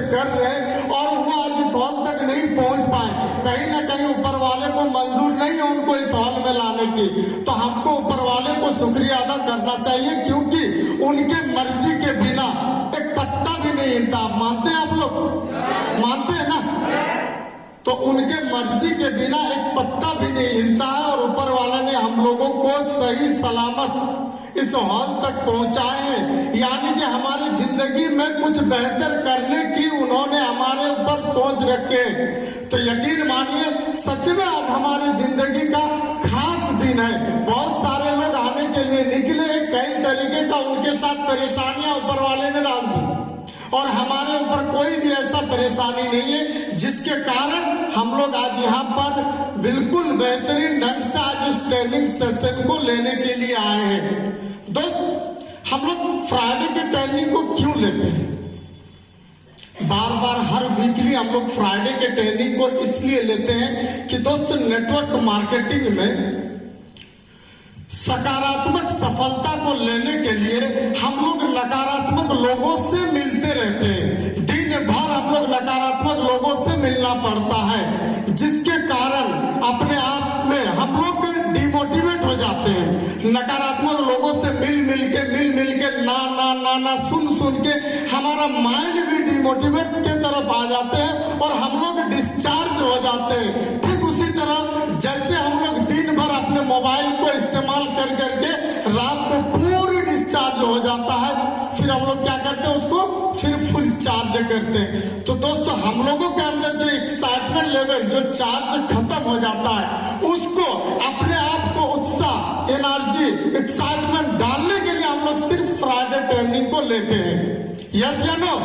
से कर रहे हैं और वो आज इस हॉल तक नहीं पहुंच पाए। कहीं ना कहीं ऊपर वाले को मंजूर नहीं है उनको इस हॉल में लाने की। तो हमको ऊपर वाले को शुक्रिया अदा करना चाहिए, क्योंकि उनके मर्जी के बिना एक पत्ता भी नहीं हिलता। आप मानते हैं? आप लोग मानते हैं ना? तो उनके मर्जी के बिना एक पत्ता भी नहीं हिलता है और ऊपर वाले ने हम लोगों को सही सलामत इस हॉल तक पहुंचाए हैं। यानी कि हमारी जिंदगी में कुछ बेहतर करने की उन्होंने हमारे ऊपर सोच रखे। तो यकीन मानिए, सच में आज हमारी जिंदगी का खास दिन है। बहुत सारे लोग आने के लिए निकले, कई तरीके का उनके साथ परेशानियां ऊपर वाले ने डाल दी और हमारे ऊपर कोई भी ऐसा परेशानी नहीं है, जिसके कारण हम लोग आज यहाँ पर बिल्कुल बेहतरीन ढंग से आज इस ट्रेनिंग सेशन को लेने के लिए आए हैं। दोस्त, हम लोग फ्राइडे के ट्रेनिंग को क्यों लेते हैं? बार बार हर वीकली हम लोग फ्राइडे के ट्रेनिंग को इसलिए लेते हैं कि दोस्त, नेटवर्क मार्केटिंग में सकारात्मक सफलता को लेने के लिए हम लोग नकारात्मक लोगों से मिलते रहते हैं। दिन भर हम लोग नकारात्मक लोगों से मिलना पड़ता है, जिसके कारण अपने आप में हम लोग डिमोटिवेट हो जाते हैं। नकारात्मक लोगों से मिल मिल के ना सुन के हमारा माइंड भी डिमोटिवेट के तरफ आ जाते हैं और हम लोग डिस्चार्ज हो जाते हैं। ठीक उसी तरह जैसे हम लोग दिन भर अपने मोबाइल को इस्तेमाल कर करके रात को पूरी डिस्चार्ज हो जाता है, फिर हम लोग क्या करते हैं, उसको फिर फुल चार्ज करते हैं। तो दोस्तों, हम लोगों के अंदर जो एक्साइटमेंट लेवल, जो चार्ज खत्म हो जाता है, उसको अपने आप को उत्साह, एनर्जी, एक्साइटमेंट डालने के लिए हम लोग सिर्फ फ्राइडे ट्रेनिंग को लेते हैं। यस या नो?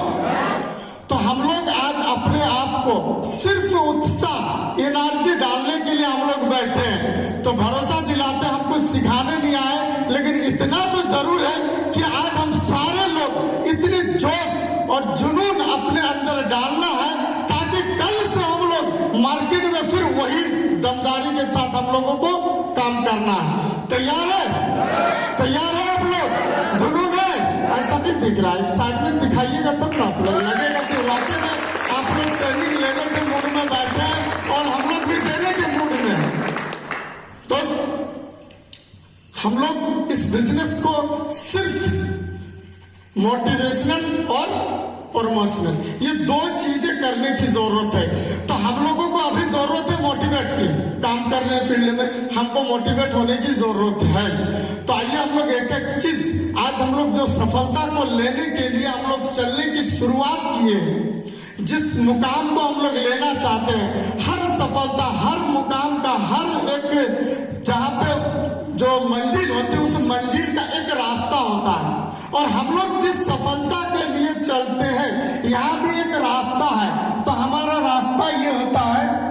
तो हम लोग आज अपने आप को सिर्फ उत्साह, एनर्जी डालने के लिए हम लोग बैठे हैं। तो भरोसा दिलाते, हम कुछ सिखाने नहीं आए, लेकिन इतना तो जरूर है कि आज हम सारे लोग इतने जोश और जुनून अपने अंदर डालना है, ताकि कल से हम लोग मार्केट में फिर वही दमदारी के साथ हम लोगों को काम करना है। तैयार है? तैयार है आप लोग? जुनून है? ऐसा नहीं दिख रहा, एक्साइटमेंट दिखाइएगा तब ना आप लोग, लगेगा कि वाकई में आप लोग ट्रेनिंग लेने के मूड में बैठे हैं और हम लोग भी देने के मूड में हैं। तो हम लोग इस बिजनेस को सिर्फ मोटिवेशनल और प्रमोशनल, ये दो चीजें करने की जरूरत है। तो हम लोगों को अभी जरूरत है मोटिवेट की, काम करने फील्ड में हमको मोटिवेट होने की जरूरत है। तो आइए हम लोग एक एक चीज, आज हम लोग जो सफलता को लेने के लिए हम लोग चलने की शुरुआत किए हैं, जिस मुकाम को हम लोग लेना चाहते हैं, हर सफलता, हर मुकाम का, हर एक जहाँ पे जो मंजिल होती है, उस मंजिल का एक रास्ता होता है। और हम लोग जिस सफलता के लिए चलते हैं, यहाँ भी एक रास्ता है। तो हमारा रास्ता ये होता है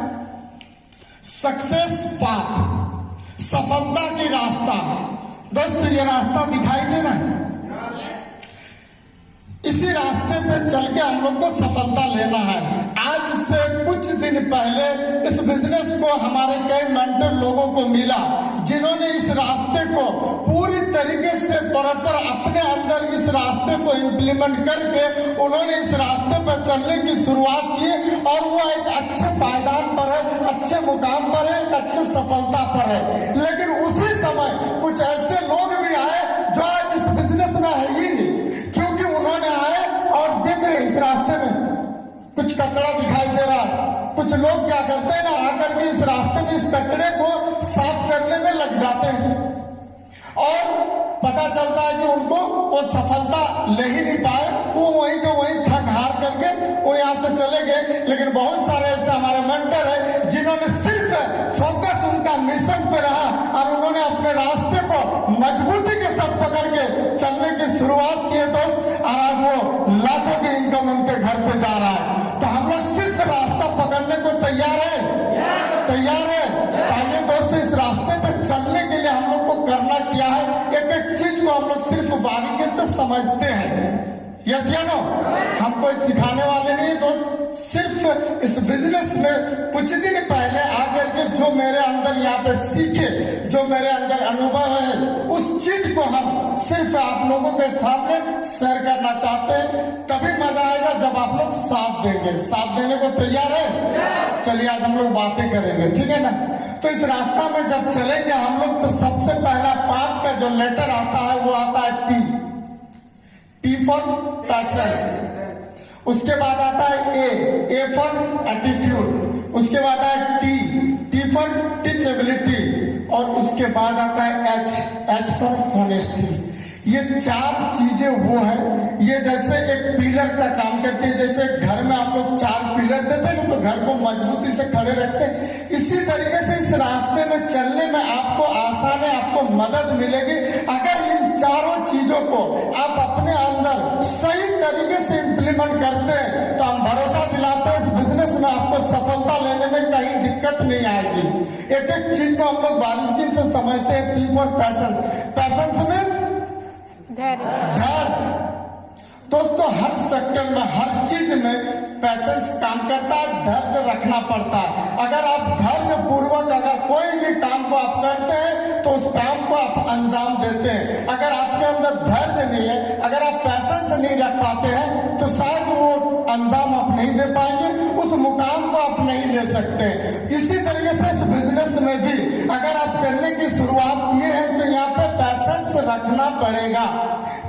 सक्सेस पाथ, सफलता की रास्ता। दोस्तों, ये रास्ता दिखाई दे रहा है? इसी रास्ते पे चल के हम लोग को सफलता लेना है। आज से कुछ दिन पहले इस बिजनेस को हमारे कई मेंटर लोगों को मिला, जिन्होंने इस रास्ते को पूरी तरीके से प्रॉपर अपने अंदर इस रास्ते को इम्प्लीमेंट करके उन्होंने इस रास्ते पर चलने की शुरुआत की और वो एक अच्छे पायदान पर है, अच्छे मुकाम पर है, एक अच्छे सफलता पर है। लेकिन उसी समय कुछ ऐसे लोग भी आए जो आज इस बिजनेस में है ही नहीं, क्योंकि उन्होंने आए और देख रहे इस रास्ते में कुछ कचरा दिखाई दे रहा है। कुछ लोग क्या करते हैं ना, आकर के इस रास्ते में इस कचरे को साफ करने में लग जाते हैं और पता चलता है कि उनको वो सफलता ले ही नहीं पाए, वो वहीं के वहीं थक हार करके वो यहाँ से चले गए। लेकिन बहुत सारे ऐसे हमारे मेंटर है जिन्होंने सिर्फ फोकस उनका मिशन पे रहा और उन्होंने अपने रास्ते को मजबूती के साथ पकड़ के चलने की शुरुआत की है दोस्त, और आज वो लाखों की इनकम उनके घर पे जा रहा है। तो हम लोग सिर्फ रास्ता पकड़ने को तैयार है? तैयार है? आइए दोस्तों, इस रास्ते पे चलने के लिए हम लोग को करना क्या है, एक एक चीज को हम लोग सिर्फ बारीकी से समझते हैं। यस या नो? हम कोई सिखाने वाले नहीं है दोस्त, सिर्फ इस बिजनेस में कुछ दिन पहले आकर के जो मेरे अंदर यहाँ पे सीखे, जो मेरे अंदर अनुभव है, उस चीज को हम सिर्फ आप लोगों के सामने शेयर करना चाहते हैं। तभी मजा आएगा जब आप लोग साथ साथ देंगे। साथ देने को तैयार है? चलिए आज हम लोग बातें करेंगे, ठीक है ना। तो इस रास्ता में जब चलेंगे हम लोग तो सबसे पहला पार्ट का जो लेटर आता है वो आता है पी फॉर पैशंस। उसके बाद आता है ए फॉर एटीट्यूड। उसके बाद आता है टी फॉर टीचेबिलिटी। और उसके बाद आता है एच फॉर ऑनेस्टी। ये चार चीजें वो है, ये जैसे एक पिलर का काम करती है। जैसे घर में हम लोग चार पिलर देते हैं तो घर को मजबूती से खड़े रखते हैं, इसी तरीके से इस रास्ते में चलने में आपको आसान है, आपको मदद मिलेगी अगर इन चारों चीजों को आप अपने अंदर सही तरीके से इम्प्लीमेंट करते हैं। तो हम भरोसा दिलाते हैं इस बिजनेस में आपको सफलता लेने में कहीं दिक्कत नहीं आएगी। एक एक चीज को हम लोग बारीकी से समझते हैं। P for passion. Passion means धैर्य। दोस्तों हर सेक्टर में हर चीज में पैशंस काम करता है, धैर्य रखना पड़ता है। अगर आप धैर्य पूर्वक अगर कोई भी काम को आप करते हैं तो उस काम को आप अंजाम देते हैं। अगर आपके अंदर धैर्य नहीं है, अगर आप पैशंस नहीं रख पाते हैं तो शायद वो अंजाम आप नहीं दे पाएंगे, उस मुकाम को आप नहीं ले सकते। इसी तरीके से इस बिजनेस में भी अगर आप चलने की शुरुआत किए हैं तो यहाँ पे पैशंस रखना पड़ेगा।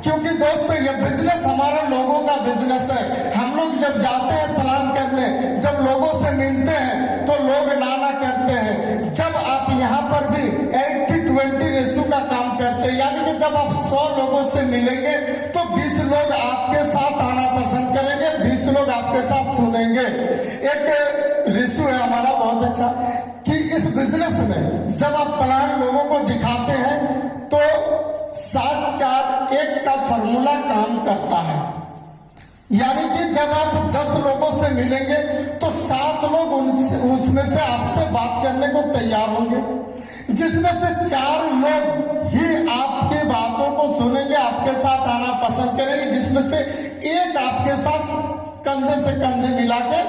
क्योंकि दोस्तों ये बिजनेस हमारा लोगों का बिजनेस है। हम लोग जब जाते हैं प्लान करने, जब लोगों से मिलते हैं तो लोग नाना करते हैं। जब आप यहाँ पर भी 80-20 रेशियो का काम करते हैं, यानी कि जब आप 100 लोगों से मिलेंगे तो 20 लोग आपके साथ आना पसंद करेंगे, 20 लोग आपके साथ सुनेंगे। एक रेशियो है हमारा बहुत अच्छा कि इस बिजनेस में जब आप प्लान लोगों को दिखाते हैं तो 7-4-1 का फॉर्मूला काम करता है। यानी कि जब आप 10 लोगों से मिलेंगे तो 7 लोग उसमें से आपसे बात करने को तैयार होंगे, जिसमें से 4 लोग ही आपकी बातों को सुनेंगे, आपके साथ आना पसंद करेंगे, जिसमें से एक आपके साथ कंधे से कंधे मिला के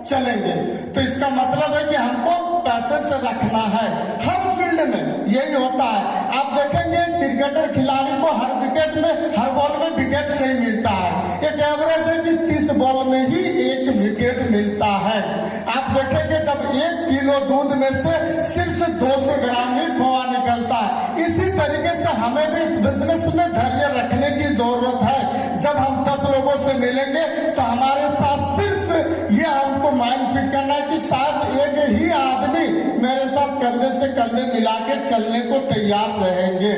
चलेंगे। तो इसका मतलब है कि हमको पैशंस रखना है। हर फील्ड में यही होता है। आप देखेंगे क्रिकेटर खिलाड़ी को हर विकेट में, हर बॉल में विकेट नहीं मिलता है। एक एवरेज है कि 30 बॉल में ही 1 विकेट मिलता है। आप देखेंगे जब 1 किलो दूध में से सिर्फ 200 ग्राम ही खोआ निकलता है। इसी तरीके से हमें भी इस बिजनेस में धैर्य रखने की जरूरत है। जब हम 10 लोगों से मिलेंगे तो हमारे साथ सिर्फ ये हमको माइंड फिट करना है कि शायद एक ही आदमी मेरे साथ कंधे से कंधे मिला के चलने को तैयार रहेंगे।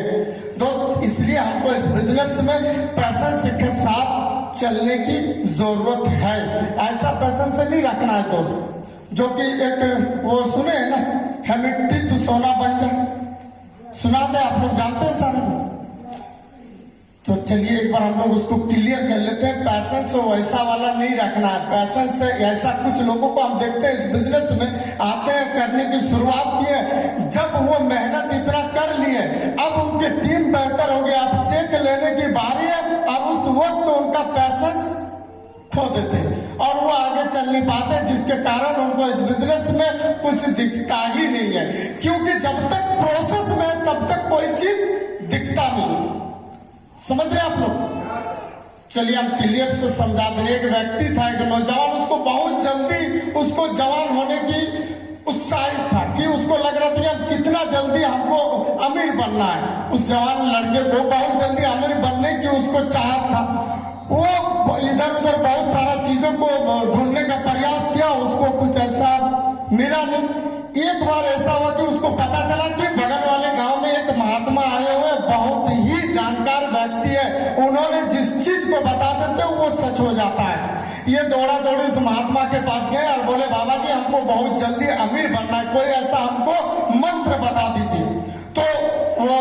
दोस्त इसलिए हमको इस बिजनेस में पैशंस के साथ चलने की जरूरत है। ऐसा पैशन से नहीं रखना है दोस्त जो कि एक वो सुने है ना, है मिट्टी तू सोना बन जा, सुना दे, आप लोग जानते हैं सारे। तो चलिए एक बार हम लोग उसको क्लियर कर लेते हैं। पैशन से वैसा वाला नहीं रखना है। पैशन से ऐसा कुछ लोगों को हम देखते हैं इस बिजनेस में आते हैं, करने की शुरुआत की है, जब वो मेहनत इतना कर लिए, अब उनकी टीम बेहतर हो गई, अब चेक लेने की बारी है, अब उस वक्त तो उनका पैशन खो देते हैं और वो आगे चल नहीं पाते, जिसके कारण उनको इस बिजनेस में कुछ दिखता ही नहीं है। क्योंकि जब तक प्रोसेस में तब तक कोई चीज दिखता नहीं। समझ रहे आप लोग? चलिए हम क्लियर से समझा दें। एक व्यक्ति था, एक नौजवान, उसको बहुत जल्दी उसको जवान होने की उत्साहित था कि उसको लग रहा था कि कितना जल्दी हमको अमीर बनना है। उस जवान लड़के को बहुत जल्दी अमीर बनने की उसको चाहत था। वो इधर उधर बहुत सारा चीजों को ढूंढने का प्रयास किया, उसको कुछ ऐसा मिला नहीं। एक बार ऐसा हुआ कि उसको पता चला कि बगल वाले गांव में एक महात्मा आए हुए, बहुत ही जानकार व्यक्ति है, उन्होंने जिस चीज को बता देते वो सच हो जाता है। ये दौड़ा दौड़ी उस महात्मा के पास गए और बोले बाबा जी हमको बहुत जल्दी अमीर बनना है, कोई ऐसा हमको मंत्र बता दीजिए। तो वो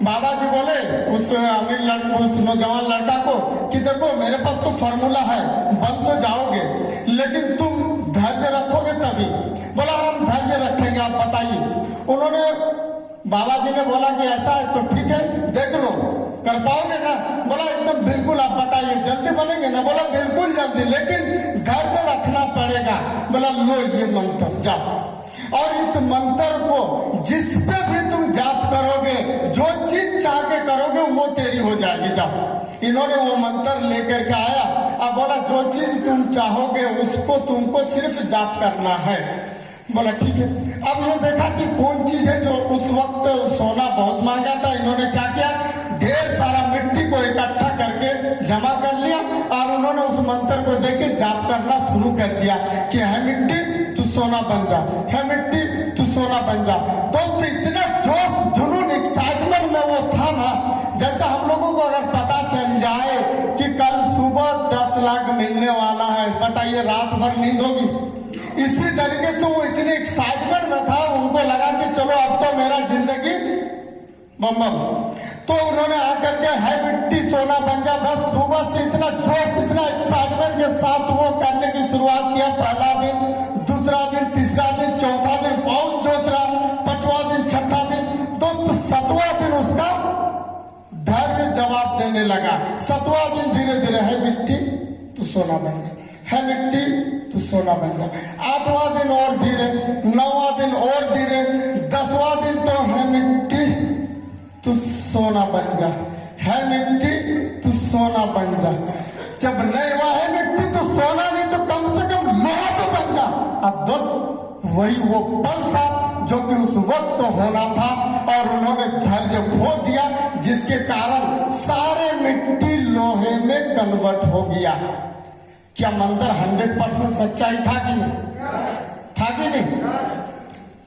बाबा जी बोले उस अमीर लड़के, उस नौजवान लड़का को कि देखो मेरे पास तो फॉर्मूला है, बन तो जाओगे लेकिन तुम धैर्य रखोगे तभी। बोला हम धैर्य रखेंगे, आप बताइए। उन्होंने बाबा जी ने बोला कि ऐसा है तो ठीक है, देख लो कर पाओगे ना। बोला एकदम बिल्कुल, आप बताइए जल्दी बनेंगे ना। बोला बिल्कुल जल्दी, लेकिन धैर्य रखना पड़ेगा। बोला लो ये मंत्र जाओ, और इस मंत्र को जिस पे भी तुम जाप करोगे, जो चीज चाह के करोगे वो तेरी हो जाएगी। जाओ। इन्होंने वो मंत्र लेकर के आया अब बोला जो चीज तुम चाहोगे उसको तुमको सिर्फ जाप करना है। बोला ठीक है। अब ये देखा कि कौन चीज है जो उस वक्त सोना बहुत महंगा था। इन्होंने क्या किया, ढेर सारा मिट्टी को इकट्ठा करके जमा कर लिया और उन्होंने उस मंत्र को देके जाप करना शुरू कर दिया कि है मिट्टी तू सोना बन जा, है मिट्टी तू सोना बन जा। दोस्त इतना जोश जुनून एक्साइटमेंट में वो था ना, जैसे हम लोगों को अगर पता चल जाए कि कल सुबह 10 लाख मिलने वाला है, बताइए रात भर नींद होगी। इसी तरीके से वो इतने एक्साइटमेंट में था, उनको लगा कि चलो अब तो मेरा जिंदगी बम। तो उन्होंने आकर के है मिट्टी सोना बन जा, बस सुबह से इतना जोश इतना एक्साइटमेंट के साथ वो करने की शुरुआत किया। पहला दिन, दूसरा दिन, तीसरा दिन, चौथा दिन बहुत जोश रहा, पांचवा दिन, छठा दिन। दोस्त 7वां दिन उसका धैर्य जवाब देने लगा। 7वां दिन धीरे धीरे है मिट्टी तू सोना बन जा, है मिट्टी तू सोना बन जा। 8वां दिन और धीरे, 9वां दिन और धीरे, 10वां दिन तो है मिट्टी तू सोना बन जा, है मिट्टी तू सोना बन जा। जब नहीं हुआ है मिट्टी तो सोना नहीं तो कम से कम लोहा तो बन जा। अब दोस्त वही वो पल था जो कि उस वक्त तो होना था और उन्होंने धैर्य खो दिया, जिसके कारण सारे मिट्टी लोहे में कन्वर्ट हो गया। क्या मंदिर 100% सच्चाई था कि नहीं? था कि नहीं?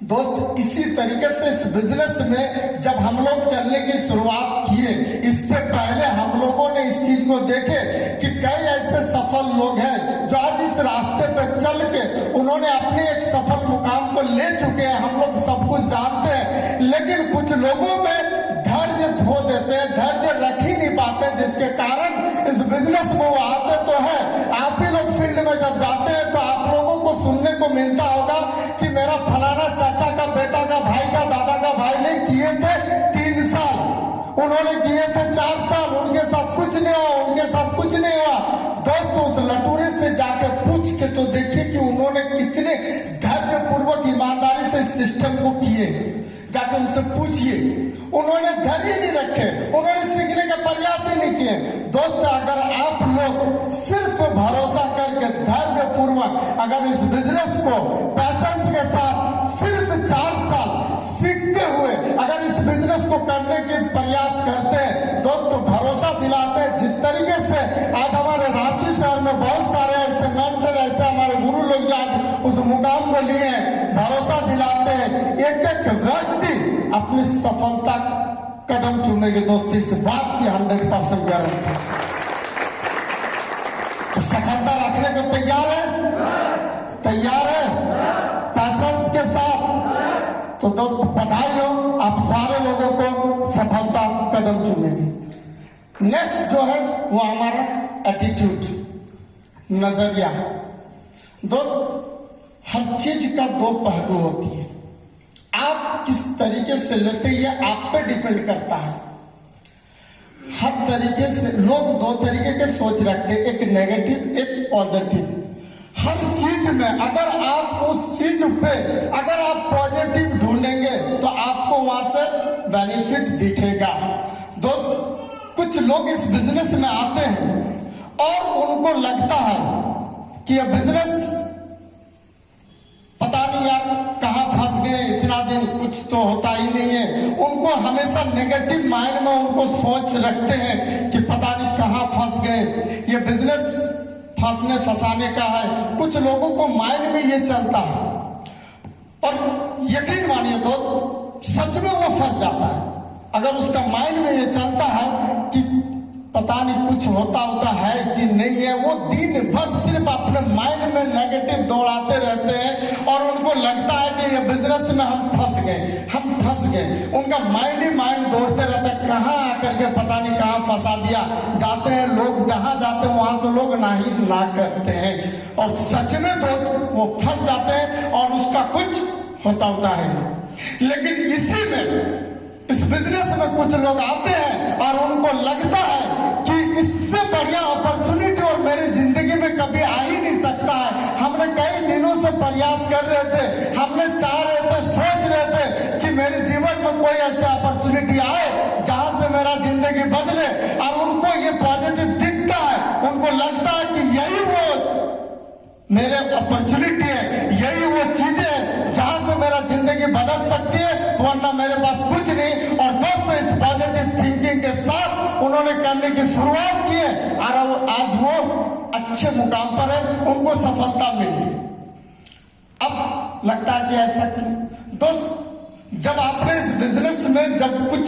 दोस्त इसी तरीके से इस बिजनेस में जब हम लोग चलने की शुरुआत किए, इससे पहले हम लोगों ने इस चीज को देखे कि कई ऐसे सफल लोग हैं जो आज इस रास्ते पे चल के उन्होंने अपने एक सफल मुकाम को ले चुके हैं। हम लोग सब कुछ जानते हैं, लेकिन कुछ लोगों में धैर्य खो देते हैं, धैर्य रख ही नहीं पाते, जिसके कारण इस बिजनेस में वो आते तो है। आप ही लोग फील्ड में जब जाते हैं तो आप लोगों को सुनने को मिलता होगा कि मेरा फलाना चाचा का बेटा का भाई का दादा का भाई ने किए थे 3 साल, उन्होंने किए थे 4 साल, उनके साथ कुछ नहीं हुआ, उनके साथ कुछ नहीं हुआ। दोस्तों उस लटूरे से जाके पूछ के तो देखिए कि उन्होंने कितने धैर्य पूर्वक ईमानदारी से इस सिस्टम को किए। जाके उनसे पूछिए, उन्होंने धैर्य नहीं रखे, उन्होंने सीखने का प्रयास ही नहीं किए। दोस्त अगर आप लोग सिर्फ भरोसा करके धैर्य पूर्वक अगर इस बिजनेस को पैशंस के साथ सिर्फ 4 साल सीखते हुए अगर इस बिजनेस को करने के प्रयास करते हैं, दोस्तों भरोसा दिलाते हैं। जिस तरीके से आज हमारे रांची शहर में बहुत सारे ऐसे मेंटर, ऐसे हमारे गुरु लोग जो आज उस मुकाम को लिए हैं, भरोसा दिलाते हैं। एक एक व्यक्ति अपनी सफलता कदम चूमेंगे। दोस्तों इस बात की 100% गारंटी। तो सफलता रखने को तैयार है? तैयार है पैशंस के साथ? तो दोस्तों बधाई हो, आप सारे लोगों को सफलता कदम चूमेगी। नेक्स्ट जो है वो हमारा एटीट्यूड, नजरिया। दोस्त हर चीज का 2 पहलू होती है। आप किस तरीके से लेते हैं ये आप पे डिपेंड करता है। हर तरीके से लोग 2 तरीके के सोच रखते हैं, एक नेगेटिव एक पॉजिटिव। हर चीज में अगर आप उस चीज पे अगर आप पॉजिटिव ढूंढेंगे तो आपको वहां से बेनिफिट दिखेगा। दोस्त कुछ लोग इस बिजनेस में आते हैं और उनको लगता है कि यह बिजनेस पता नहीं यार कहाँ फंस गए, इतना दिन कुछ तो होता ही नहीं है। उनको हमेशा नेगेटिव माइंड में उनको सोच रखते हैं कि पता नहीं कहाँ फंस गए, ये बिजनेस फंसने फंसाने का है। कुछ लोगों को माइंड में ये चलता है और यकीन मानिए दोस्त सच में वो फंस जाता है। अगर उसका माइंड में ये चलता है कि पता नहीं कुछ होता है कि नहीं है, वो दिन भर सिर्फ अपने माइंड में नेगेटिव दौड़ाते रहते हैं और उनको लगता है कि ये बिजनेस में हम फंस गए। उनका माइंड ही माइंड दौड़ते रहता है, कहाँ आकर के पता नहीं कहाँ फंसा दिया। जाते हैं लोग, जहां जाते हैं वहां तो लोग ना करते हैं और सच में दोस्त वो फंस जाते हैं और उसका कुछ होता है। लेकिन इसी में इस बिजनेस में कुछ लोग आते हैं और उनको लगता है कि इससे बढ़िया अपॉर्चुनिटी और मेरी जिंदगी में कभी आ ही नहीं सकता है। हमने कई दिनों से प्रयास कर रहे थे, हमने चाह रहे थे, सोच रहे थे कि मेरे जीवन में कोई ऐसी अपॉर्चुनिटी आए जहां से मेरा जिंदगी बदले, और उनको ये पॉजिटिव दिखता है, उनको उनको लगता है कि यही वो मेरे अपॉर्चुनिटी है, यही वो चीजें है जहां से मेरा जिंदगी बदल सकती है, वरना मेरे पास कुछ नहीं। और दोस्तों इस पॉजिटिव थिंकिंग के साथ उन्होंने करने की शुरुआत की है और आज वो अच्छे मुकाम पर है, उनको सफलता मिली। अब लगता है कि ऐसा क्यों? दोस्त, जब आपने इस बिजनेस में जब कुछ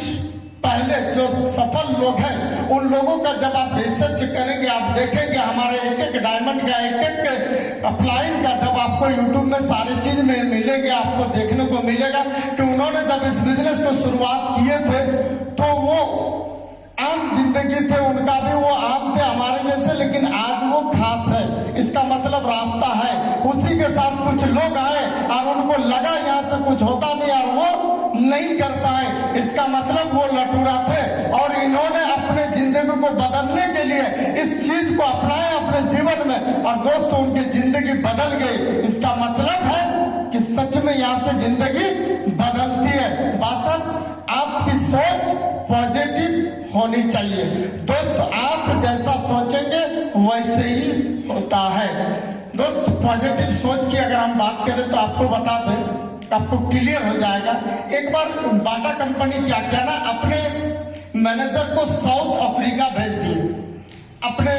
पहले जो सफल लोग हैं उन लोगों का जब आप रिसर्च करेंगे, आप देखेंगे हमारे एक एक डायमंड का, एक एक अपलाइन का, जब आपको यूट्यूब में सारी चीज में मिलेंगे, आपको देखने को मिलेगा कि उन्होंने जब इस बिजनेस को शुरुआत किए थे तो वो आम जिंदगी थे, उनका भी वो आम थे हमारे जैसे, लेकिन आज वो खास है। इसका मतलब रास्ता है। उसी के साथ कुछ लोग आए और उनको लगा यहाँ से कुछ होता नहीं और वो नहीं कर पाए, इसका मतलब वो लटूरा थे और इन्होंने अपने जिंदगी को बदलने के लिए इस चीज को अपनाया अपने जीवन में और दोस्तों उनकी जिंदगी बदल गई। इसका मतलब है कि सच में यहाँ से जिंदगी बदलती है, बस आपकी सोच पॉजिटिव होनी चाहिए। दोस्त, आप जैसा सोचेंगे वैसे ही होता है। दोस्त, पॉजिटिव सोच की अगर हम बात करें तो आपको बता दें, आपको क्लियर हो जाएगा। एक बार बाटा कंपनी क्या किया ना, अपने मैनेजर को साउथ अफ्रीका भेज दिए अपने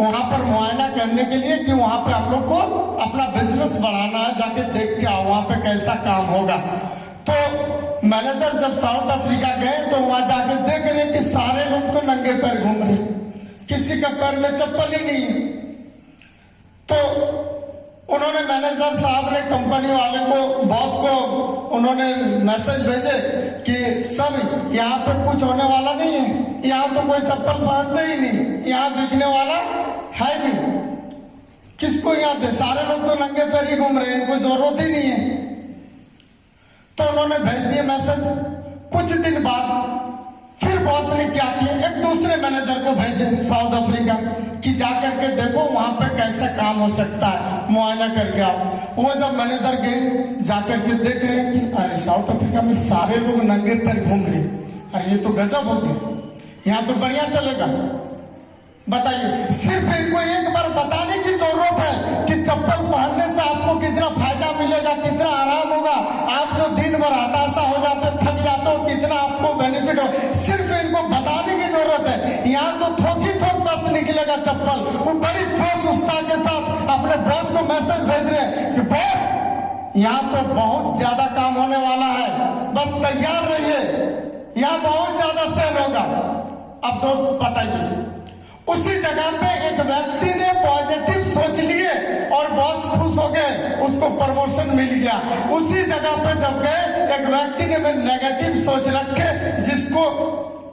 वहां पर मुआयना करने के लिए कि वहां पे हम लोग को अपना बिजनेस बढ़ाना है, जाके देख के आओ वहां पे कैसा काम होगा। तो मैनेजर जब साउथ अफ्रीका गए तो वहां जाके देख रहे कि सारे लोग तो नंगे पैर घूम रहे, किसी का पैर में चप्पल ही नहीं। तो उन्होंने मैनेजर साहब ने कंपनी वाले को, बॉस को उन्होंने मैसेज भेजे कि सर यहाँ पे कुछ होने वाला नहीं है, यहाँ तो कोई चप्पल पहनते ही नहीं, यहाँ बिकने वाला है नहीं, किसको यहाँ दे, सारे लोग तो नंगे पैर ही घूम रहे हैं, इनको जरूरत ही नहीं है। तो उन्होंने भेज दिया मैसेज। कुछ दिन बाद फिर बॉस ने क्या किया, एक दूसरे मैनेजर को भेजे साउथ अफ्रीका कि जाकर के देखो वहां पे कैसा काम हो सकता है, मुआयना करके आओ। वो जब मैनेजर गए जाकर के देख रहे हैं कि अरे साउथ अफ्रीका में सारे लोग नंगे पैर घूम रहे, अरे ये तो गजब हो गया, यहाँ तो बढ़िया चलेगा। बताइए, सिर्फ इनको एक बार बताने की जरूरत है कि चप्पल पहनने से आपको कितना फायदा मिलेगा, कितना आराम होगा, आप जो दिन भर हताशा हो जाते, थक जाते हो, कितना आपको बेनिफिट हो, सिर्फ इनको बताने की जरूरत है। यहाँ तो थोक ही थोक बस निकलेगा चप्पल। वो बड़ी जोश उत्साह के साथ अपने बॉस को मैसेज भेज रहे हैं कि बॉस यहाँ तो बहुत ज्यादा काम होने वाला है, बस तैयार रहिए, यहाँ बहुत ज्यादा सेल होगा। अब दोस्त बताइए, उसी जगह पे एक व्यक्ति ने पॉजिटिव सोच लिए और बॉस खुश हो गए, उसको प्रमोशन मिल गया। उसी जगह पे जब गए एक व्यक्ति ने नेगेटिव सोच रखे, जिसको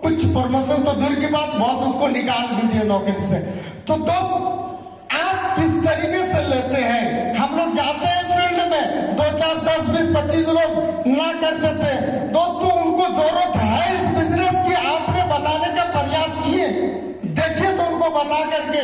कुछ प्रमोशन तो दूर की बात, बॉस उसको निकाल भी दिए नौकरी से। तो दोस्त आप किस तरीके से लेते हैं? हम लोग जाते हैं फील्ड में, 2 4 10 20 25 लोग ना कर देते। दोस्तों उनको जरूरत है इस बिजनेस की, आपने बताने का प्रयास किए, देखिए तो उनको बता करके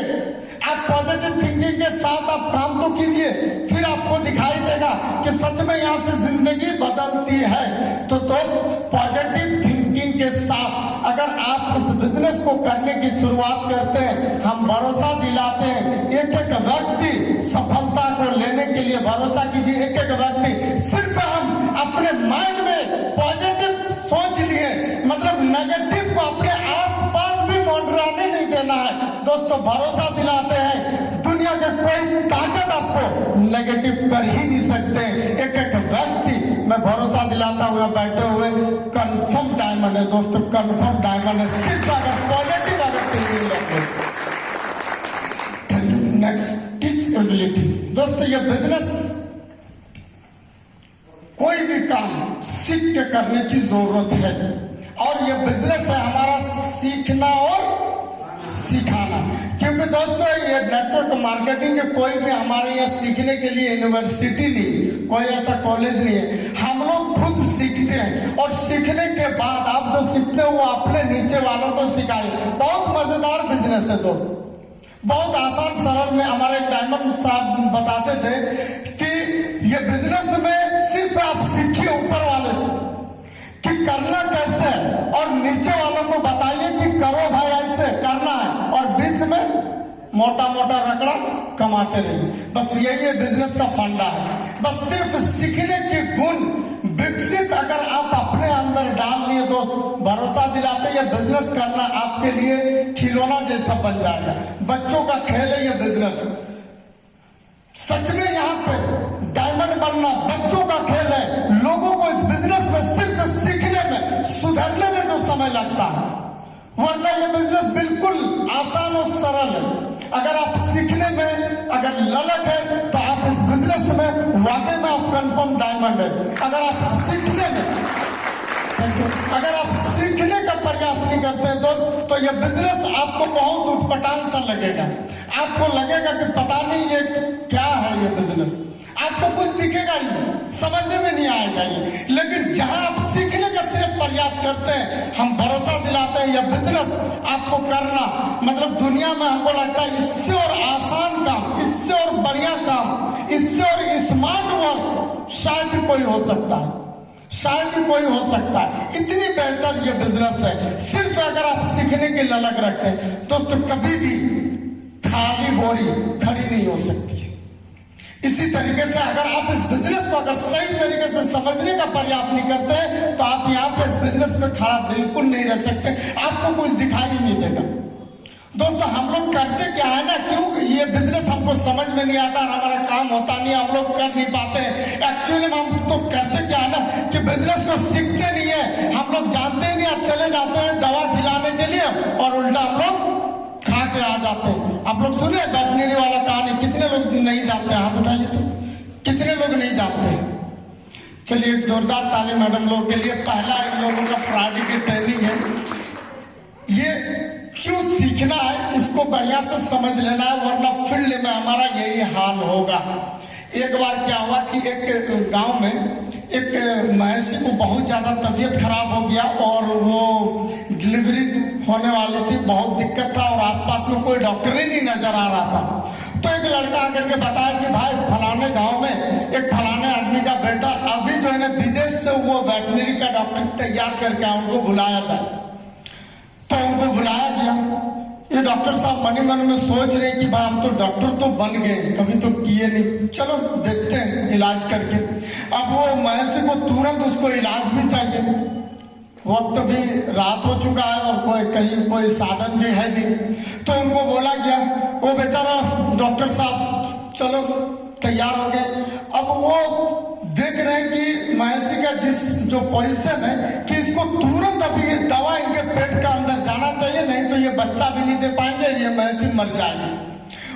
आप पॉजिटिव थिंकिंग के साथ आप काम तो कीजिए, फिर आपको दिखाई देगा कि सच में यहाँ से जिंदगी बदलती है। तो दोस्त पॉजिटिव थिंकिंग के साथ अगर आप इस बिजनेस को करने की शुरुआत करते हैं, हम भरोसा दिलाते हैं, एक एक व्यक्ति सफलता को लेने के लिए भरोसा कीजिए, एक एक व्यक्ति, सिर्फ हम अपने माइंड में पॉजिटिव सोच लिए, मतलब नेगेटिव को अपने आसपास भी मंडराने नहीं देना है। दोस्तों भरोसा दिलाते हैं, दुनिया के कोई ताकत आपको नेगेटिव कर ही नहीं सकते। एक एक व्यक्ति मैं भरोसा दिलाता हुआ बैठे हुए कंफर्म डायमंड है दोस्तों, कंफर्म डायमंड है, सिर्फ अगर पॉजिटिव अगर थिंकिंग रखें। Thank you. Next, teach ability. दोस्तों ये बिजनेस, कोई भी काम सीख के करने की जरूरत है और ये बिजनेस है हमारा सीखना और सिखाना। क्योंकि दोस्तों ये नेटवर्क मार्केटिंग के कोई भी हमारे यहाँ सीखने के लिए यूनिवर्सिटी नहीं, कोई ऐसा कॉलेज नहीं है, हम लोग खुद सीखते हैं और सीखने के बाद आप जो सीखते हो वो अपने नीचे वालों को सिखाए। बहुत मजेदार बिजनेस है दोस्त, बहुत आसान सरल में। हमारे डायमंड साहब बताते थे कि ये बिजनेस में सिर्फ आप सीखिए ऊपर वाले से कि करना कैसे है और नीचे वालों को बताइए कि करो भाई ऐसे करना है, और बीच में मोटा मोटा रगड़ा कमाते रहिए। बस यही बिजनेस का फंडा है। बस सिर्फ सीखने के गुण विकसित अगर आप अपने अंदर डाल लिए दोस्त, भरोसा दिलाते ये बिजनेस करना आपके लिए खिलौना जैसा बन जाएगा। बच्चों का खेल है ये बिजनेस। सच में यहाँ पे डायमंड बनना बच्चों का खेल है। लोगों को इस बिजनेस में सिर्फ सीखने में, सुधरने में जो समय लगता है, वरना ये बिजनेस बिल्कुल आसान और सरल है। अगर आप सीखने में अगर ललक है तो आप इस बिजनेस में वाकई में आप कंफर्म डायमंड है। अगर आप सीखने का प्रयास नहीं करते हैं दोस्त, तो ये बिजनेस आपको बहुत उठपटांग सा लगेगा। आपको लगेगा कि पता नहीं ये क्या है ये बिजनेस, आपको कुछ दिखेगा ही नहीं, समझ में नहीं आएगा ये। लेकिन जहां आप सीखने का सिर्फ प्रयास करते हैं, हम भरोसा दिलाते हैं यह बिजनेस आपको करना, मतलब दुनिया में हमको लगता है इससे और आसान काम, इससे और बढ़िया काम, इससे और स्मार्ट वर्क शायद कोई हो सकता है, शायद ही कोई हो सकता है। इतनी बेहतर ये बिजनेस है। सिर्फ अगर आप सीखने की ललक रखते हैं दोस्तों, कभी भी खाली बोरी खड़ी नहीं हो सकती। इसी तरीके से अगर आप इस बिजनेस को अगर सही तरीके से समझने का प्रयास नहीं करते तो आप यहाँ पे इस बिजनेस में खड़ा बिल्कुल नहीं रह सकते, आपको कुछ दिखाई ही नहीं देगा। दोस्तों हम लोग करते क्या है ना, क्यों ये बिजनेस हमको समझ में नहीं आता, हमारा काम होता नहीं, हम लोग कर नहीं पाते। एक्चुअली हम तो करते क्या है ना कि बिजनेस को सीखते नहीं है, हम लोग जानते ही नहीं, अब चले जाते हैं दवा खिलाने के लिए और उल्टा हम लोग खा के आ जाते हैं। आप लोग सुने वेटनरी वाला कहानी, कितने लोग नहीं जानते, हाथ उठाइए तो कितने लोग नहीं जानते। चलिए एक जोरदार ताली मैडम लोग के लिए। पहला इन लोगों का फ्राइडे की ट्रेनिंग है। ये क्यों सीखना है, इसको बढ़िया से समझ लेना है, वरना फील्ड में हमारा यही हाल होगा। एक बार क्या हुआ कि एक गांव में एक महर्षि को बहुत ज्यादा तबीयत खराब हो गया और वो डिलीवरी होने वाली थी, बहुत दिक्कत था और आसपास में कोई डॉक्टर ही नहीं नजर आ रहा था। तो एक लड़का आकर के बताया कि भाई फलाने गांव में एक फलाने आदमी का बेटा अभी जो है ना विदेश से वो वेटनरी का डॉक्टर तैयार करके उनको बुलाया जाए। तो उनको बुलाया गया। ये डॉक्टर साहब मन ही मन में सोच रहे कि भाई हम तो डॉक्टर तो बन गए, कभी तो किए नहीं, चलो देखते हैं इलाज करके। अब वो महर्षि को तुरंत उसको इलाज भी चाहिए, वक्त भी रात हो चुका है और कोई साधन भी है नहीं। तो उनको बोला गया, वो बेचारा डॉक्टर साहब चलो तैयार हो गए। अब वो देख रहे हैं कि महर्षि का जो पोजीशन है कि इसको तुरंत अभी दवा इनके पेट का अंदर जाना चाहिए, नहीं तो ये बच्चा भी नहीं दे पाएंगे, ये महर्षि मर जाएगी।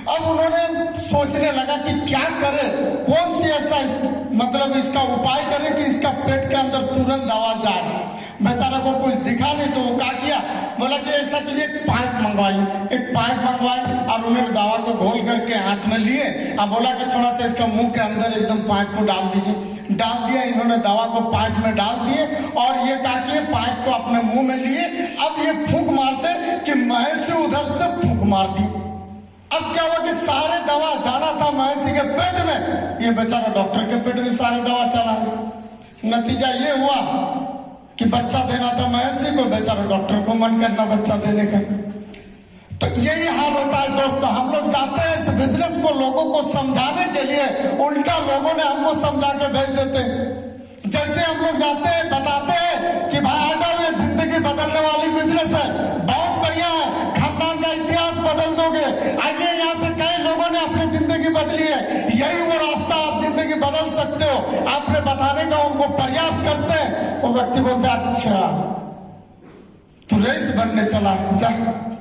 अब उन्होंने सोचने लगा कि क्या करे, कौन सी ऐसा मतलब इसका उपाय करे कि इसका पेट के अंदर तुरंत दवा जाए। बेचारा को कुछ दिखा नहीं, तो वो क्या किया, बोला कि ऐसा कीजिए एक पाइप मंगवाई और उन्होंने दवा को घोल करके हाथ में लिए। अब बोला कि थोड़ा सा इसका मुंह के अंदर एकदम पाइप को डाल दिया। इन्होंने दवा को पाइप में डाल दिए और ये क्या किए, पाइप को अपने मुंह में लिए। अब ये फूंक मारते कि महर्षि उधर से फूंक मार दी। अब क्या हुआ कि सारे दवा जाना था महर्षि के पेट में, ये बेचारा डॉक्टर के पेट में सारी दवा चला। नतीजा ये हुआ कि बच्चा देना था महर्षि को, बेचारा डॉक्टर को मन करना बच्चा देने का। तो यही हाल होता है दोस्तों। हम लोग जाते हैं इस बिजनेस को लोगों को समझाने के लिए, उल्टा लोगों ने हमको समझा के भेज देते हैं। जैसे हम लोग जाते हैं बताते हैं कि भाई आ जाओ, ये जिंदगी बदलने वाली बिजनेस है, बहुत बढ़िया है, खानदान का इतिहास बदल दोगे। आइए यहाँ से कई लोगों ने अपनी जिंदगी बदली है, यही वो रास्ता, आप जिंदगी बदल सकते हो। आपने बताने का उनको प्रयास करते हैं, वो व्यक्ति बोलते अच्छा तू रईस बनने चला, जा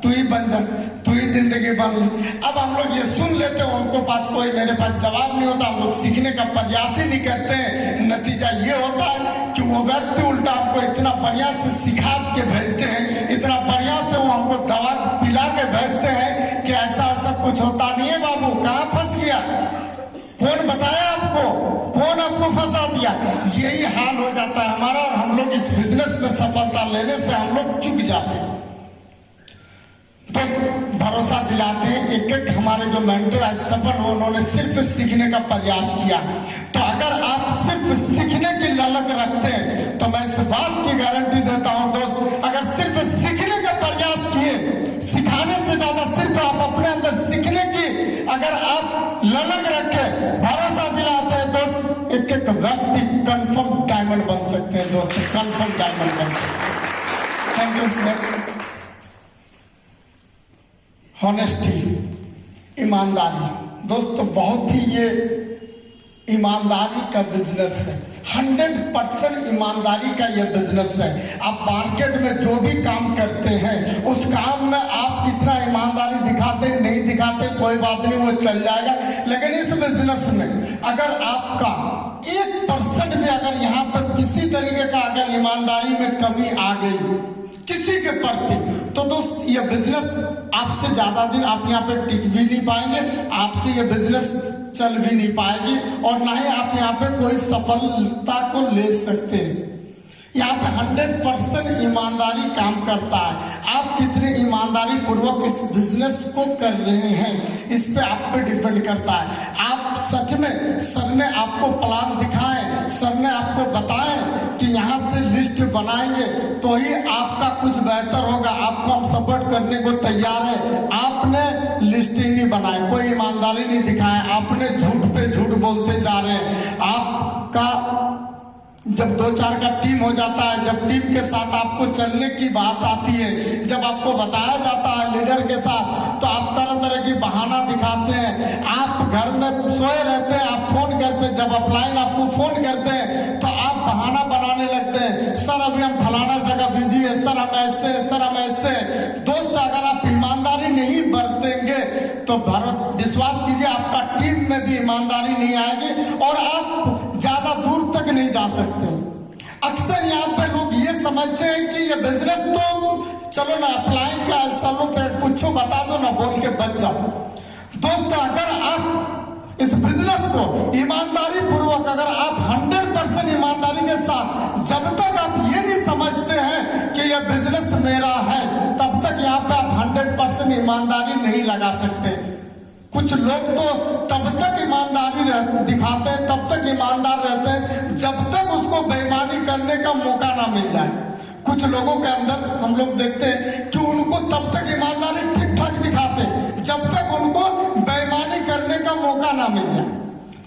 तू ही बन जा, तू ही जिंदगी बन ले। अब हम लोग ये सुन लेते हैं, उनको पास कोई मेरे पास जवाब नहीं होता, हम लोग सीखने का प्रयास ही नहीं करते हैं। नतीजा ये होता है कि वो व्यक्ति उल्टा हमको इतना बढ़िया से सिखा के भेजते हैं, इतना बढ़िया से वो हमको दवा पिला के भेजते हैं कि ऐसा कुछ होता नहीं है बाबू, कहाँ फंस गया, कौन बताया आपको, कौन आपको फंसा दिया। यही हाल हो जाता है हमारा और हम लोग इस बिजनेस में सफलता लेने से हम लोग चूक जाते हैं। दोस्त भरोसा दिलाते हैं, एक एक हमारे जो मेंटर आज सफल हो, उन्होंने सिर्फ सीखने का प्रयास किया। तो अगर आप सिर्फ सीखने की ललक रखते हैं तो मैं इस बात की गारंटी देता हूं दोस्त, अगर सिर्फ सीखने का प्रयास किए, सिखाने से ज्यादा सिर्फ को आप अपने अंदर सीखने की अगर आप ललक रखे, भरोसा दिलाते हैं दोस्त, एक एक व्यक्ति कंफर्म डायमंड बन सकते हैं दोस्त, कंफर्म डायमंड बन सकते हैं। Thank you. हॉनेस्टी, ईमानदारी दोस्तों, बहुत ही ये ईमानदारी का बिजनेस है, 100% ईमानदारी का ये बिजनेस है। आप मार्केट में जो भी काम करते हैं उस काम में आप कितना ईमानदारी दिखाते नहीं दिखाते कोई बात नहीं, वो चल जाएगा। लेकिन इस बिजनेस में अगर आपका 1% भी अगर यहाँ पर किसी तरीके का अगर ईमानदारी में कमी आ गई किसी के प्रति, तो दोस्त ये बिजनेस आपसे ज्यादा दिन आप यहाँ पे टिक भी नहीं पाएंगे, आपसे ये बिजनेस चल भी नहीं पाएगी और ना ही आप यहाँ पे कोई सफलता को ले सकते हैं। यहाँ पे 100% ईमानदारी काम करता है। आप कितने ईमानदारी पूर्वक इस बिजनेस को कर रहे हैं इस पे आप पे डिपेंड करता है। आप सच में सर ने आपको प्लान दिखाएं, सर ने आपको बताएं कि यहाँ से लिस्ट बनाएंगे तो ही आपका कुछ बेहतर होगा, आपको हम सपोर्ट करने को तैयार है। आपने लिस्ट ही नहीं बनाई, कोई ईमानदारी नहीं दिखाए, आपने झूठ पे झूठ बोलते जा रहे हैं। आपका जब 2-4 का टीम हो जाता है, जब टीम के साथ आपको चलने की बात आती है, जब आपको बताया जाता है लीडर के साथ, तो आप तरह तरह की बहाना दिखाते हैं। आप घर में सोए रहते हैं, आप फोन करते हैं, जब अपलाइन आपको फोन करते हैं तो आप बहाना बनाने लगते हैं, सर अभी हम फलाना जगह बिजी है, सर हम ऐसे, सर हम ऐसे। दोस्त अगर आप ईमानदारी नहीं बरतेंगे तो भरोसा विश्वास कीजिए आपका टीम में भी ईमानदारी नहीं आएगी और आप ज्यादा दूर तक नहीं जा सकते। अक्सर यहाँ पे लोग ये समझते हैं कि ये बिजनेस तो चलो ना अपलाइन का चलो कुछ बता दो ना बोल के बच जाओ। दोस्तों अगर आप इस बिजनेस को ईमानदारी पूर्वक अगर आप 100% ईमानदारी के साथ, जब तक आप ये नहीं समझते हैं कि ये बिजनेस मेरा है, तब तक यहाँ पे आप 100% ईमानदारी नहीं लगा सकते। कुछ लोग तो तब तक ईमानदारी दिखाते हैं, तब तक ईमानदार रहते हैं जब तक उसको बेईमानी करने का मौका ना मिल जाए। कुछ लोगों के अंदर हम लोग देखते हैं कि उनको तब तक ईमानदारी ठीक ठाक दिखाते हैं जब तक उनको बेईमानी करने का मौका ना मिल जाए।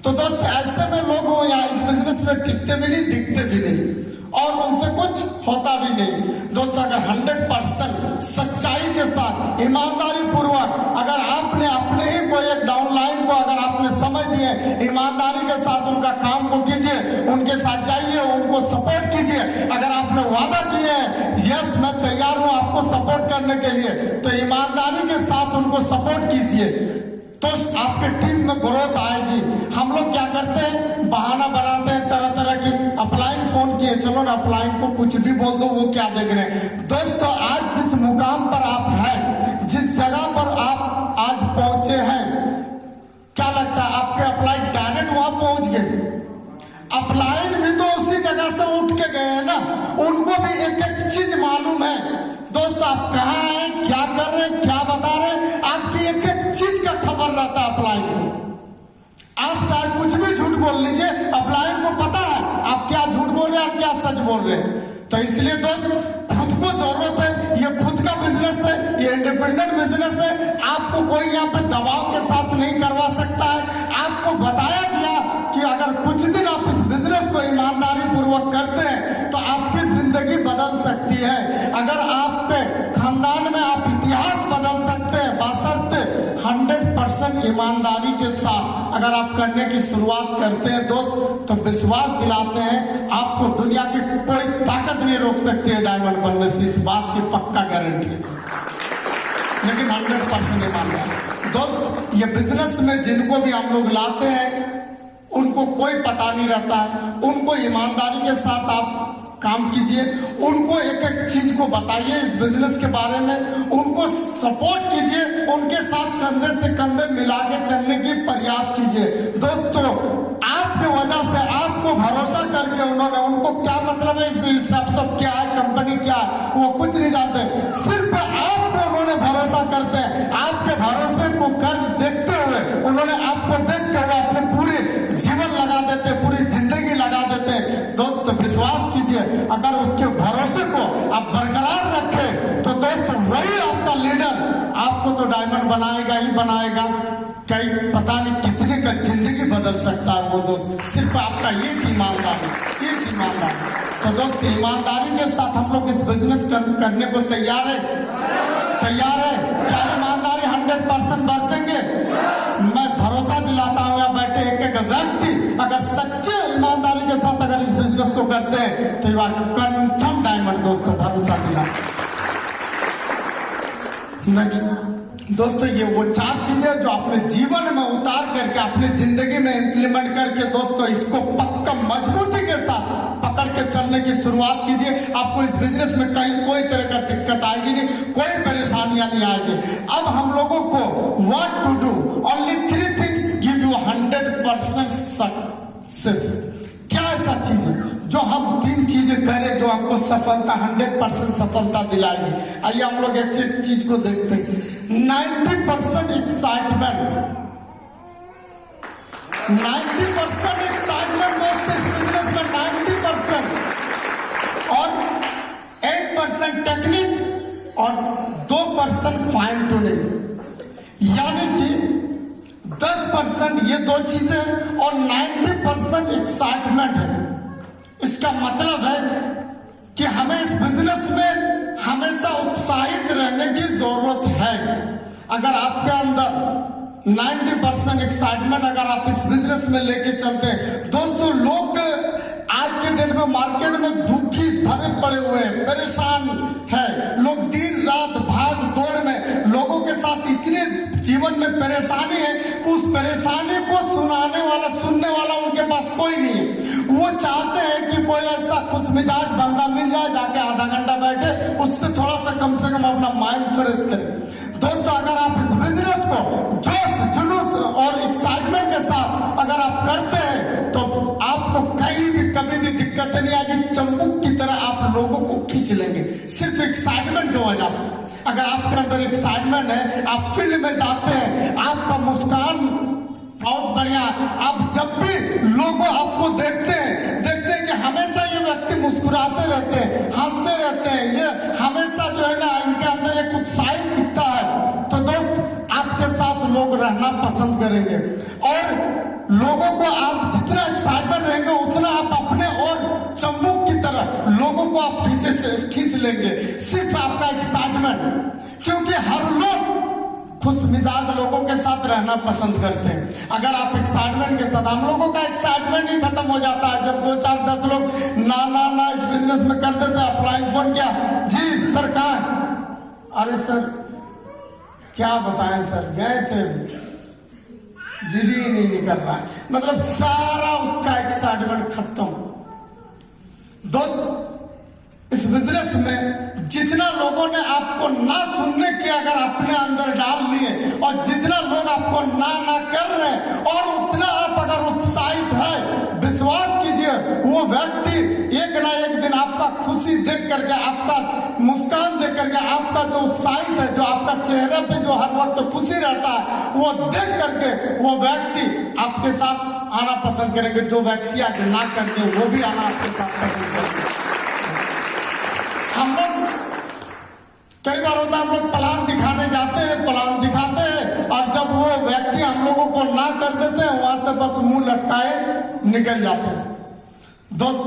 तो दोस्त ऐसे में लोग यहाँ इस बिजनेस में टिकते भी नहीं, दिखते भी नहीं और उनसे कुछ होता भी नहीं। दोस्त अगर 100% सच्चाई के साथ ईमानदारी पूर्वक अगर आपने अपने ही कोई एक डाउनलाइन को अगर आपने समझ दिए, ईमानदारी के साथ उनका काम को कीजिए, उनके साथ जाइए, उनको सपोर्ट कीजिए। अगर आपने वादा किए हैं यस मैं तैयार हूं आपको सपोर्ट करने के लिए, तो ईमानदारी के साथ उनको सपोर्ट कीजिए तो आपके टीम में ग्रोथ आएगी। हम लोग क्या करते हैं, बहाना बनाते हैं तरह तरह की, अपलाइन फोन किए, चलो ना अपलाइन को कुछ भी बोल दो, वो क्या देख रहे हैं। दोस्तों आज जिस मुकाम पर आप हैं, जिस जगह पर आप आज पहुंचे हैं, क्या लगता है आपके अपलाइन डायरेक्ट वहां पहुंच गए? अपलाइन भी तो उसी जगह से उठ के गए हैं ना, उनको भी एक एक चीज मालूम है। दोस्तों आप कहाँ हैं, क्या कर रहे हैं, क्या बता रहे हैं, आपकी एक एक चीज का खबर रहता है अपलाइन को। आप चाहे कुछ भी झूठ बोल लीजिए, अपलाइन को पता है आप क्या झूठ बोल रहे हैं, क्या सच बोल रहे हैं। तो इसलिए दोस्त खुद को जरूरत है, ये खुद का बिजनेस है, ये इंडिपेंडेंट बिजनेस है, आपको कोई यहाँ पे दबाव के साथ नहीं करवा सकता है। आपको बताया गया कि अगर कुछ दिन आप इस बिजनेस को ईमानदारी पूर्वक करते हैं तो आपकी जिंदगी बदल सकती है। अगर आपके खानदान में आप इतिहास बदल सकते हैं, बशर्ते 100% ईमानदारी के साथ अगर आप करने की शुरुआत करते हैं दोस्त, तो विश्वास दिलाते हैं आपको दुनिया की कोई ताकत नहीं रोक सकती है डायमंड बनने से, इस बात की पक्का गारंटी है। लेकिन 100% ईमानदार दोस्त, ये बिजनेस में जिनको भी हम लोग लाते हैं उनको कोई पता नहीं रहता है, उनको ईमानदारी के साथ आप काम कीजिए, उनको एक एक चीज को बताइए इस बिजनेस के बारे में, उनको सपोर्ट कीजिए, उनके साथ कंधे से कंधे मिला के चलने की प्रयास कीजिए। दोस्तों आपकी वजह से आपको भरोसा करके उन्होंने, उनको क्या मतलब है इस सब क्या है, कंपनी क्या है, वो कुछ नहीं जानते, सिर्फ आपको उन्होंने भरोसा करते हैं। आपके भरोसे को कर देखते हुए उन्होंने आपको देखते हुए अपने पूरे जीवन लगा देते, पूरी जिंदगी लगा देते। दोस्त विश्वास कीजिए, अगर उसके भरोसे को आप बरकरार रखें तो दोस्त वही आपका लीडर आपको तो डायमंड बना बनाएगा, कई पता नहीं कितने का जिंदगी बदल सकता है वो दोस्त, सिर्फ आपका एक ईमानदारी, एक ईमानदारी। तो दोस्त ईमानदारी के साथ हम लोग इस बिजनेस करने को तैयार है, तैयार है? क्या ईमानदारी 100% बरतेंगे? मैं भरोसा दिलाता हूँ यहाँ बैठे एक एक व्यक्ति अगर सच्चे ईमानदारी के साथ अगर इस बिजनेस को करते हैं तो यू आर कन्फर्म डायमंड दोस्तों, भरोसा दिला। नेक्स्ट दोस्तों, ये वो 4 चीजें जो अपने जीवन में उतार करके अपने जिंदगी में इंप्लीमेंट करके दोस्तों इसको पक्का मजबूती के साथ पकड़ के चलने की शुरुआत कीजिए। आपको इस बिजनेस में कहीं कोई तरह का दिक्कत आएगी नहीं, कोई परेशानियां नहीं आएगी। अब हम लोगों को what to do, only 3 things give you 100% success. क्या ऐसा चीज है जो हम 3 चीजें करें जो हमको सफलता 100% सफलता दिलाएगी? आइए हम लोग एक चीज को देखते हैं। 90% एक्साइटमेंट, 90% एक्साइटमेंट दोस्तों इस बिजनेस में 90%, और 8% टेक्निक और 2% फाइन ट्यूनिंग, यानी कि 10% ये 2 चीजें और 90% एक्साइटमेंट है। इसका मतलब है कि हमें इस बिजनेस में हमेशा उत्साहित रहने की जरूरत है। अगर आपके अंदर 90% एक्साइटमेंट अगर आप इस बिजनेस में लेके चलते हैं दोस्तों, लोग आज के डेट में मार्केट में दुखी भरे पड़े हुए हैं, परेशान है लोग, दिन रात भाग दौड़ में लोगों के साथ इतने जीवन में परेशानी है कि उस परेशानी को सुनाने वाला, सुनने वाला उनके पास कोई नहीं है। वो चाहते हैं कि कोई ऐसा खुश मिजाज बंदा मिल जाए, जाके आधा घंटा बैठे, उससे थोड़ा सा कम से कम अपना माइंड फ्रेश करे। दोस्तों अगर आप इस बिजनेस को जोश, जुलूस और एक्साइटमेंट के साथ अगर आप करते हैं तो आपको कहीं भी कभी भी दिक्कत नहीं आएगी। चंबुक की तरह आप लोगों को खींच लेंगे सिर्फ एक्साइटमेंट की वजह से। अगर आपके अंदर एक्साइटमेंट है, आप फील्ड में जाते हैं, आपका मुस्कान बहुत बढ़िया, आप जब भी लोगों आपको देखते हैं कि हमेशा ये व्यक्ति मुस्कुराते रहते हैं, हंसते रहते हैं, ये हमेशा जो है ना इनके अंदर एक उत्साहित दिखता है, तो दोस्त आपके साथ लोग रहना पसंद करेंगे। और लोगों को आप जितना एक्साइटमेंट रहेंगे उतना आप अपने और चम्मुक की तरह लोगों को आप खींच लेंगे, सिर्फ आपका एक्साइटमेंट। क्योंकि हर लोग खुश मिजाज लोगों के साथ रहना पसंद करते हैं। अगर आप एक्साइटमेंट के साथ, हम लोगों का एक्साइटमेंट ही खत्म हो जाता है जब 2, 4, 10 लोग ना इस बिजनेस में कर देते। अप्लाइंग फोन किया, जी सर कहाँ? अरे सर क्या बताएं सर, गए थे, रीडी ही नहीं निकल रहा है। मतलब सारा उसका एक्साइटमेंट खत्म। दोस्त इस बिजनेस में जितना लोगों ने आपको ना सुनने की अगर अपने अंदर डाल लिए और जितना लोग आपको ना कर रहे हैं और उतना आप अगर उत्साहित है, विश्वास कीजिए वो व्यक्ति एक ना एक दिन आपका खुशी देख करके, आपका मुस्कान देख करके, आपका जो उत्साहित है, जो आपका चेहरे पे जो हर वक्त खुशी रहता है, वो देख करके वो व्यक्ति आपके साथ आना पसंद करेंगे। जो व्यक्ति आज ना करके वो भी आना आपके साथ पसंद करेंगे। हम लोग कई बार होता है हम लोग प्लान दिखाने जाते हैं, प्लान दिखाते हैं और जब वो व्यक्ति हम लोगों को ना कर देते हैं वहां से बस मुंह लटकाए निकल जाते हैं। दोस्त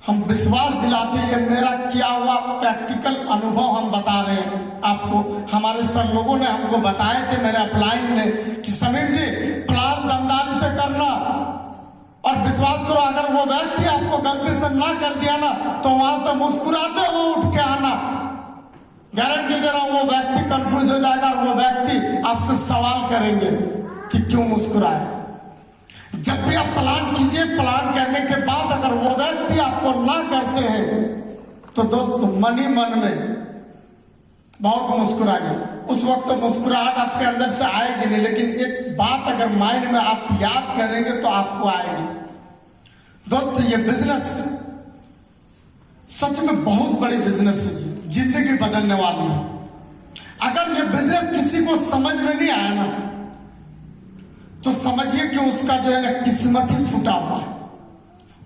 हम विश्वास दिलाते हैं, मेरा किया हुआ प्रैक्टिकल अनुभव हम बता रहे हैं आपको। हमारे सर लोगों ने हमको बताए थे मेरे अपलाइन ने कि समीर जी प्लान दमदारी से करना, और विश्वास करो अगर वो व्यक्ति आपको गलती से ना कर दिया ना तो वहां से मुस्कुराते हुए उठ के आना, गारंटी दे रहा हूं वो व्यक्ति कंफ्यूज हो जाएगा, वो व्यक्ति आपसे सवाल करेंगे कि क्यों मुस्कुराए। जब भी आप प्लान कीजिए, प्लान करने के बाद अगर वो व्यक्ति आपको ना करते हैं तो दोस्तों मन ही मन में बहुत मुस्कुराइए। उस वक्त तो मुस्कुराहट आपके अंदर से आएगी नहीं, लेकिन एक बात अगर माइंड में आप याद करेंगे तो आपको आएगी। दोस्तों ये बिजनेस सच में बहुत बड़ी बिजनेस है, जिंदगी बदलने वाली है। अगर ये बिजनेस किसी को समझ में नहीं आया ना तो समझिए कि उसका जो है ना किस्मत ही फूटा हुआ है,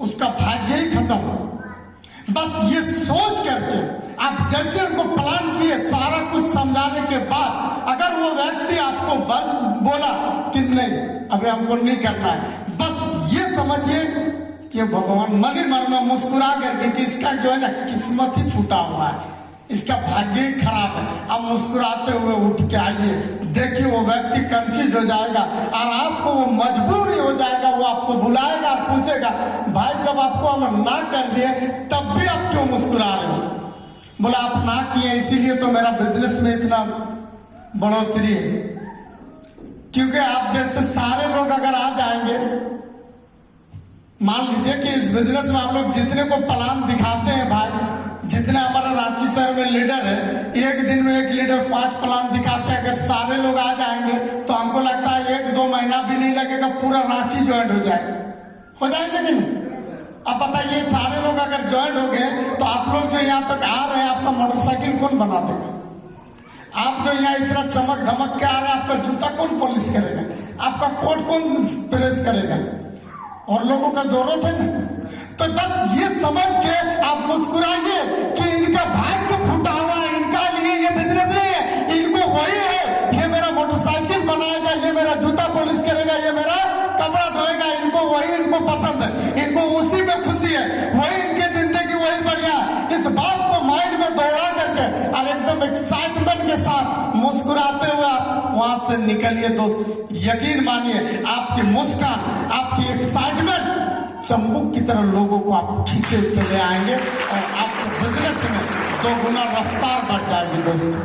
उसका भाग्य ही खत्म। बस ये सोच करके आप जैसे उनको प्लान किए, सारा कुछ समझाने के बाद अगर वो व्यक्ति आपको बोला कि नहीं अभी हमको नहीं करना है, बस ये समझिए कि भगवान मन ही मन में मुस्कुरा करके कि इसका जो है ना किस्मत ही फूटा हुआ है, इसका भाग्य ही खराब है। अब मुस्कुराते हुए उठ के आइए, देखिए वो व्यक्ति कंफ्यूज हो जाएगा और आपको वो मजबूर ही हो जाएगा, वो आपको बुलाएगा, पूछेगा भाई जब आपको हम ना कर दिए तब भी आप क्यों मुस्कुरा रहे हो? बोला आप ना किए इसीलिए तो मेरा बिजनेस में इतना बढ़ोतरी है। क्योंकि आप जैसे सारे लोग अगर आ जाएंगे, मान लीजिए कि इस बिजनेस में हम लोग जितने को प्लान दिखाते हैं भाई, जितने हमारा रांची शहर में लीडर है, एक दिन में एक लीडर 5 प्लान दिखाते हैं, अगर सारे लोग आ जाएंगे तो हमको लगता है 1-2 महीना भी नहीं लगेगा, पूरा रांची ज्वाइंट हो जाएगा कि नहीं? अब बताइए सारे लोग अगर ज्वाइंट हो गए तो आप लोग जो यहाँ तक आ रहे हैं, आपका मोटरसाइकिल कौन बना देगा? आप जो यहाँ इतना चमक धमक के आ रहे हैं, आपका जूता कौन पॉलिश करेगा? आपका कोट कौन प्रेस करेगा? और लोगों का जरूरत है ना। तो बस ये समझ के आप मुस्कुराइए कि इनका भाग्य फूटा हुआ है, इनका लिए ये बिजनेस नहीं है, इनको वही है, ये मेरा मोटरसाइकिल बनाएगा, ये मेरा जूता पॉलिश करेगा, ये मेरा कपड़ा धोएगा, इनको वही, इनको पसंद है, इनको उसी में खुशी है, वही इनकी जिंदगी वही बढ़िया। इस बात को माइंड में दौड़ा करके और एकदम एक्साइटमेंट के साथ मुस्कुराते हुए आप वहां से निकलिए दोस्त। यकीन मानिए आपकी मुस्कान, आपकी एक्साइटमेंट चंबुक की तरह लोगों को आप खींचे चले आएंगे और आपके बिजनेस में 2 गुना रफ्तार बढ़ जाएगी दोस्तों।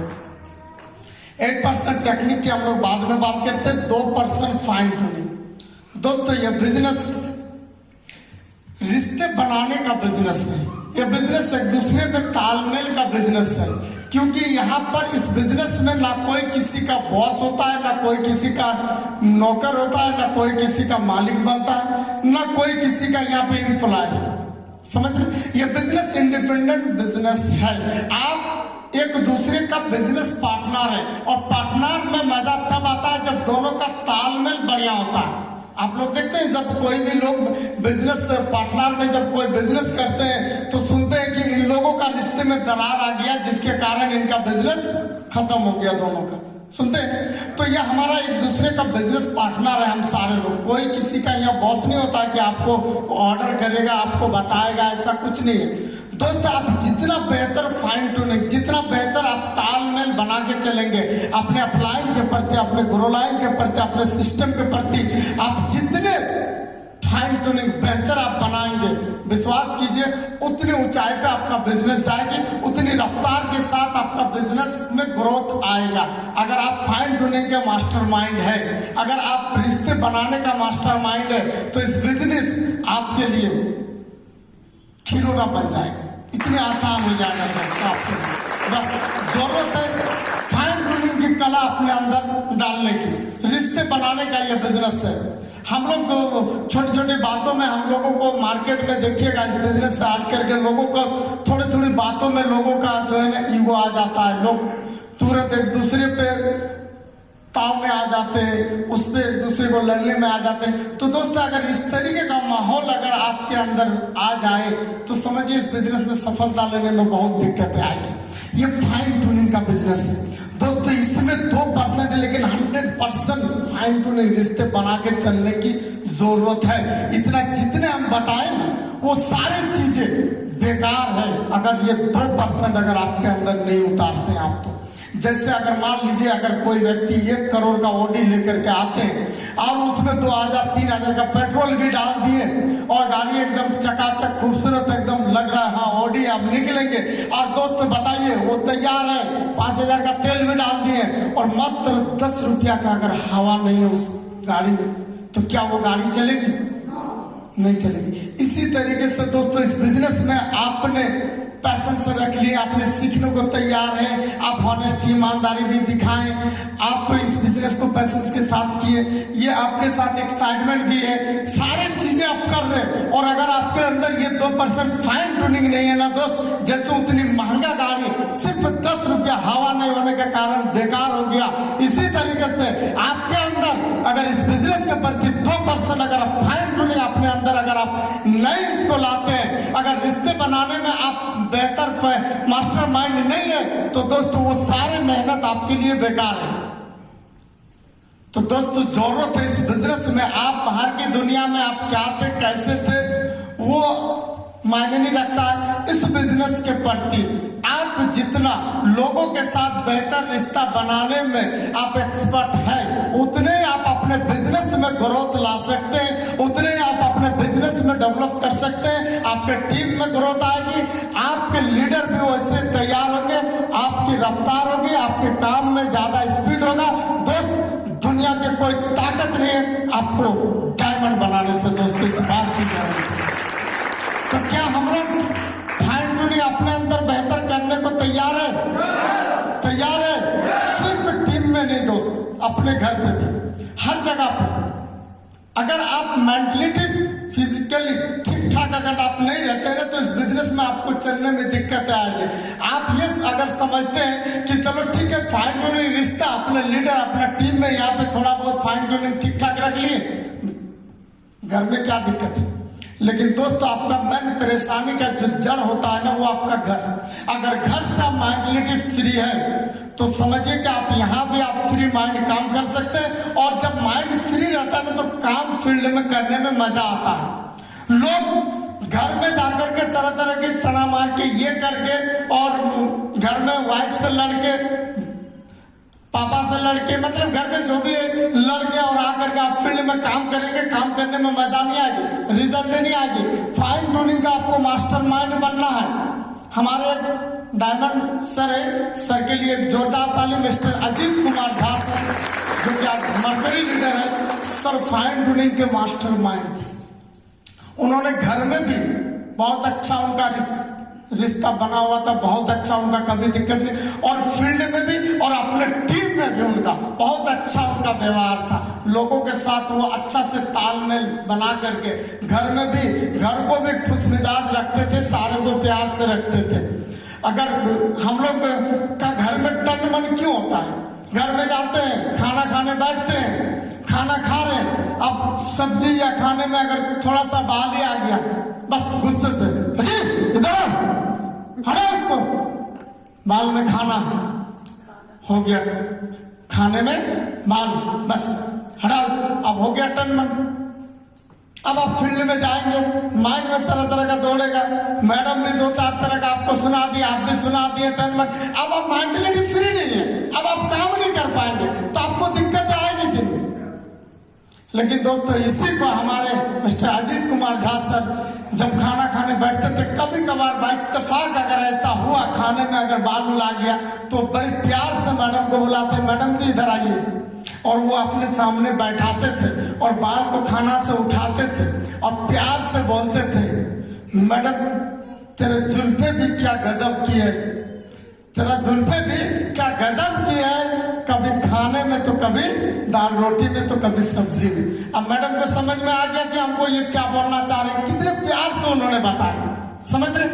8% टेक्निक की हम लोग बाद में बात करते हैं, 2% फाइन ट्यूनिंग। दोस्तों ये बिजनेस रिश्ते बनाने का बिजनेस है, ये बिजनेस एक दूसरे पे तालमेल का बिजनेस है, क्योंकि यहाँ पर इस बिजनेस में ना कोई किसी का बॉस होता है, ना कोई किसी का नौकर होता है, ना कोई किसी का मालिक बनता है, ना कोई किसी का यहाँ पे एम्प्लॉय। समझ रहे? ये बिजनेस इंडिपेंडेंट बिजनेस है, आप एक दूसरे का बिजनेस पार्टनर है, और पार्टनर में मजा तब आता है जब दोनों का तालमेल बढ़िया होता है। आप लोग देखते हैं जब कोई भी लोग बिजनेस पार्टनर में जब कोई बिजनेस करते हैं तो सुनते हैं कि इन लोगों का रिश्ते में दरार आ गया, जिसके कारण इनका बिजनेस खत्म हो गया दोनों का, सुनते हैं। तो यह हमारा एक दूसरे का बिजनेस पार्टनर है, हम सारे लोग, कोई किसी का यहाँ बॉस नहीं होता कि आपको ऑर्डर करेगा, आपको बताएगा, ऐसा कुछ नहीं है। दोस्त आप जितना बेहतर फाइन ट्यूनिंग, जितना बेहतर आप तालमेल बना के चलेंगे अपने अपलाइन के प्रति, अपने ग्रो लाइन के प्रति, अपने सिस्टम के प्रति, आप जितने फाइन ट्यूनिंग बेहतर आप बनाएंगे, विश्वास कीजिए उतनी ऊंचाई पे आपका बिजनेस जाएगी, उतनी रफ्तार के साथ आपका बिजनेस में ग्रोथ आएगा। अगर आप फाइन ट्यूनिंग के मास्टरमाइंड है, अगर आप रिश्ते बनाने का मास्टरमाइंड है, तो इस बिजनेस आपके लिए खिलौना बन जाएगा, इतनी आसान हो जाएगा दोस्तों आपके। बस जरूरत है फाइन ट्यूनिंग की कला अपने अंदर डालने की, रिश्ते बनाने का ये बिजनेस है। हम लोग छोटी छोटी बातों में, हम लोगों को मार्केट में देखिएगा, इस बिजनेस से हट करके लोगों का थोड़ी थोड़ी बातों में लोगों का जो है ना ईगो आ जाता है, लोग तुरंत एक दूसरे पे ताव में आ जाते हैं, उस पे एक दूसरे को लड़ने में आ जाते हैं। तो दोस्तों अगर इस तरीके का माहौल अगर आपके अंदर आ जाए तो समझिए इस बिजनेस में सफलता लेने में बहुत दिक्कतें आएगी। ये फाइन ट्यूनिंग का बिजनेस है दोस्तों, इसमें 2% लेकिन 100% फाइन ट्यूनिंग रिश्ते बना के चलने की जरूरत है। इतना जितने हम बताए ना वो सारी चीजें बेकार है अगर ये 2% अगर आपके अंदर नहीं उतारते हैं आप। तो जैसे अगर मान लीजिए अगर कोई व्यक्ति 1 करोड़ का ऑडी लेकर के आते हैं और उसमें 2000-3000 का पेट्रोल भी डाल दिए और गाड़ी एकदम चकाचक खूबसूरत एकदम लग रहा है, हाँ ऑडी आप निकलेंगे, और दोस्त बताइए वो तैयार है, 5000 का तेल भी डाल दिए और मात्र 10 रुपया का अगर हवा नहीं है उस गाड़ी में, तो क्या वो गाड़ी चलेगी? नहीं चलेगी। इसी तरीके से दोस्तों इस बिजनेस में आपने पैशन से रख लिए, आपने सीखने को तैयार है, आप ऑनेस्टी ईमानदारी भी दिखाएं, आप इस बिजनेस को पैशन के साथ किए, ये आपके साथ एक्साइटमेंट भी है, सारी चीजें आप कर रहे। और अगर आपके अंदर ये 2% फाइन ट्यूनिंग नहीं है ना दोस्त, जैसे उतनी महंगा गाड़ी सिर्फ 10 रुपया हवा नहीं होने के कारण बेकार हो गया, इसी तरीके से आपके अंदर अगर इस बिजनेस के प्रति 2% अगर फाइन ट्यूनिंग अपने अंदर अगर आप नहीं इसको लाते हैं, अगर रिश्ते बनाने में आप बेहतर मास्टरमाइंड नहीं है तो दोस्तों वो सारे मेहनत आपके लिए बेकार है। तो दोस्तों जरूरत है इस बिजनेस में, आप बाहर की दुनिया में आप क्या थे कैसे थे वो मायने नहीं रखता है। इस बिजनेस के प्रति आप जितना लोगों के साथ बेहतर रिश्ता बनाने में आप एक्सपर्ट हैं, उतने आप अपने बिजनेस में ग्रोथ ला सकते हैं, उतने आप अपने बिजनेस में डेवलप कर सकते हैं, आपके टीम में ग्रोथ आएगी, आपके लीडर भी वैसे तैयार होंगे, आपकी रफ्तार होगी, आपके काम में ज्यादा स्पीड होगा। दोस्त दुनिया की कोई ताकत नहीं है आपको डायमंड बनाने से। दोस्तों इस बात की जरूरत है। तो क्या हम लोग फाइन ट्यूनिंग अपने अंदर बेहतर करने को तैयार है? तैयार है। सिर्फ टीम में नहीं दोस्त, अपने घर पे भी, हर जगह पे। अगर आप मेंटलिटी फिजिकली ठीक ठाक अगर आप नहीं रहते हैं तो इस बिजनेस में आपको चलने में दिक्कतें आएंगी। आप ये अगर समझते हैं कि चलो ठीक है फाइन ट्यूनिंग रिश्ता अपने लीडर अपना टीम में यहाँ पे थोड़ा बहुत फाइन ट्यूनिंग ठीक ठाक रख लिए, घर में क्या दिक्कत है। लेकिन दोस्तों आपका मन परेशानी का जो जड़ होता है ना वो आपका घर। अगर घर से मेंटलिटी फ्री है तो समझिए कि आप यहाँ भी आप फ्री माइंड काम कर सकते हैं। और जब माइंड फ्री रहता है ना तो काम फील्ड में करने में मजा आता है। लोग घर में जाकर के तरह तरह की तना मार के ये करके और घर में वाइफ से लड़के पापा से लड़के मतलब घर में जो भी लड़के और आकर के आप फील्ड में काम करेंगे, काम करने में मजा नहीं आएगी, रिजल्ट नहीं आएगी। फाइन ट्यूनिंग का आपको मास्टरमाइंड बनना है। हमारे डायमंड सर है, सर के लिए जोरदार ताली मिस्टर अजीत कुमार झा सर, जो कि आज मर्करी लीडर है। सर फाइन ट्यूनिंग के मास्टरमाइंड थे। उन्होंने घर में भी बहुत अच्छा उनका रिश्ता बना हुआ था, बहुत अच्छा उनका कभी दिक्कत नहीं, और फील्ड में भी और अपने टीम में भी उनका बहुत अच्छा उनका व्यवहार था। लोगों के साथ वो अच्छा से तालमेल बना करके घर में भी घर को भी खुश मिजाज रखते थे, सारे को प्यार से रखते थे। अगर हम लोग का घर में टन मन क्यों होता है? घर में जाते हैं, खाना खाने बैठते हैं, खाना खा रहे हैं, अब सब्जी या खाने में अगर थोड़ा सा बाली आ गया बस गुस्से से इधर हटा उसको, बाल में खाना हो गया, खाने में बाल बस हटा, अब हो गया टन मन। अब आप फील्ड में जाएंगे, माइंड में तरह तरह का दौड़ेगा, मैडम भी दो चार तरह का आपको सुना दिया, आप भी सुना दिए टन मन। अब आप मेंटलिटी फ्री नहीं है, अब आप काम नहीं कर पाएंगे तो आपको दिक्कत आएगी कि नहीं। लेकिन दोस्तों इसी को हमारे मिस्टर अजीत कुमार झा सर जब खाना खाने बैठते थे, कभी कभार बाइत्तेफाक अगर ऐसा हुआ खाने में अगर बाल उल आ गया तो बड़े प्यार से मैडम को बुलाते, मैडम जी इधर आइए, और वो अपने सामने बैठाते थे और बाल को खाना से उठाते थे और प्यार से बोलते थे, मैडम तेरे जुल्फे भी क्या गजब की है, तेरा जुल्फे भी क्या गजब की है, कभी खाने में तो कभी दाल रोटी में तो कभी सब्जी में। अब मैडम को समझ में आ गया कि हमको ये क्या बोलना चाह रहे हैं, कितने प्यार से उन्होंने बताया, समझ रहे।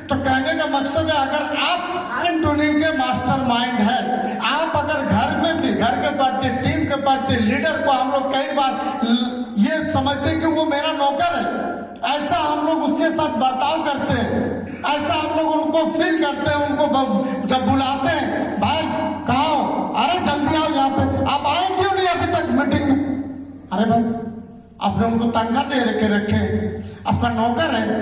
तो कहने का मकसद है अगर आप फाइन ट्यूनिंग के मास्टर माइंड है, आप अगर घर में भी घर के प्रति टीम के प्रति लीडर को हम लोग कई बार ये समझते हैं कि वो मेरा नौकर है, ऐसा हम लोग उसके साथ बर्ताव करते हैं, ऐसा हम लोग उनको फील करते हैं। उनको जब बुलाते हैं, भाई कहाँ हो, अरे जल्दी आओ यहाँ पे, आप आए क्यों नहीं अभी तक मीटिंग में? अरे भाई आपने उनको तनख्वाह दे रखे, आपका नौकर है,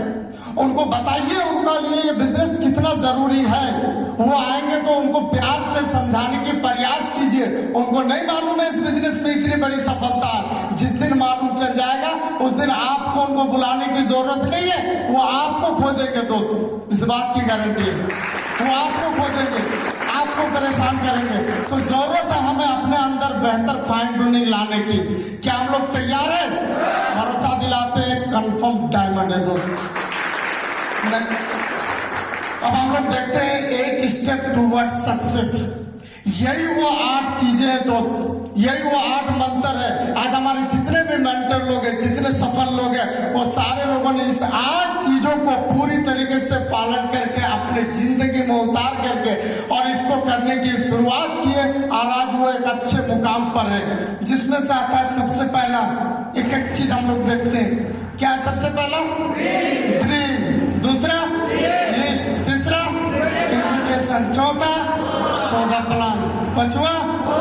उनको बताइए उनका लिए ये बिजनेस कितना जरूरी है। वो आएंगे तो उनको प्यार से समझाने की प्रयास कीजिए। उनको नहीं मालूम है इस बिजनेस में इतनी बड़ी सफलता है, जिस दिन मालूम चल जाएगा उस दिन आपको उनको बुलाने की जरूरत नहीं है, वो आपको खोजेंगे दोस्तों, इस बात की गारंटी है, वो आपको खोजेंगे, आपको परेशान करेंगे। तो जरूरत है हमें अपने अंदर बेहतर फाइन ट्यूनिंग लाने की। क्या हम लोग तैयार है? भरोसा दिलाते हैं, कंफर्म डायमंड है दोस्तों। अब हम लोग देखते हैं 8 स्टेप टूवर्ड सक्सेस। यही वो 8 चीजें हैं दोस्त, यही वो 8 मंत्र है। आज हमारे जितने भी मेंटर लोग हैं, जितने सफल लोग हैं, वो सारे लोगों ने इस 8 चीजों को पूरी तरीके से पालन करके अपने जिंदगी में उतार करके और इसको करने की शुरुआत की है, और आज वो एक अच्छे मुकाम पर है। जिसमें से आता है सबसे पहला एक एक चीज हम लोग देखते हैं। क्या है सबसे पहला? ड्रीम। दूसरा लिस्ट। तीसरा इन्विटेशन। चौथा सौदा प्लान। पांचवा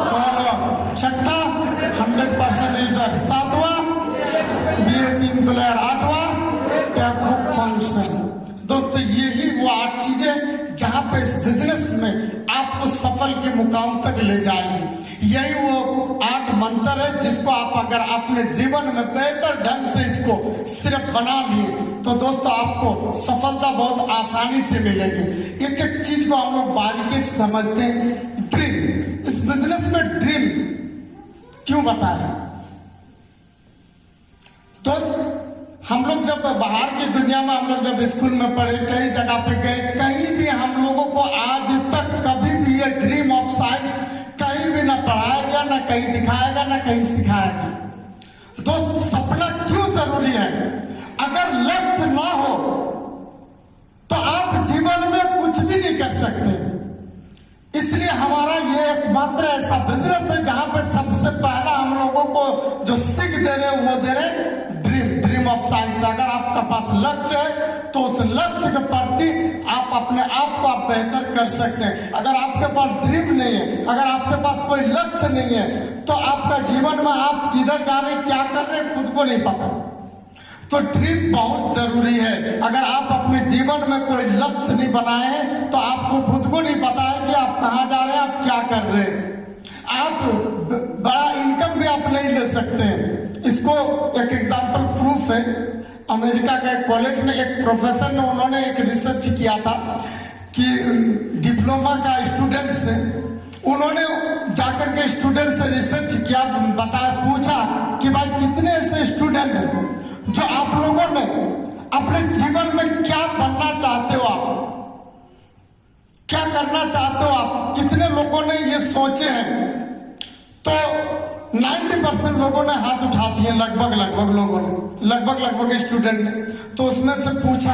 फॉलो। छठा 100% यूजर। सातवां टीम प्लेयर। आठवां टैप फंक्शन। दोस्तों यही वो 8 चीजें जहां पे इस बिजनेस में आपको सफल के मुकाम तक ले जाएगी। यही वो 8 मंत्र है जिसको आप अगर अपने जीवन में बेहतर ढंग से इसको सिर्फ बना दिए तो दोस्तों आपको सफलता बहुत आसानी से मिलेगी। एक एक चीज को हम लोग बारीकी से समझते हैं। ड्रीम, इस बिजनेस में ड्रीम क्यों बताया दोस्त? हम लोग जब बाहर की दुनिया में हम लोग जब स्कूल में पढ़े, कई जगह पे गए, कहीं भी हम लोगों को आज तक कभी भी ये ड्रीम ऑफ साइंस कहीं भी ना पढ़ाया गया, ना कहीं दिखाया गया, ना कहीं सिखाया गया। दोस्त सपना क्यों जरूरी है? अगर लक्ष्य ना हो तो आप जीवन में कुछ भी नहीं कर सकते। इसलिए हमारा ये एकमात्र ऐसा बिजनेस है जहां पे सबसे पहला हम लोगों को जो सीख दे रहे वो दे रहे ड्रीम ऑफ साइंस। अगर आपका पास लक्ष्य है तो उस लक्ष्य के प्रति आप अपने आप को आप बेहतर कर सकते हैं। अगर आपके पास ड्रीम नहीं है, अगर आपके पास कोई लक्ष्य नहीं है तो आपका जीवन में आप किधर जा रहे, क्या कर रहे खुद को नहीं पता। तो ड्रीम बहुत जरूरी है। अगर आप अपने जीवन में कोई लक्ष्य नहीं बनाए हैं तो आपको खुद को नहीं पता है कि आप कहाँ जा रहे हैं, आप क्या कर रहे हैं। आप बड़ा इनकम भी आप नहीं ले सकते हैं। इसको एक एग्जाम्पल प्रूफ है। अमेरिका का एक कॉलेज में एक प्रोफेसर ने उन्होंने एक रिसर्च किया था कि डिप्लोमा का स्टूडेंट से उन्होंने जाकर के स्टूडेंट से रिसर्च किया, बताया, पूछा कि भाई कितने ऐसे स्टूडेंट हैं जो आप लोगों ने अपने जीवन में क्या बनना चाहते हो, आप क्या करना चाहते हो, आप कितने लोगों ने ये सोचे हैं? तो 90% लोगों ने हाथ उठा दिए, लगभग स्टूडेंट ने। तो उसमें से पूछा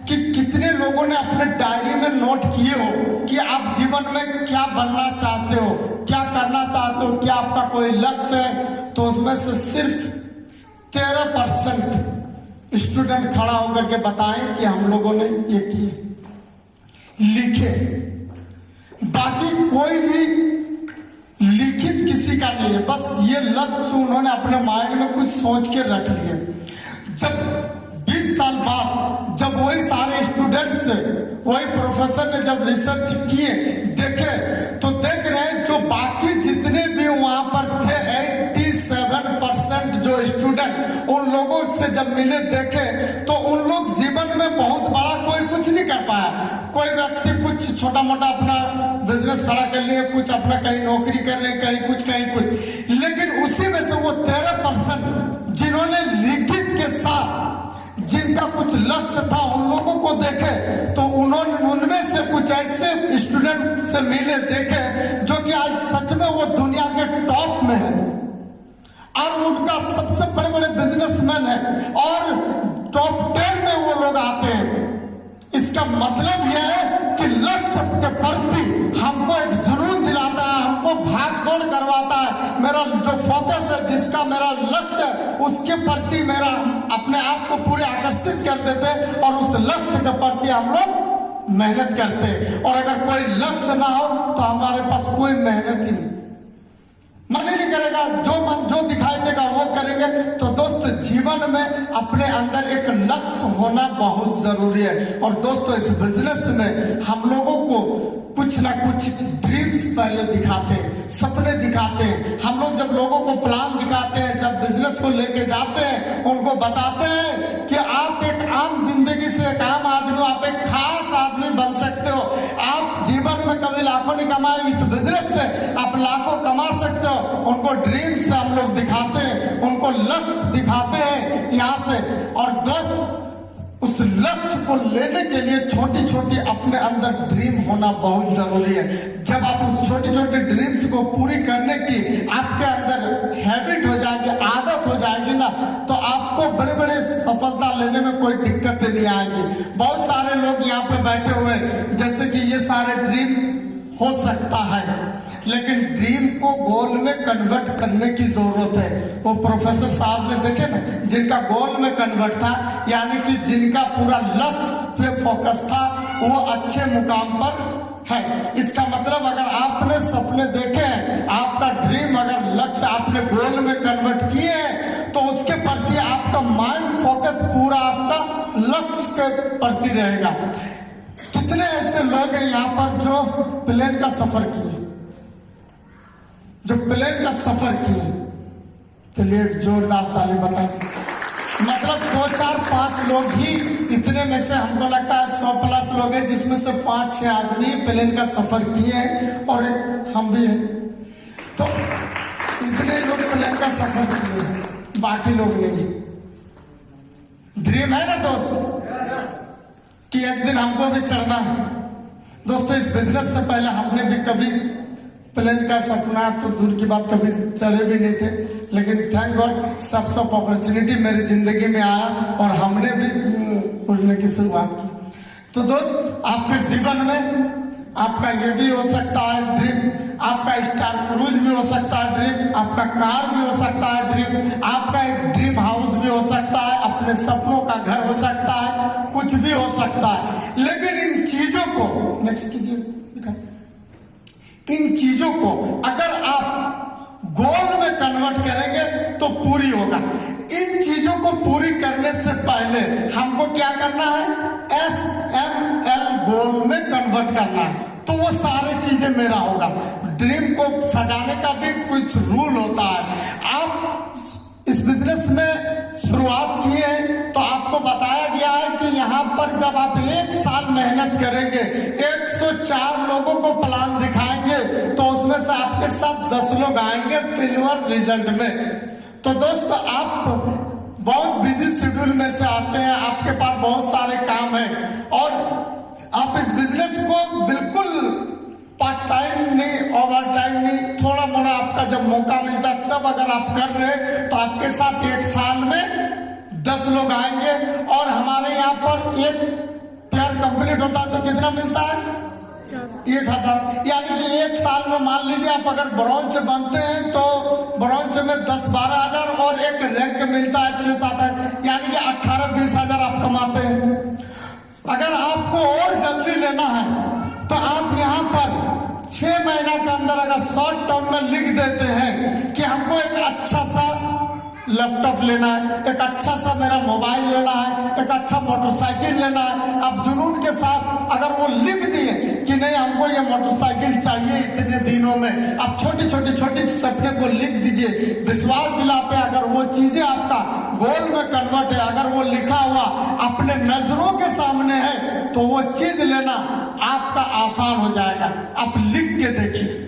कि कितने लोगों ने अपने डायरी में नोट किए हो कि आप जीवन में क्या बनना चाहते हो, क्या करना चाहते हो, क्या आपका कोई लक्ष्य है? तो उसमें से सिर्फ 13% स्टूडेंट खड़ा होकर के बताएं कि हम लोगों ने ये किए, लिखे। बाकी कोई भी लिखित किसी का नहीं है, बस ये लक्ष्य उन्होंने अपने माइंड में कुछ सोच के रख लिए। जब 20 साल बाद जब वही सारे स्टूडेंट्स से वही प्रोफेसर ने जब रिसर्च किए, देखे तो देख रहे हैं जो बाकी जितने भी वहां पर थे 87% जो स्टूडेंट उन लोगों से जब मिले, देखे तो उन लोग जीवन में बहुत बड़ा कोई कुछ नहीं कर पाया। कोई व्यक्ति कुछ छोटा मोटा अपना बिजनेस खड़ा कर लिए, कुछ अपना कहीं नौकरी कर रहे, कहीं कुछ। लेकिन उसी में से वो 13% जिन्होंने लिखित के साथ जिनका कुछ लक्ष्य था उन लोगों को देखे तो उन्होंने उनमें से कुछ ऐसे स्टूडेंट से मिले, देखे जो कि आज सच में वो दुनिया के टॉप में है और उनका सबसे बड़े बड़े बिजनेसमैन है और टॉप 10 में वो लोग आते हैं। इसका मतलब यह है कि लक्ष्य के प्रति हमको एक जुनून दिलाता है, हमको भाग दौड़ करवाता है। मेरा जो फोकस है, जिसका मेरा लक्ष्य है, उसके प्रति मेरा अपने आप को पूरे आकर्षित कर देते और उस लक्ष्य के प्रति हम लोग मेहनत करते हैं। और अगर कोई लक्ष्य ना हो तो हमारे पास कोई मेहनत ही नहीं, मन ही नहीं करेगा, जो दिखाई देगा वो करेंगे। तो दोस्त जीवन में अपने अंदर एक लक्ष्य होना बहुत जरूरी है। और दोस्तों इस बिजनेस में हम लोगों को कुछ ना कुछ ड्रीम्स पहले दिखाते हैं, सपने दिखाते हैं। हम लोग जब लोगों को प्लान दिखाते हैं, जब बिजनेस को लेके जाते हैं, उनको बताते हैं कि आप एक आम जिंदगी से एक आम आदमी, आप एक खास आदमी बन सकते हो। आप जीवन में कभी लाखों नहीं कमाए, इस बिजनेस से आप लाखों कमा सकते हो। उनको ड्रीम्स हम लोग दिखाते हैं, उनको लक्ष्य दिखाते हैं यहाँ से। और दोस्त उस लक्ष्य को लेने के लिए छोटी छोटी अपने अंदर ड्रीम होना बहुत जरूरी है। जब आप उस छोटी छोटी ड्रीम्स को पूरी करने की आपके अंदर हैबिट हो जाएगी, आदत हो जाएगी ना तो आपको बड़े बड़े सफलता लेने में कोई दिक्कतें नहीं आएंगी। बहुत सारे लोग यहाँ पे बैठे हुए, जैसे कि ये सारे ड्रीम हो सकता है, लेकिन ड्रीम को गोल में कन्वर्ट करने की जरूरत है। वो प्रोफेसर साहब ने देखे ना, जिनका गोल में कन्वर्ट था, यानी कि जिनका पूरा लक्ष्य पे फोकस था, वो अच्छे मुकाम पर है। इसका मतलब अगर आपने सपने देखे हैं, आपका ड्रीम अगर लक्ष्य आपने गोल में कन्वर्ट किए हैं, तो उसके प्रति आपका माइंड फोकस पूरा आपका लक्ष्य के प्रति रहेगा। कितने ऐसे लोग हैं यहाँ पर जो प्लेन का सफर किए, जो प्लेन का सफर किए? चलिए एक जोरदार ताली बताइए। मतलब 2, 4, 5 लोग ही, इतने में से हमको लगता है 100 प्लस लोग हैं जिसमें से 5-6 आदमी प्लेन का सफर किए हैं और हम भी हैं। तो इतने लोग प्लेन का सफर किए, बाकी लोग नहीं। ड्रीम है ना दोस्त कि एक दिन हमको भी चढ़ना है। दोस्तों, इस बिजनेस से पहले हमने भी कभी प्लेन का सपना तो दूर की बात कभी चढ़े भी नहीं थे, लेकिन थैंक गॉड सब अपॉर्चुनिटी मेरी जिंदगी में आया और हमने भी उड़ने की शुरुआत की। तो दोस्त, आपके जीवन में आपका ये भी हो सकता है ड्रीम, आपका स्टार क्रूज भी हो सकता है ड्रीम, आपका कार भी हो सकता है ड्रीम, आपका एक ड्रीम हाउस भी हो सकता है, अपने सपनों का घर हो सकता है, कुछ भी हो सकता है। लेकिन इन चीजों को, नेक्स्ट कीजिए, इन चीजों को अगर आप गोल में कन्वर्ट करेंगे तो पूरी होगा। इन चीजों को पूरी करने से पहले हमको क्या करना है? SML गोल में कन्वर्ट करना है, तो वो सारी चीजें मेरा होगा। ड्रीम को सजाने का भी कुछ रूल होता है। आप इस बिजनेस में शुरुआत की है तो आपको बताया गया है कि यहाँ पर जब आप 1 साल मेहनत करेंगे, 104 लोगों को प्लान दिखाएंगे, तो उसमें से आपके साथ 10 लोग आएंगे फिल्म रिजल्ट में। तो दोस्तों, आप बहुत बिजी शेड्यूल में से आते हैं, आपके पास बहुत सारे काम हैं और आप इस बिजनेस को बिल्कुल पार्ट टाइम नहीं, ओवर टाइम नहीं, थोड़ा मोड़ा आपका जब मौका मिलता है तब अगर आप कर रहे हैं, तो आपके साथ 1 साल में 10 लोग आएंगे। और हमारे यहाँ पर एक पेयर कंप्लीट होता है तो कितना मिलता है? 1000। यानी कि 1 साल में मान लीजिए आप अगर ब्रॉन्ज बनते हैं तो ब्रॉन्ज में 10-12 हजार और एक रैंक मिलता है 6-7 हजार, यानी कि 18-20 हजार आप कमाते हैं। अगर आपको और जल्दी लेना है तो आप यहाँ पर 6 महीना के अंदर अगर शॉर्ट टर्म में लिख देते हैं कि हमको एक अच्छा सा लैपटॉप लेना है, एक अच्छा सा मेरा मोबाइल लेना है, एक अच्छा मोटरसाइकिल लेना है, आप जुनून के साथ अगर वो लिख दिए कि नहीं हमको ये मोटरसाइकिल चाहिए इतने दिनों में, आप छोटी सपने को लिख दीजिए, विश्वास दिलाते हैं अगर वो चीजें आपका गोल में कन्वर्ट है, अगर वो लिखा हुआ अपने नजरों के सामने है, तो वो चीज लेना आपका आसान हो जाएगा। आप लिख के देखिए।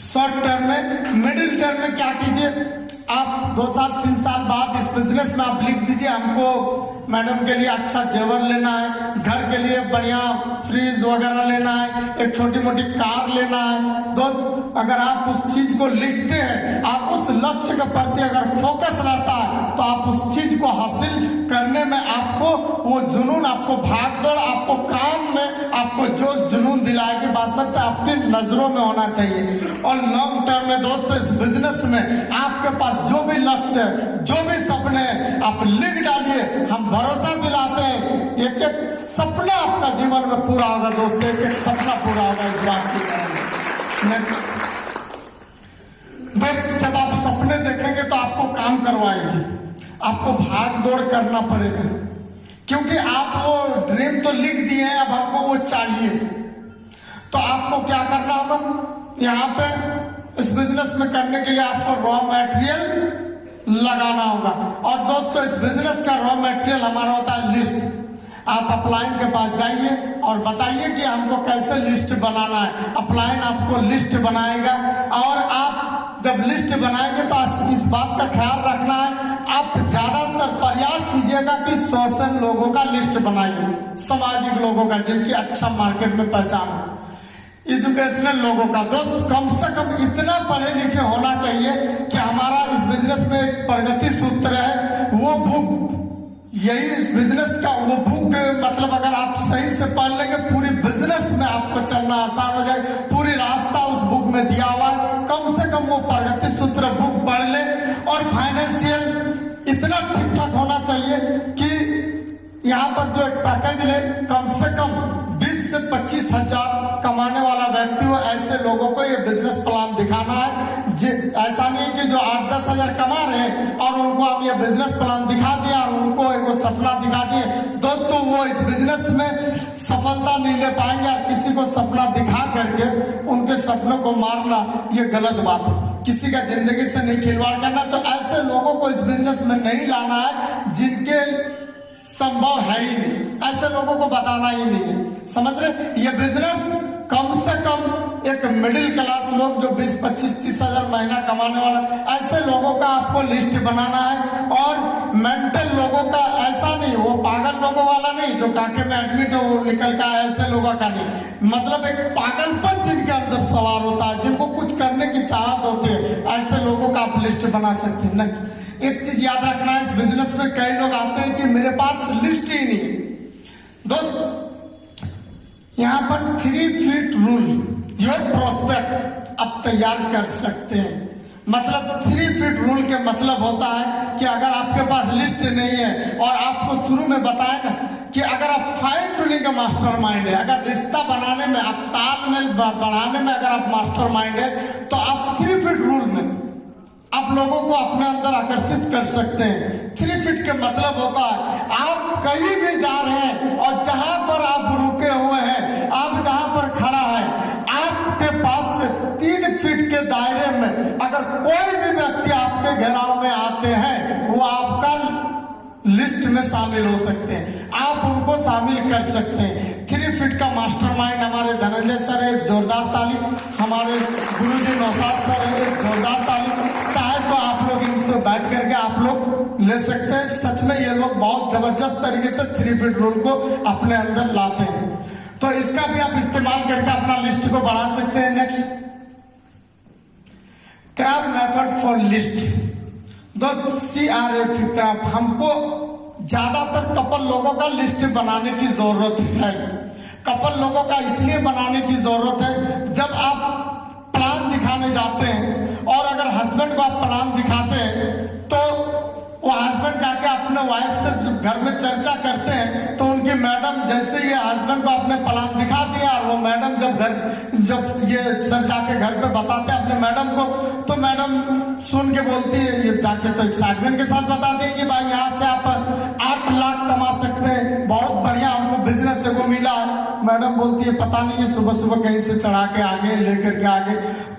शॉर्ट टर्म में, मिडिल टर्म में क्या कीजिए, आप 2 साल 3 साल बाद इस बिजनेस में आप लिख दीजिए हमको मैडम के लिए अच्छा जेवर लेना है, घर के लिए बढ़िया फ्रिज वगैरह लेना है, एक छोटी मोटी कार लेना है। दोस्त, अगर आप उस चीज को लिखते हैं, आप उस लक्ष्य के प्रति अगर फोकस रहता है, तो आप उस चीज को हासिल करने में आपको वो जुनून, आपको भागदौड़, आपको काम में आपको जोश जुनून दिलाएगी। बात आपकी नजरों में होना चाहिए। और लॉन्ग टर्म में दोस्तों, इस बिजनेस में आपके पास जो भी लक्ष्य है, जो भी सपने हैं, आप लिख डालिए। हम भरोसा दिलाते हैं एक एक सपना आपका जीवन में पूरा होगा दोस्तों, एक एक सपना पूरा होगा, इस बात की दोस्त। जब आप सपने देखेंगे तो आपको काम करवाएगी, आपको भाग दौड़ करना पड़ेगा, क्योंकि आप वो ड्रीम तो लिख दिए हैं, अब हमको वो चाहिए। तो आपको क्या करना होगा? यहाँ पे इस बिजनेस में करने के लिए आपको रॉ मटेरियल लगाना होगा। और दोस्तों, इस बिजनेस का रॉ मटेरियल हमारा होता है लिस्ट। आप अपलाइन के पास जाइए और बताइए कि हमको कैसे लिस्ट बनाना है। अपलाइन आपको लिस्ट बनाएगा और आप जब लिस्ट बनाएंगे तो इस बात का ख्याल रखना है, आप ज्यादातर प्रयास कीजिएगा कि सोशल लोगों का लिस्ट बनाइए, सामाजिक लोगों का, जिनकी अच्छा मार्केट में पहचान हो। एजुकेशनल लोगों का। दोस्त कम से कम इतना पढ़े लिखे होना चाहिए कि हमारा इस बिजनेस में एक प्रगति सूत्र है, वो बुक, यही इस बिजनेस का वो बुक, मतलब अगर आप सही से पढ़ लेंगे पूरी बिजनेस में आपको चलना आसान हो जाए। पूरी रास्ता उस बुक में दिया हुआ है। कम से कम वो प्रगति सूत्र बुक पढ़ ले। और फाइनेंशियल इतना ठीक ठाक होना चाहिए कि यहाँ पर जो एक पैकेज ले, कम से कम 20 से 25 हजार कमाने वाला व्यक्ति हो, ऐसे लोगों को ये बिजनेस प्लान दिखाना है। ऐसा नहीं कि जो 8-10 हजार कमा रहे हैं और उनको हम ये बिजनेस प्लान दिखा दिया और उनको वो सपना दिखा दिए। दोस्तों वो इस बिजनेस में सफलता नहीं ले पाएंगे। और किसी को सपना दिखा करके उनके सपनों को मारना ये गलत बात है। किसी का जिंदगी से नहीं खिलवाड़ करना। तो ऐसे लोगों को इस बिजनेस में नहीं लाना है जिनके संभव है ही नहीं, ऐसे लोगों को बताना ही नहीं है। समझ रहे? ये बिजनेस कम से कम एक मिडिल क्लास लोग जो 20, 25, 30 हजार महीना कमाने वाला, ऐसे लोगों का आपको लिस्ट बनाना है। और मेंटल लोगों का ऐसा नहीं, वो पागल लोगों वाला नहीं जो काके में एडमिट हो वो निकल का, ऐसे लोगों का नहीं। मतलब एक पागलपन जिनके अंदर सवार होता है, जिनको कुछ करने की चाहत होती है, ऐसे लोगों का आप लिस्ट बना सकते हैं। नहीं, एक चीज याद रखना है, इस बिजनेस में कई लोग आते हैं कि मेरे पास लिस्ट ही नहीं। दोस्त यहाँ पर 3 फीट रूल योर प्रोस्पेक्ट आप तैयार कर सकते हैं। मतलब 3 फीट रूल के मतलब होता है कि अगर आपके पास लिस्ट नहीं है और आपको शुरू में बताया ना कि अगर आप फाइन ट्यूनिंग का मास्टर माइंड है, अगर रिश्ता बनाने में, आप तालमेल बढ़ाने में अगर आप मास्टर माइंड है, तो आप 3 फीट रूल में आप लोगों को अपने अंदर आकर्षित कर सकते हैं। 3 फीट के मतलब होता है आप कहीं भी जा रहे हैं और जहां पर आप रुके हुए हैं, आप जहां पर खड़ा है, आपके पास 3 फीट के दायरे में अगर कोई भी व्यक्ति आपके घेराव में आते हैं, वो आपका लिस्ट में शामिल हो सकते हैं, आप उनको शामिल कर सकते हैं। 3 फीट का मास्टरमाइंड हमारे धनंजय सर है, एक जोरदार ताली। हमारे गुरुजी नौशाद सर है, एक जोरदार ताली। चाहे तो आप लोग इनसे बैठ करके आप लोग ले सकते हैं। सच में ये लोग बहुत जबरदस्त तरीके से 3 फीट रूल को अपने अंदर लाते हैं। तो इसका भी आप इस्तेमाल करके अपना लिस्ट को बढ़ा सकते हैं। Next, crap method for list. दोस्त CRF क्रैप, हमको ज्यादातर कपल लोगों का लिस्ट बनाने की जरूरत है। कपल लोगों का इसलिए बनाने की जरूरत है, जब आप प्लान दिखाने जाते हैं और अगर हस्बैंड को आप प्लान दिखाते हैं तो वो हस्बैंड जाके अपने वाइफ से घर में चर्चा करते हैं, तो उनकी मैडम जैसे ये हस्बैंड को अपने प्लान दिखा दिया और वो मैडम जब ये सर जाके घर पे बताते हैं अपने मैडम को, तो मैडम सुन के बोलती है, ये जाके तो एक्साइटमेंट के साथ बताते हैं कि भाई यहाँ से आप 8 लाख कमा सकते हैं, बहुत बढ़िया हमको बिजनेस से वो मिला है। मैडम बोलती है पता नहीं है सुबह सुबह कहीं से चढ़ा के आगे लेकर के आगे,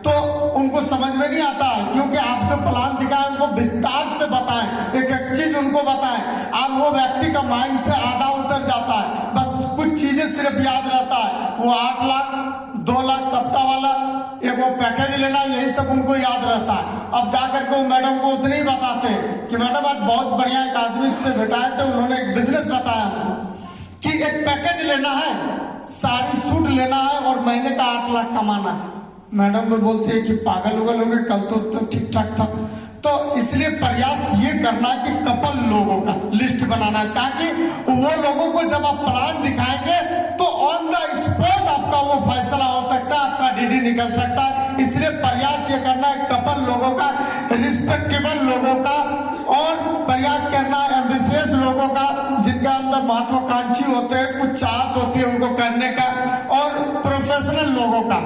तो उनको समझ में नहीं आता है। क्योंकि आप जो प्लान दिखाए उनको विस्तार से बताएं, एक एक चीज उनको बताएं, और वो व्यक्ति का माइंड से आधा उतर जाता है, बस कुछ चीजें सिर्फ याद रहता है। वो 8 लाख 2 लाख सप्ताह वाला एक वो पैकेज लेना, यही सब उनको याद रहता है। अब जाकर के वो मैडम को उतने ही बताते हैं कि मैडम आज बहुत बढ़िया एक आदमी से भेटाए थे, उन्होंने एक बिजनेस बताया कि एक पैकेज लेना है, साड़ी सूट लेना है और महीने का 8 लाख कमाना है। मैडम भी बोलती है कि पागल उगल हो गए, कल तो ठीक ठाक था। तो इसलिए प्रयास ये करना है कि कपल लोगों का लिस्ट बनाना है, ताकि वो लोगों को जब आप प्लान दिखाएंगे तो ऑन द स्पॉट आपका वो फैसला हो सकता है, आपका DD निकल सकता है। इसलिए प्रयास ये करना है कपल लोगों का, रिस्पेक्टेबल लोगों का, और प्रयास करना है एम्बिशियस लोगों का, जिनके अंदर महत्वाकांक्षी होते हैं, कुछ चाहत होती है उनको करने का, और प्रोफेशनल लोगों का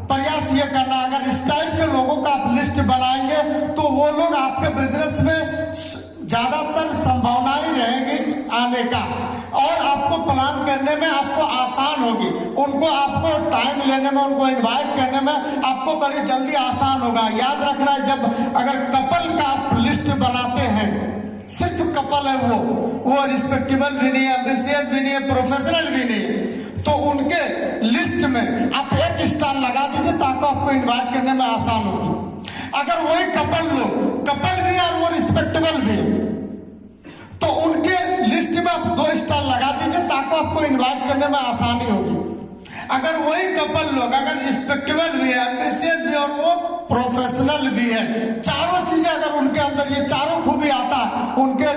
प्रयास ये करना। अगर इस टाइप के लोगों का आप लिस्ट बनाएंगे तो वो लोग आपके बिजनेस में ज्यादातर संभावनाएं रहेंगी आने का, और आपको प्लान करने में आपको आसान होगी, उनको आपको टाइम लेने में, उनको इनवाइट करने में आपको बड़ी जल्दी आसान होगा। याद रखना है, जब अगर कपल का आप लिस्ट बनाते हैं, सिर्फ कपल है वो रिस्पेक्टेबल भी नहीं है, एम्बिशियस भी नहीं है, प्रोफेशनल भी नहीं, तो उनके लिस्ट में आप 1 स्टार लगा दीजिए ताकि आपको इनवाइट करने में आसान होगी। अगर वही कपल लोग, कपल भी और वो रिस्पेक्टेबल भी, तो उनके लिस्ट में आप 2 स्टार लगा दीजिए ताकि आपको इनवाइट करने में आसानी होगी। अगर वही कपल लोग अगर रिस्पेक्टेबल भी है, एम्बिशियस भी और वो प्रोफेशनल भी है, चारों चीजें अगर उनके अंदर ये चारों खूबी आता है, उनके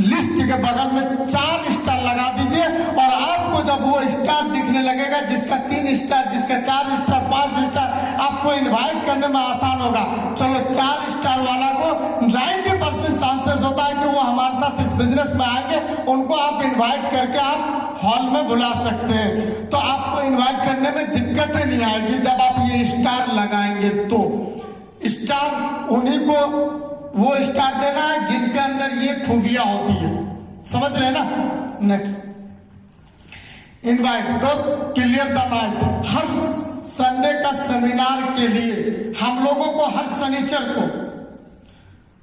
लिस्ट के बगल में 4 स्टार लगा दीजिए और आपको जब वो स्टार दिखने लगेगा, जिसका 3 स्टार, जिसका 4 स्टार, 5 स्टार, आपको इनवाइट करने में आसान होगा। चलो 4 स्टार वाला को 90% चांसेस होता है कि वो हमारे साथ इस बिजनेस में आएंगे, उनको आप इनवाइट करके आप हॉल में बुला सकते हैं। तो आपको इनवाइट करने में दिक्कतें नहीं आएगी जब आप ये स्टार लगाएंगे। तो स्टार उन्हीं को वो स्टार देना है जिनके अंदर ये खूबियां होती है, समझ रहे ना। नेक्स्ट इनवाइट दोस्त, clear the night. Her Sunday का सेमिनार के लिए हम लोगों को हर शनिचर को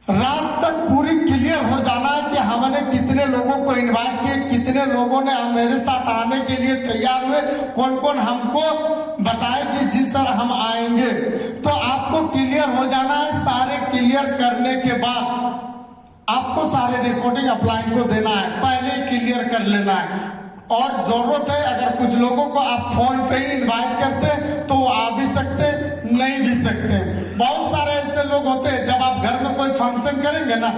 रात तक पूरी क्लियर हो जाना है कि हमने कितने लोगों को इनवाइट किए, कितने लोगों ने मेरे साथ आने के लिए तैयार हुए, कौन कौन हमको बताए कि जी सर हम आएंगे। तो आपको क्लियर हो जाना है। सारे क्लियर करने के बाद आपको सारे रिपोर्टिंग अपलाइन को देना है, पहले क्लियर कर लेना है। और जरूरत है अगर कुछ लोगों को आप फोन पे ही इनवाइट करते तो वो आ भी सकते, नहीं भी सकते। बहुत सारे ऐसे लोग होते हैं जब आप घर में कोई फंक्शन करेंगे ना,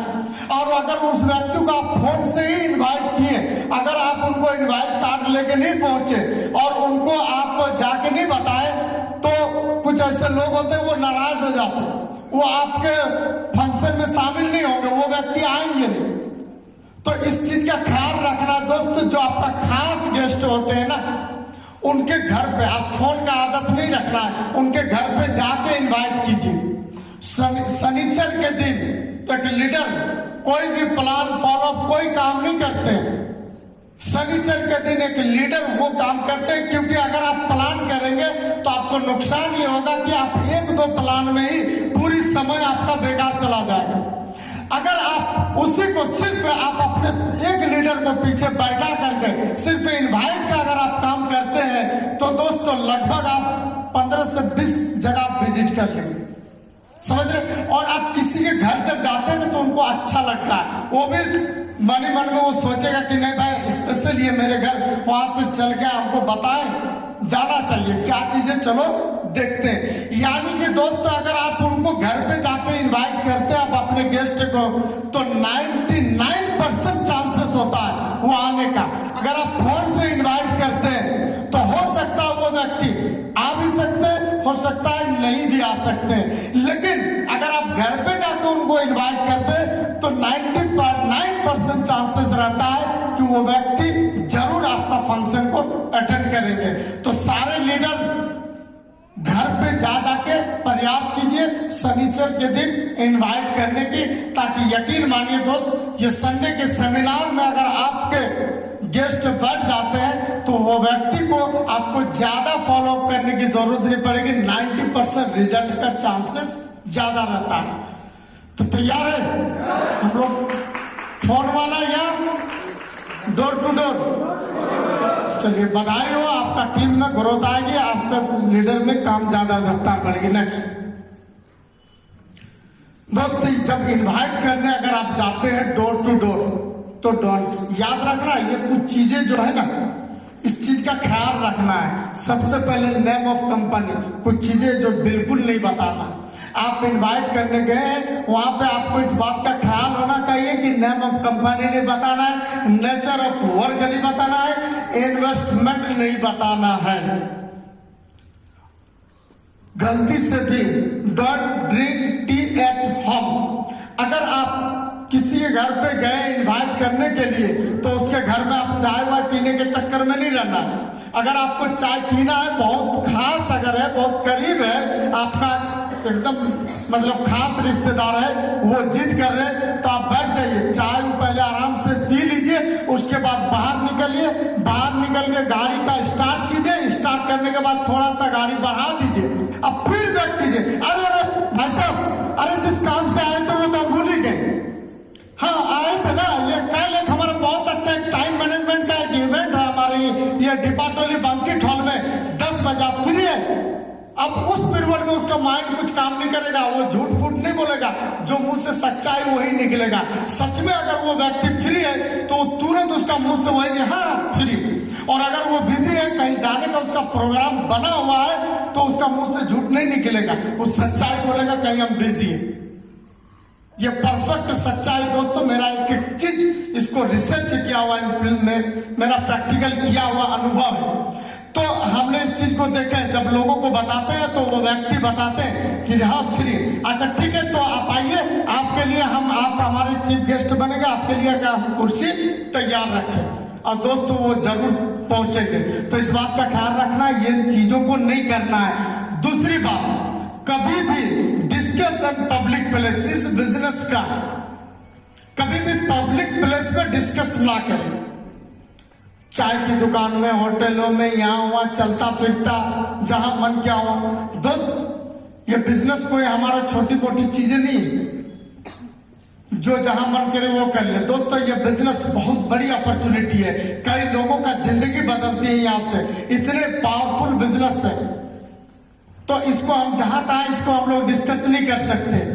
और अगर उस व्यक्ति को आप फोन से ही इनवाइट किए, अगर आप उनको इनवाइट कार्ड लेके नहीं पहुंचे और उनको आप जाके नहीं बताए, तो कुछ ऐसे लोग होते हैं वो नाराज हो जाते, वो आपके फंक्शन में शामिल नहीं होंगे, वो व्यक्ति आएंगे नहीं। तो इस चीज का ख्याल रखना दोस्त, जो आपका खास गेस्ट होते हैं ना, उनके घर पे आप फोन का आदत नहीं रखना है, उनके घर पे जाके इनवाइट कीजिए। शनिचर के दिन एक लीडर कोई भी प्लान फॉलो कोई काम नहीं करते। शनिचर के दिन एक लीडर वो काम करते हैं, क्योंकि अगर आप प्लान करेंगे तो आपको नुकसान ये होगा कि आप 1-2 प्लान में ही पूरी समय आपका बेकार चला जाएगा। अगर आप उसी को सिर्फ आप अपने एक लीडर को पीछे बैठा करके सिर्फ इनवाइट का अगर आप काम करते हैं, तो दोस्तों लगभग आप 15 से 20 जगह विजिट कर लेंगे, समझ रहे। और आप किसी के घर जब जाते हैं तो उनको अच्छा लगता है, वो भी मन ही मन में वो सोचेगा कि नहीं भाई स्पेशल ये मेरे घर, वहां से चल के हमको बताए जाना चाहिए क्या चीजें, चलो देखते हैं। यानी कि दोस्तों अगर आप उनको घर पे जाके इनवाइट करते हैं आप अपने गेस्ट को, तो 99% चांसेस होता है वो आने का। अगर आप फोन से इनवाइट करते हैं तो हो सकता है वो व्यक्ति आ भी सकते हैं, हो सकता है नहीं भी आ सकते हैं। लेकिन अगर आप घर पे जाकर उनको इनवाइट करते हैं तो 99% चांसेस रहता है कि वो व्यक्ति जरूर आपका फंक्शन को अटेंड करेंगे। तो सारे लीडर घर पे जा जाके प्रयास कीजिए शनिचर के दिन इनवाइट करने की, ताकि यकीन मानिए दोस्त, ये संडे के सेमिनार में अगर आपके गेस्ट बैठ जाते हैं तो वो व्यक्ति को आपको ज्यादा फॉलो अप करने की जरूरत नहीं पड़ेगी। 90% रिजल्ट का चांसेस ज्यादा रहता है। तो तैयार है हम लोग, फोन वाला या डोर टू डोर? चलिए बधाई हो, आपका टीम में ग्रोथ आएगी, आपका लीडर में काम ज्यादा रफ्तार बढ़ेगी। नेक्स्ट दोस्तों, जब इनवाइट करने अगर आप जाते हैं डोर टू डोर, तो याद रखना ये कुछ चीजें जो है ना, इस चीज का ख्याल रखना है। सबसे पहले नेम ऑफ कंपनी, कुछ चीजें जो बिल्कुल नहीं बताना। आप इनवाइट करने गए वहां पे आपको इस बात का ख्याल होना चाहिए कि नेम ऑफ कंपनी नहीं बताना है, नेचर ऑफ वर्क नहीं बताना है, इन्वेस्टमेंट नहीं बताना है। गलती से भी don't drink tea at home. अगर आप किसी के घर पे गए इनवाइट करने के लिए, तो उसके घर में आप चाय वाय पीने के चक्कर में नहीं रहना है। अगर आपको चाय पीना है, बहुत खास अगर है, बहुत करीब है, आपका एकदम मतलब खास रिश्तेदार है, वो जिद कर रहे, तो आप बैठ जाइए, चाय पहले आराम से पी लीजिए, उसके बाद बाहर निकलिए, बाहर निकल के गाड़ी का स्टार्ट कीजिए, स्टार्ट करने के बाद थोड़ा सा गाड़ी बढ़ा दीजिए, अब फिर बैठ कीजिए। अरे भाई साहब, अरे जिस काम से आए तो वो तो भूल ही गए। हाँ आए थे ना, ये कल एक हमारा बहुत अच्छा एक टाइम मैनेजमेंट का एक इवेंट है हमारे ये डिपार्टमेंटली बैंकेट हॉल में, 10 बजे आप फ्री है। अब उस पीरियड में उसका माइंड कुछ काम नहीं करेगा, वो झूठ फूट नहीं बोलेगा, जो मुंह से सच्चाई वही निकलेगा। सच में अगर वो व्यक्ति फ्री है तो तुरंत उसका मुंह से वही हाँ फ्री, और अगर वो बिजी है, कहीं जाने का उसका प्रोग्राम बना हुआ है, तो उसका मुंह से झूठ नहीं निकलेगा, वो सच्चाई बोलेगा कहीं हम बिजी हैं। ये परफेक्ट सच्चाई दोस्तों, मेरा एक एक चीज इसको रिसर्च किया हुआ है, मेरा प्रैक्टिकल किया हुआ अनुभव है। तो हमने इस चीज को देखा है, जब लोगों को बताते हैं तो वो व्यक्ति बताते हैं कि हाँ फ्री, अच्छा ठीक है, तो आप आइए, आपके लिए आप हमारे चीफ गेस्ट बनेंगे, आपके लिए क्या हम कुर्सी तैयार रखें, और दोस्तों वो जरूर पहुंचेंगे। तो इस बात का ख्याल रखना, ये चीजों को नहीं करना है। दूसरी बात, कभी भी डिस्कस इन पब्लिक प्लेस, इस बिजनेस का कभी भी पब्लिक प्लेस में डिस्कस ना करें। चाय की दुकान में, होटलों में, यहाँ वहां चलता फिरता, जहां मन क्या हुआ। दोस्त ये बिजनेस कोई हमारा छोटी मोटी चीजें नहीं, जो जहां मन करे वो कर ले। दोस्तों ये बिजनेस बहुत बड़ी अपॉर्चुनिटी है, कई लोगों का जिंदगी बदलती है यहाँ से, इतने पावरफुल बिजनेस है। तो इसको हम जहां तहाँ इसको हम लोग डिस्कस नहीं कर सकते।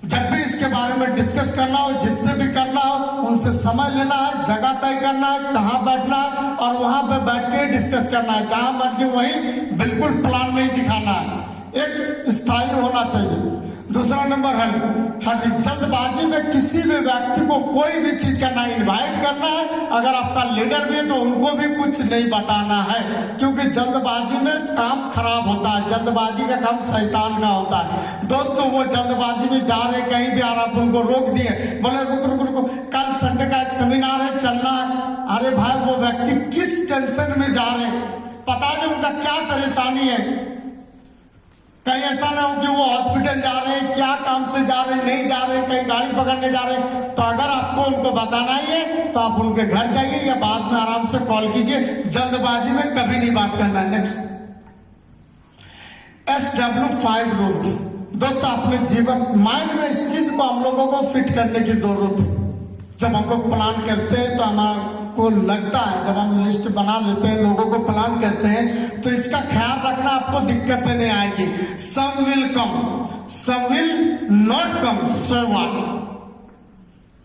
जब भी इसके बारे में डिस्कस करना हो, जिससे भी करना हो, उनसे समय लेना है, जगह तय करना है, कहाँ बैठना है, और वहां पे बैठ के डिस्कस करना है। जहां मर्जी वहीं, बिल्कुल प्लान नहीं दिखाना है, एक स्थायी होना चाहिए। दूसरा नंबर है जल्दबाजी में किसी भी व्यक्ति को कोई भी चीज का ना इनवाइट करना है। अगर आपका लीडर भी है तो उनको भी कुछ नहीं बताना है, क्योंकि जल्दबाजी में काम खराब होता है, जल्दबाजी का काम शैतान का होता है। दोस्तों वो जल्दबाजी में जा रहे कहीं भी, और आप उनको रोक दिए, बोले रुक रुक रुक, कल संडे का एक सेमिनार है, चलना है। अरे भाई वो व्यक्ति किस टेंशन में जा रहे, पता नहीं उनका क्या परेशानी है। कहीं ऐसा ना हो कि वो हॉस्पिटल जा रहे हैं, क्या काम से जा रहे हैं, नहीं जा रहे हैं, कहीं गाड़ी पकड़ने जा रहे हैं। तो अगर आपको उनको बताना ही है तो आप उनके घर जाइए या बाद में आराम से कॉल कीजिए, जल्दबाजी में कभी नहीं बात करना। Next SW5 rules. दोस्तों अपने जीवन माइंड में इस चीज को हम लोगों को फिट करने की जरूरत है। जब हम लोग प्लान करते हैं तो हमारे लगता है, जब हम लिस्ट बना लेते हैं, लोगों को प्लान करते हैं, तो इसका ख्याल रखना, आपको दिक्कतें नहीं आएगी। Some will come, some will not come, so what.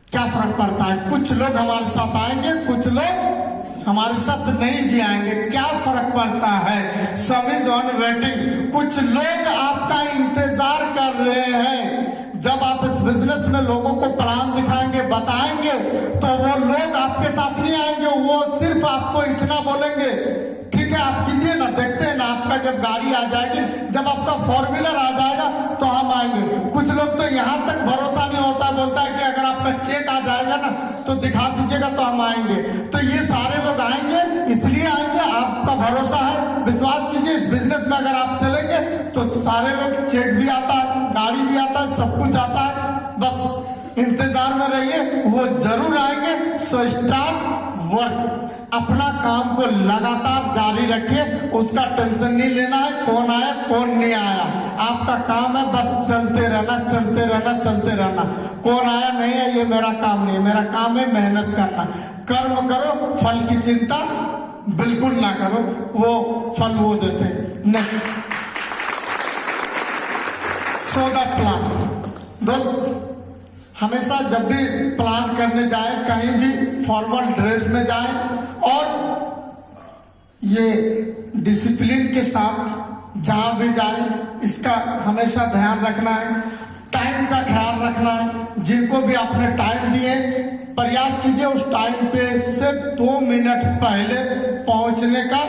क्या फर्क पड़ता है, कुछ लोग हमारे साथ आएंगे, कुछ लोग हमारे साथ नहीं भी आएंगे, क्या फर्क पड़ता है। सम इज ऑन वेटिंग, कुछ लोग आपका इंतजार कर रहे हैं। जब आप इस बिजनेस में लोगों को प्लान दिखाएंगे, बताएंगे, तो वो लोग आपके साथ नहीं आएंगे, वो सिर्फ आपको इतना बोलेंगे ठीक है आप कीजिए ना, देखते हैं ना, आपका जब गाड़ी आ जाएगी, जब आपका 4 व्हीलर आ जाएगा तो हम आएंगे। कुछ लोग तो यहाँ तक भरोसा नहीं होता, बोलता है कि अगर आपका चेक आ जाएगा ना तो दिखा दीजिएगा तो हम आएंगे। तो ये सारे लोग आएंगे, इसलिए आएंगे, आपका भरोसा है, विश्वास कीजिए। इस बिजनेस में अगर आप चलेंगे तो सारे लोग, चेक भी आता है, गाड़ी भी आता है, सब कुछ आता है, बस इंतजार में रहिए, वो जरूर आएंगे। सो स्टार्ट वर्क, अपना काम को लगातार जारी रखिए, उसका टेंशन नहीं लेना है कौन आया कौन नहीं आया। आपका काम है बस चलते रहना, चलते रहना, चलते रहना। कौन आया नहीं है ये मेरा काम नहीं है, मेरा काम है मेहनत करना। कर्म करो, फल की चिंता बिल्कुल ना करो, वो फल वो देते हैं। Next, so the plan. दोस्त हमेशा जब भी प्लान करने जाए, कहीं भी फॉर्मल ड्रेस में जाए, और ये डिसिप्लिन के साथ जहां भी जाए, इसका हमेशा ध्यान रखना है। टाइम का ख्याल रखना है, जिनको भी आपने टाइम दिए प्रयास कीजिए उस टाइम पे से 2 मिनट पहले पहुंचने का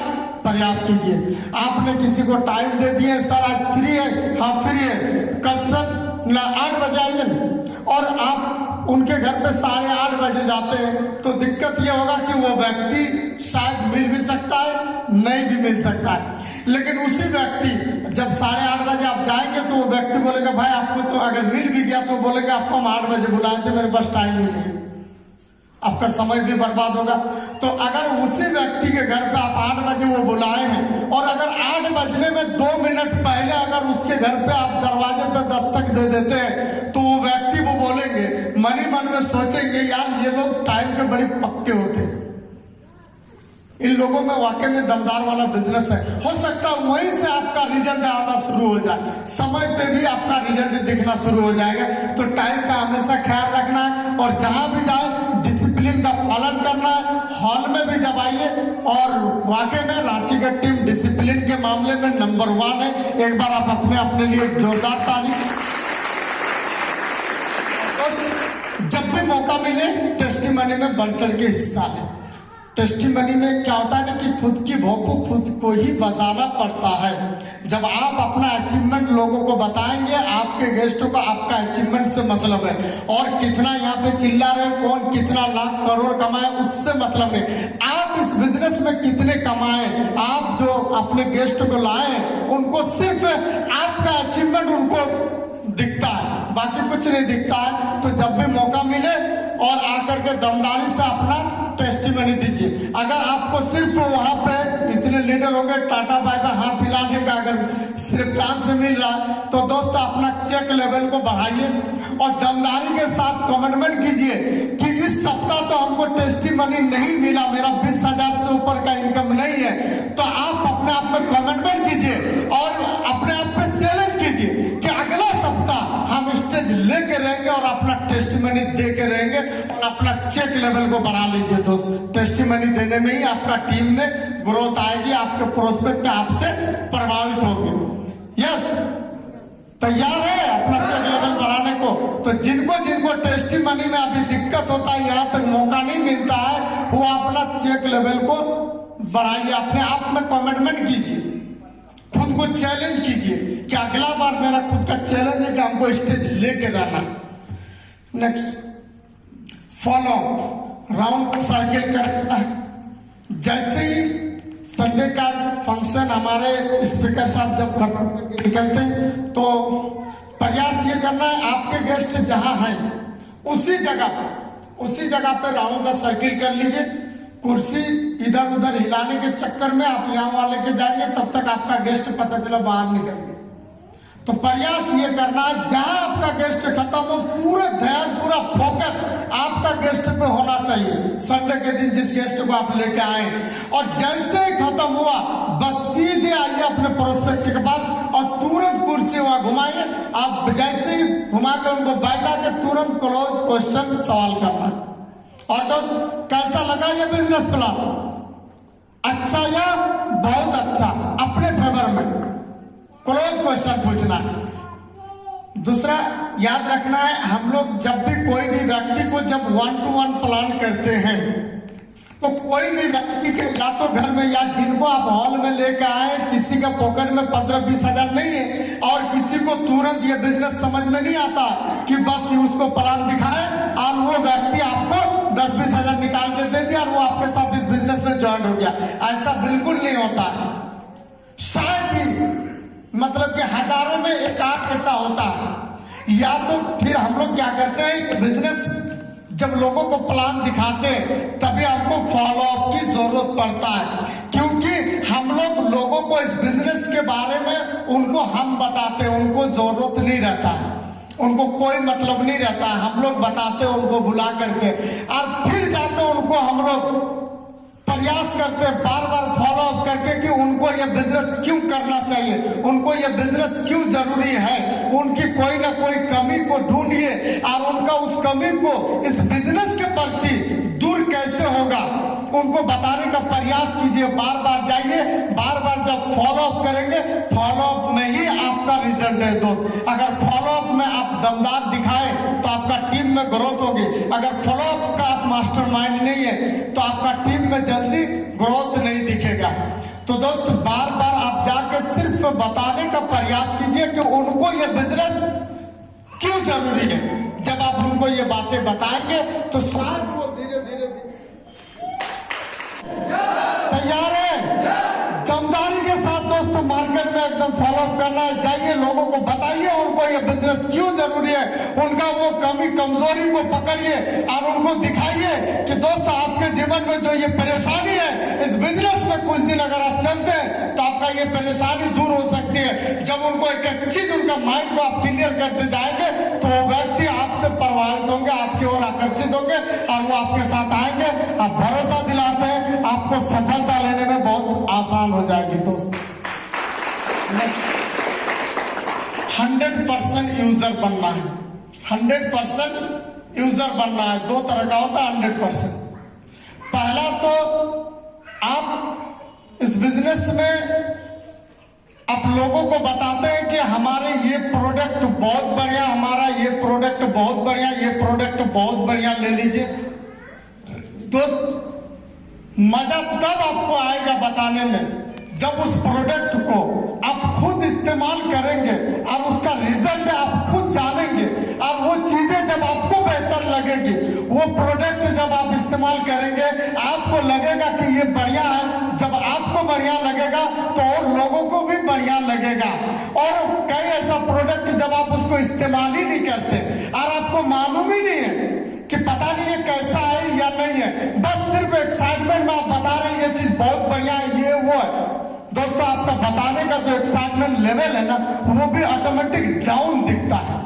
प्रयास कीजिए। आपने किसी को टाइम दे दिए, सर आज फ्री है, हाँ फ्री है, कब सर, ना 8 बजे आइए, और आप उनके घर पे 8:30 बजे जाते हैं, तो दिक्कत ये होगा कि वो व्यक्ति शायद मिल भी सकता है, नहीं भी मिल सकता है। लेकिन उसी व्यक्ति जब 8:30 बजे आप जाएंगे तो वो व्यक्ति बोलेगा भाई आपको तो अगर मिल भी गया तो बोलेगा आपको हम 8 बजे बुलाए थे, मेरे पास टाइम ही नहीं, आपका समय भी बर्बाद होगा। तो अगर उसी व्यक्ति के घर पे आप 8 बजे वो बुलाए हैं, और अगर 8 बजने में 2 मिनट पहले अगर उसके घर पे आप दरवाजे पे दस्तक दे देते हैं, तो वो व्यक्ति वो बोलेंगे, मन ही मन में सोचेंगे यार ये लोग टाइम के बड़े पक्के होते हैं, इन लोगों में वाकई में दमदार वाला बिजनेस है। हो सकता है वहीं से आपका रिजल्ट आना शुरू हो जाए, समय पे भी आपका रिजल्ट दिखना शुरू हो जाएगा। तो टाइम का हमेशा ख्याल रखना है, और जहां भी जाए डिसिप्लिन डिसिप्लिन का पालन करना है। हॉल में भी जब आइए, और वाकई में रांची का टीम डिसिप्लिन के मामले में नंबर 1 है। एक बार आप अपने लिए जोरदार ताली। जब भी मौका मिले टेस्टिमनी में बढ़ चढ़ के हिस्सा लें। टेस्टिमनी में क्या होता है ना कि खुद की भोग को खुद को ही बजाना पड़ता है। जब आप अपना अचीवमेंट लोगों को बताएंगे, आपके गेस्टों को आपका अचीवमेंट से मतलब है, और कितना यहाँ पे चिल्ला रहे, कौन कितना लाख करोड़ कमाए उससे मतलब नहीं। आप इस बिजनेस में कितने कमाए, आप जो अपने गेस्ट को लाए उनको सिर्फ आपका अचीवमेंट उनको दिखता है, बाकी कुछ नहीं दिखता है। तो जब भी मौका मिले और आकर के दमदारी से अपना टेस्टिमनी दीजिए। अगर आपको सिर्फ वहां पे इतने लीडर हो गए टाटा बाय बाय हाथ हिलाने का अगर सिर्फ चांस मिल रहा है, तो दोस्त अपना चेक लेवल को बढ़ाइए और दमदारी के साथ कमिटमेंट कीजिए कि इस सप्ताह तो हमको टेस्टिमनी नहीं मिला, मेरा 20,000 से ऊपर का इनकम नहीं है, तो आप अपने आप में कमिटमेंट कीजिए और अपने आप में चैलेंज कीजिए कि अगला सप्ताह हम स्टेज लेके रहेंगे और अपना टेस्टिमनी दे के रहेंगे और अपना चेक लेवल को बढ़ा लीजिए। दोस्त, टेस्टिमनी देने में ही आपका टीम में ग्रोथ आएगी, आपके प्रोस्पेक्ट आपसे प्रभावित होंगे। यस, तैयार है अपना चेक लेवल बढ़ाने को? तो जिनको टेस्टिमनी में अभी दिक्कत होता है, यहाँ तक मौका नहीं मिलता है, वो अपना चेक लेवल को बढ़ाइए, अपने आप में कमिटमेंट कीजिए, खुद को चैलेंज कीजिए कि अगला बार मेरा खुद का चैलेंज है कि हमको स्टेज लेके रहना। नेक्स्ट, फॉलो राउंड सर्किल करना है। जैसे ही संडे का फंक्शन हमारे स्पीकर साहब जब खत्म करके निकलते हैं, तो प्रयास ये करना है आपके गेस्ट जहां हैं उसी जगह पे राउंड का सर्किल कर लीजिए। कुर्सी इधर उधर हिलाने के चक्कर में आप यहाँ वाले के जाएंगे, तब तक आपका गेस्ट पता चला बाहर निकल गया। तो प्रयास ये करना है जहां आपका गेस्ट खत्म हो, पूरा ध्यान पूरा फोकस आपका गेस्ट पे होना चाहिए। संडे के दिन जिस गेस्ट को आप लेके आए, और जैसे ही खत्म हुआ बस सीधे आइए अपने प्रोस्पेक्ट के पास और तुरंत कुर्सी वहां घुमाइए। आप जैसे ही घुमा के उनको बैठा के तुरंत क्लोज क्वेश्चन सवाल करना। और दोस्त, कैसा लगा ये बिजनेस प्लान? अच्छा या बहुत अच्छा? अपने फेवर में क्लोज क्वेश्चन पूछना। दूसरा याद रखना है, हम लोग जब भी कोई भी व्यक्ति को जब 1-to-1 प्लान करते हैं, तो कोई भी व्यक्ति के या तो घर में या जिनको आप हॉल में लेकर आए, किसी का पॉकेट में 15-20 हजार नहीं है, और किसी को तुरंत ये बिजनेस समझ में नहीं आता कि बस उसको प्लान दिखाए और वो व्यक्ति आपको 10-20 हजार निकाल के दे दिया और वो आपके साथ इस बिजनेस में ज्वाइन हो गया। ऐसा बिल्कुल नहीं होता। शायद ही मतलब कि हजारों में एक आध ऐसा होता है। या तो फिर हम लोग क्या करते हैं, बिजनेस जब लोगों को प्लान दिखाते हैं तभी हमको फॉलो अप की जरूरत पड़ता है, क्योंकि हम लोगों को इस बिजनेस के बारे में उनको हम बताते हैं, उनको जरूरत नहीं रहता, उनको कोई मतलब नहीं रहता। हम लोग बताते हैं उनको बुला करके, और फिर जाकर उनको हम लोग प्रयास करते हैं बार बार फॉलो अप करके कि उनको ये बिजनेस क्यों करना चाहिए, उनको ये बिजनेस क्यों जरूरी है, उनकी कोई ना कोई कमी को ढूंढिए और उनका उस कमी को इस बिजनेस के प्रति दूर कैसे होगा उनको बताने का प्रयास कीजिए। बार बार जाइए, बार बार जब फॉलो अप करेंगे, फॉलो अप में ही आपका रिजल्ट है दोस्त। अगर फॉलो अप में आप दमदार दिखाए तो आपका टीम में ग्रोथ होगी। अगर फॉलो अप का आप मास्टरमाइंड नहीं है तो आपका टीम में जल्दी ग्रोथ नहीं दिखेगा। तो दोस्त, बार बार आप जाके सिर्फ बताने का प्रयास कीजिए कि उनको ये बिजनेस क्यों जरूरी है। जब आप उनको ये बातें बताएंगे तो शायद वो धीरे धीरे तैयार है। दमदारी के साथ दोस्तों मार्केट में एकदम फॉलो अप करना है। जाइए, लोगों को बताइए उनको ये बिजनेस क्यों जरूरी है, उनका वो कमी कमजोरी को पकड़िए और उनको दिखाइए कि दोस्तों आपके जीवन में जो ये परेशानी है, इस बिजनेस में कुछ दिन अगर आप चलते हैं तो आपका ये परेशानी दूर हो सकती है। जब उनको एक एक चीज उनका माइंड को आप क्लियर करते जाएंगे तो वो व्यक्ति आपसे प्रभावित होंगे, आपकी ओर आकर्षित होंगे और वो आपके साथ आएंगे। आप भरोसा दिलाते हैं, आपको सफलता लेने में बहुत आसान हो जाएगी दोस्त। 100% यूजर बनना है, 100% यूजर बनना है। दो तरह का होता है 100%। बिजनेस में आप लोगों को बताते हैं कि हमारे ये प्रोडक्ट बहुत बढ़िया, हमारा ये प्रोडक्ट बहुत बढ़िया, ये प्रोडक्ट बहुत बढ़िया, ले लीजिए। दोस्त, मजा तब आपको आएगा बताने में जब उस प्रोडक्ट को आप खुद इस्तेमाल करेंगे और उसका रिजल्ट आप खुद जानेंगे, और वो चीजें जब आपको बेहतर लगेगी, वो प्रोडक्ट जब आप इस्तेमाल करेंगे आपको लगेगा कि ये बढ़िया है। जब आपको बढ़िया लगेगा तो और लोगों को भी बढ़िया लगेगा। और कई ऐसा प्रोडक्ट जब आप उसको इस्तेमाल ही नहीं करते और आपको मालूम ही नहीं है कि पता नहीं ये कैसा है या नहीं है, बस सिर्फ एक्साइटमेंट में आप बता रहे हैं ये चीज बहुत बढ़िया है, ये वो है। दोस्तों, आपका बताने का जो एक्साइटमेंट लेवल है ना, वो भी ऑटोमेटिक डाउन दिखता है।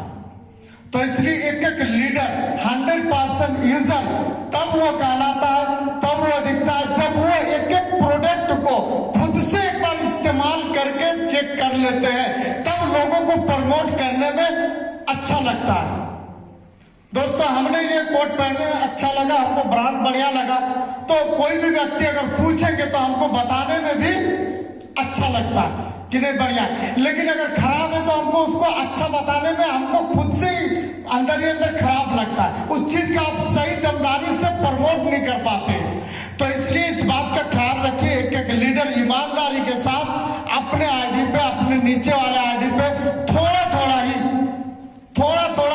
तो इसलिए एक एक लीडर 100% यूजर तब वो कहलाता है, तब वो दिखता है जब वो एक एक प्रोडक्ट को खुद से एक बार इस्तेमाल करके चेक कर लेते हैं, तब लोगों को प्रमोट करने में अच्छा लगता है। दोस्तों, हमने ये कोट पहने अच्छा लगा, हमको ब्रांड बढ़िया लगा, तो कोई भी व्यक्ति अगर पूछेंगे तो हमको बताने में भी अच्छा लगता है कि नहीं बढ़िया। लेकिन अगर खराब है तो हमको उसको अच्छा बताने में हमको खुद से ही अंदर खराब लगता है। उस चीज का आप सही दमदारी से प्रमोट नहीं कर पाते। तो इसलिए इस बात का ख्याल रखिए, एक एक लीडर ईमानदारी के साथ अपने आईडी पे, अपने नीचे वाले आईडी पे थोड़ा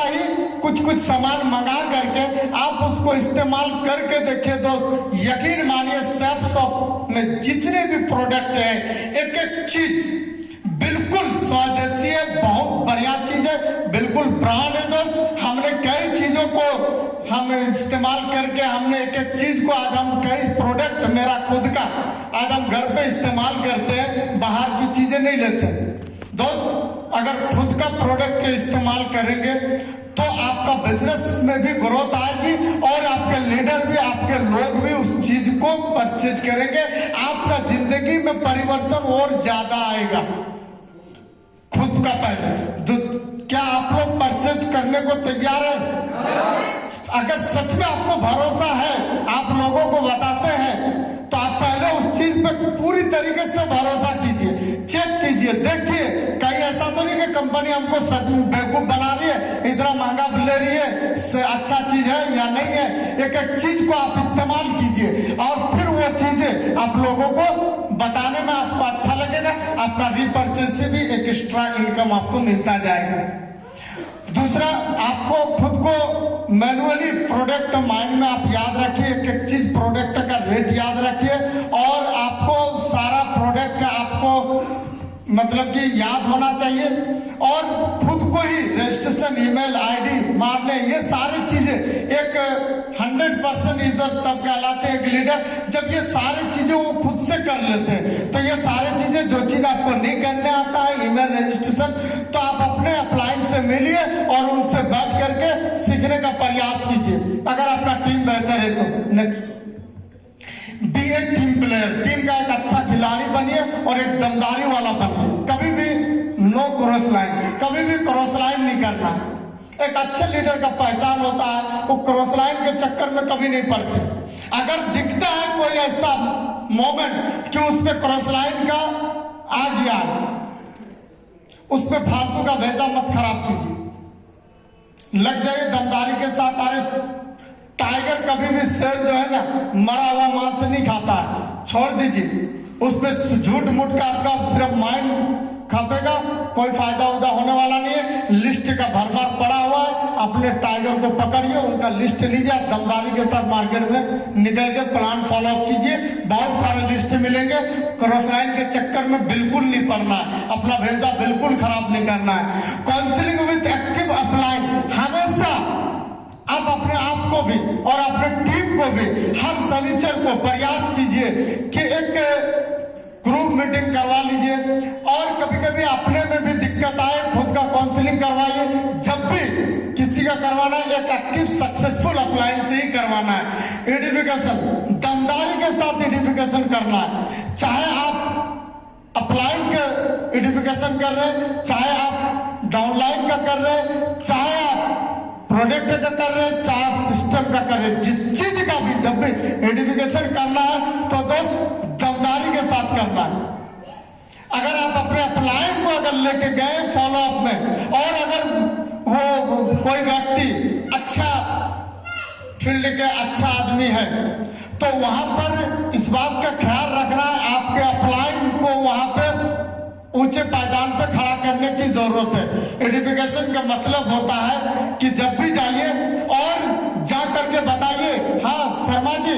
ही कुछ सामान मंगा करके आप उसको इस्तेमाल करके देखिए। दोस्त, यकीन मानिए सेल्फ शॉप में जितने भी प्रोडक्ट है, एक एक चीज बिल्कुल स्वदेशी है, बहुत बढ़िया चीज है, बिल्कुल ब्रांड है। दोस्त, हमने कई चीजों को हम इस्तेमाल करके हमने एक एक चीज को आज हम कई प्रोडक्ट मेरा खुद का आज हम घर पे इस्तेमाल करते हैं, बाहर की चीजें नहीं लेते। दोस्त, अगर खुद का प्रोडक्ट इस्तेमाल करेंगे तो आपका बिजनेस में भी ग्रोथ आएगी और आपके लीडर भी, आपके लोग भी उस चीज को परचेज करेंगे। आपका जिंदगी में परिवर्तन और ज्यादा आएगा। खुद का पहले, क्या आप लोग परचेज करने को तैयार हैं? अगर सच में आपको भरोसा है, आप लोगों को बताते हैं, तो आप पहले उस चीज पे पूरी तरीके से भरोसा कीजिए, चेक कीजिए, देखिए कहीं ऐसा तो नहीं कि कंपनी हमको बेवकूफ बना रही है, इतना महंगा ले रही है, अच्छा चीज है या नहीं है। एक एक चीज को आप इस्तेमाल कीजिए और फिर वो चीजें आप लोगों को बताने में आपको अच्छा लगेगा। आपका रीपर्चेज से भी एक एक्स्ट्रा इनकम आपको मिलता जाएगा। दूसरा, आपको खुद को मैनुअली प्रोडक्ट माइंड में आप याद रखिए, एक एक चीज प्रोडक्ट का रेट याद रखिए और आपको सारा प्रोडक्ट आपको मतलब कि याद होना चाहिए और खुद को ही रजिस्ट्रेशन, ईमेल आईडी मारने, ये सारी चीजें एक 100% यूजर तब कहलाते हैं एक लीडर जब ये सारी चीजें वो खुद से कर लेते हैं। तो ये सारी चीजें जो चीज आपको नहीं करने आता है, ईमेल रजिस्ट्रेशन, तो आप अपने अप्लायंस से मिलिए और उनसे बैठ करके सीखने का प्रयास कीजिए। अगर आपका टीम बेहतर है तो नेक्स्ट बी ए टीम प्लेयर, टीम का एक अच्छा खिलाड़ी बनिए और एक दमदारी वाला बनिए। कभी भी नो क्रॉस लाइन, कभी भी क्रॉस लाइन नहीं करना। एक अच्छे लीडर का पहचान होता है, वो क्रॉस लाइन के चक्कर में कभी नहीं पड़ते। अगर दिखता है कोई ऐसा मोमेंट कि उस पर क्रॉस लाइन का आ गया, उस पर फालतू का भेजा मत खराब कीजिए, लग जाइए दमदारी के साथ। अरे टाइगर कभी भी शेर जो है ना मरा हुआ मांस नहीं खाता है, छोड़ दीजिए। उस पर झूठ मूठ का आपका सिर्फ माइंड खपेगा, कोई फायदा उदा होने वाला नहीं है। लिस्ट का भरमार पड़ा हुआ है, अपने टाइगर को पकड़िए, उनका लिस्ट लीजिए, दमदारी के साथ मार्केट में निकल के प्लान फॉलो कीजिए, बहुत सारे लिस्ट मिलेंगे। क्रॉस लाइन के चक्कर में बिल्कुल नहीं पड़ना है, अपना भेजा बिल्कुल खराब नहीं करना है। काउंसलिंग विद एक्टिव अपलाइन, हमेशा आप अपने आप को भी और अपने टीम को भी हर शनिचर को प्रयास कीजिए कि एक ग्रुप मीटिंग करवा लीजिए और कभी कभी अपने में भी दिक्कत आए खुद का काउंसलिंग करवाइए। जब भी किसी का करवाना है एक एक्टिव सक्सेसफुल अप्लायंस से ही करवाना है। एडिफिकेशन, दमदारी के साथ एडिफिकेशन करना है। चाहे आप अपलाइन का एडिफिकेशन कर रहे हैं, चाहे आप डाउनलाइन का कर रहे हैं, चाहे आप प्रोडक्ट का कर रहे हैं, चाहे आप सिस्टम का कर रहे हैं, जिस चीज का भी जब भी एडिफिकेशन करना है तो दोस्त दमदारी के साथ करना है। अगर आप अपने अपलाइन को अगर लेके गए फॉलोअप में, और अगर वो कोई व्यक्ति अच्छा फील्ड के अच्छा आदमी है, तो वहां पर इस बात का ख्याल रखना है आपके अपलाइन को वहां पे ऊंचे पायदान पे खड़ा करने की जरूरत है। एडिफिकेशन का मतलब होता है कि जब भी जाइए और जा करके बताइए, हाँ शर्मा जी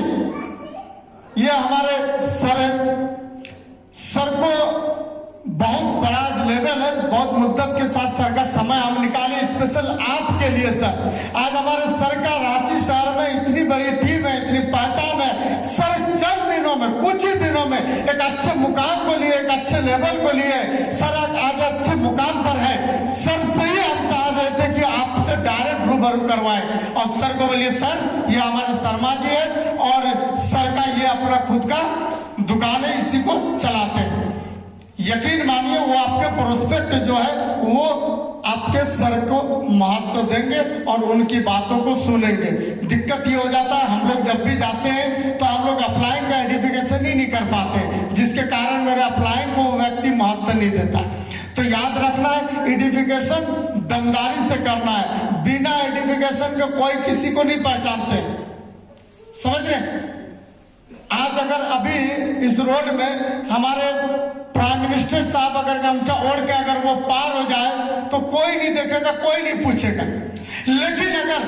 ये हमारे सर है, सर को बहुत बड़ा लेवल है, बहुत मुद्दत के साथ सर का समय हम निकाले स्पेशल आपके लिए सर। आज हमारे सर का रांची शहर में इतनी बड़ी टीम है, इतनी पहचान है, सर चंद दिनों में, कुछ ही दिनों में एक अच्छे मुकाम को लिए, एक अच्छे लेवल को लिए सर आज अच्छे मुकाम पर है। सर से ही हम चाह रहे थे कि आपसे डायरेक्ट रूबरू करवाए, और सर को बोलिए सर ये हमारे शर्मा जी है और सर का ये अपना खुद का दुकान है, इसी को चलाते हैं। यकीन मानिए वो आपके प्रोस्पेक्ट जो है वो आपके सर को महत्व देंगे और उनकी बातों को सुनेंगे। दिक्कत ये हो जाता है हम लोग जब भी जाते हैं तो हम लोग अप्लाइंग का आइडेंटिफिकेशन ही नहीं कर पाते, जिसके कारण मेरे अप्लाइंग को व्यक्ति महत्व नहीं देता। तो याद रखना है आइडेंटिफिकेशन दमदारी से करना है, बिना आइडेंटिफिकेशन के कोई किसी को नहीं पहचानते, समझ रहे। आज अगर अभी इस रोड में हमारे प्राइम मिनिस्टर साहब अगर गमछा ओढ़ के अगर वो पार हो जाए तो कोई नहीं देखेगा, कोई नहीं पूछेगा। लेकिन अगर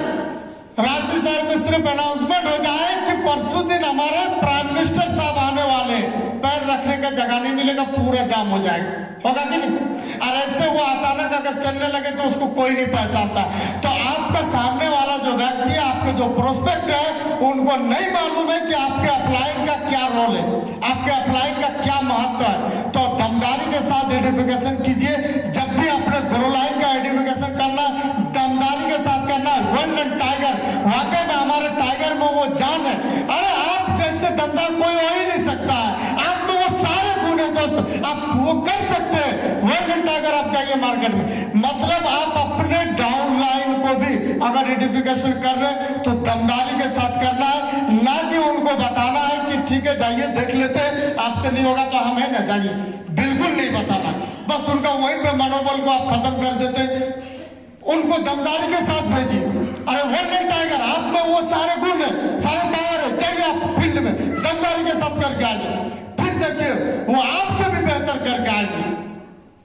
रांची शहर में सिर्फ अनाउंसमेंट हो जाए कि परसों दिन हमारे प्राइम मिनिस्टर साहब आने वाले, पैर रखने का जगह नहीं मिलेगा, पूरा जाम हो जाएगा, होगा कि नहीं। और ऐसे वो अचानक अगर चलने लगे तो उसको कोई नहीं पहचानता। तो आपका सामने वाला जो व्यक्ति है, आपके जो प्रोस्पेक्ट है, उनको नहीं मालूम है कि आपके अप्लाइंग का क्या रोल है, आपके अप्लाइंग का क्या महत्व है। तो दमदारी के साथ आइडेंटिफिकेशन कीजिए। जब भी अपने ग्रो लाइन का आइडेंटिफिकेशन करना, दमदारी के साथ करना। वन एंड टाइगर, वाकई में हमारे टाइगर में वो जान है। अरे आप जैसे दमदार कोई हो ही नहीं सकता है, आप तो वो सारे गुण है दोस्त, आप वो कर सकते हैं। वन एंड टाइगर आप जाइए मार्केट में, मतलब आप अपने डाउन लाइन को भी अगर आइडेंटिफिकेशन कर रहे हैं तो दमदारी के साथ करना है, ना कि उनको बताना है कि ठीक है जाइए देख लेते हैं, आपसे नहीं होगा तो हम है ना जाइए, बिल्कुल नहीं बताना। बस उनका वहीं पे मनोबल को आप खत्म कर देते, उनको दमदारी के साथ भेजिए। अरे वन एंड टाइगर आप में वो सारे गुण है, सारे पावर है, चाहिए आप फील्ड में दमदारी के साथ करके आइए, फिर देखिए वो आपसे भी बेहतर करके आएंगे,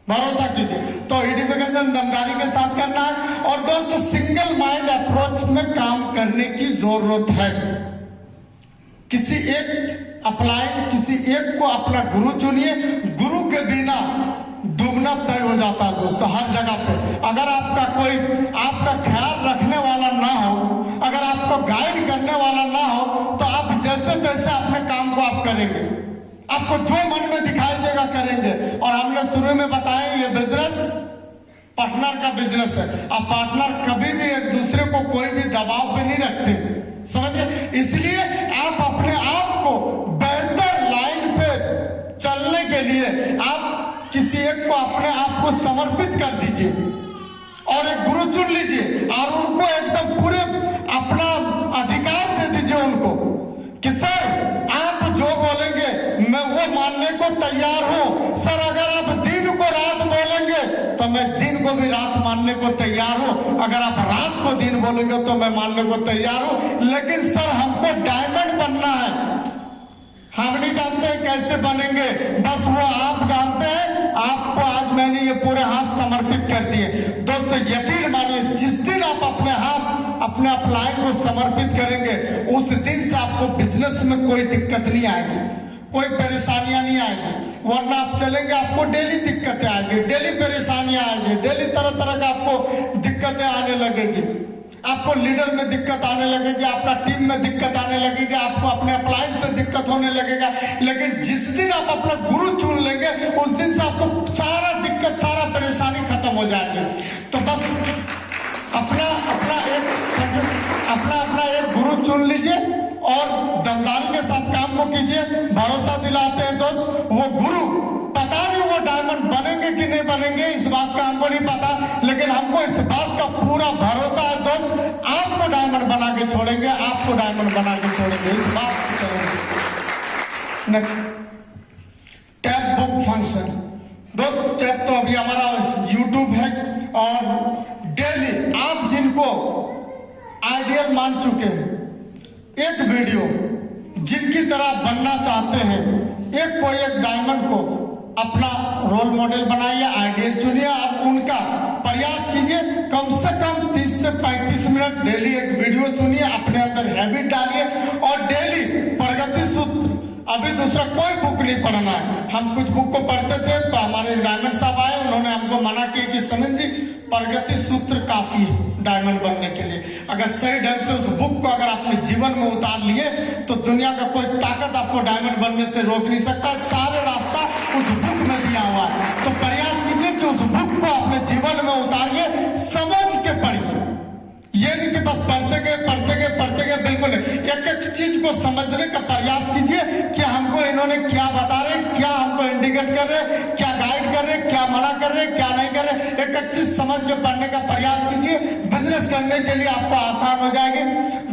भरोसा कीजिए। तो आइडेंटिफिकेशन दमदारी के साथ करना है। और दोस्तों सिंगल माइंड अप्रोच में काम करने की जरूरत है। किसी एक अप्लाइंग, किसी एक को अपना गुरु चुनिए, गुरु के बिना डूबना तय हो जाता है दोस्तों हर जगह पे। अगर आपका कोई आपका ख्याल रखने वाला ना हो, अगर आपको गाइड करने वाला ना हो, तो आप जैसे तैसे अपने काम को आप करेंगे, आपको जो मन में दिखाई देगा करेंगे। और हमने शुरू में बताया ये बिजनेस पार्टनर का बिजनेस है। अब पार्टनर कभी भी एक दूसरे को कोई भी दबाव पे नहीं रखते, समझिए। इसलिए आप अपने आप को बेहतर लाइन पे चलने के लिए आप किसी एक को अपने आप को समर्पित कर दीजिए और एक गुरु चुन लीजिए और उनको एकदम पूरे अपना अधिकार दे दीजिए उनको कि सर आप जो बोलेंगे मैं वो मानने को तैयार हूं। सर अगर आप दिन को रात बोलेंगे तो मैं दिन को भी रात मानने को तैयार हूं, अगर आप रात को दिन बोलेंगे तो मैं मानने को तैयार हूं। लेकिन सर हमको डायमंड बनना है, हम नहीं जानते हैं कैसे बनेंगे, बस वो आप जानते हैं। आपको आज मैंने ये पूरे हाथ समर्पित कर दिए। दोस्तों यकीन मानिए जिस दिन आप अपने हाथ अपने अप्लाई को समर्पित करेंगे उस दिन से आपको बिजनेस में कोई दिक्कत नहीं आएगी, कोई परेशानियां नहीं आएगी। वरना आप चलेंगे आपको डेली दिक्कतें आएगी, डेली परेशानियां आएगी, डेली तरह तरह का आपको दिक्कतें आने लगेगी। आपको लीडर में दिक्कत आने लगेगी, आपका टीम में दिक्कत आने लगेगी, आपको अपने अप्लाई से दिक्कत होने लगेगा। लेकिन जिस दिन आप अपना गुरु चुन लेंगे उस दिन से आपको सारा दिक्कत सारा परेशानी खत्म हो जाएगी। तो बस अपना एक गुरु चुन लीजिए और दमदारी के साथ काम को कीजिए। भरोसा दिलाते हैं दोस्त, वो गुरु पता नहीं वो डायमंड बनेंगे कि नहीं बनेंगे, इस बात का हमको नहीं पता, लेकिन हमको इस बात का पूरा भरोसा है दोस्त, आपको डायमंड बना के छोड़ेंगे, आपको डायमंड बना के छोड़ेंगे, इस बात की करेंगे। और डेली आप जिनको आइडियल मान चुके हैं, एक वीडियो जिनकी तरह बनना चाहते हैं, एक कोई एक डायमंड को अपना रोल मॉडल बनाइए, आइडियल चुनिए और उनका प्रयास कीजिए। कम से कम 30 से 35 मिनट डेली एक वीडियो सुनिए, अपने अंदर हैबिट डालिए और डेली प्रगति सूत्र। अभी दूसरा कोई बुक नहीं पढ़ना है। हम कुछ बुक को पढ़ते थे तो हमारे डायमंड साहब आए, उन्होंने हमको मना किया कि सुमित जी प्रगति सूत्र काफी है डायमंड बनने के लिए। अगर सही ढंग से उस बुक को अगर अपने जीवन में उतार लिए तो दुनिया का कोई ताकत आपको डायमंड बनने से रोक नहीं सकता। सारे रास्ता उस बुक में दिया हुआ है। तो प्रयास कीजिए कि उस बुक को अपने जीवन में उतारिए, समझ के पढ़िए। ये नहीं कि बस पढ़ते गए बिल्कुल नहीं। एक एक चीज को समझने का प्रयास कीजिए कि हमको इन्होंने क्या बता रहे, क्या हमको इंडिकेट कर रहे, क्या गाइड कर रहे, क्या मना कर रहे, क्या नहीं कर रहे। एक एक चीज समझ के पढ़ने का प्रयास कीजिए। बिजनेस करने के लिए आपको आसान हो जाएगी।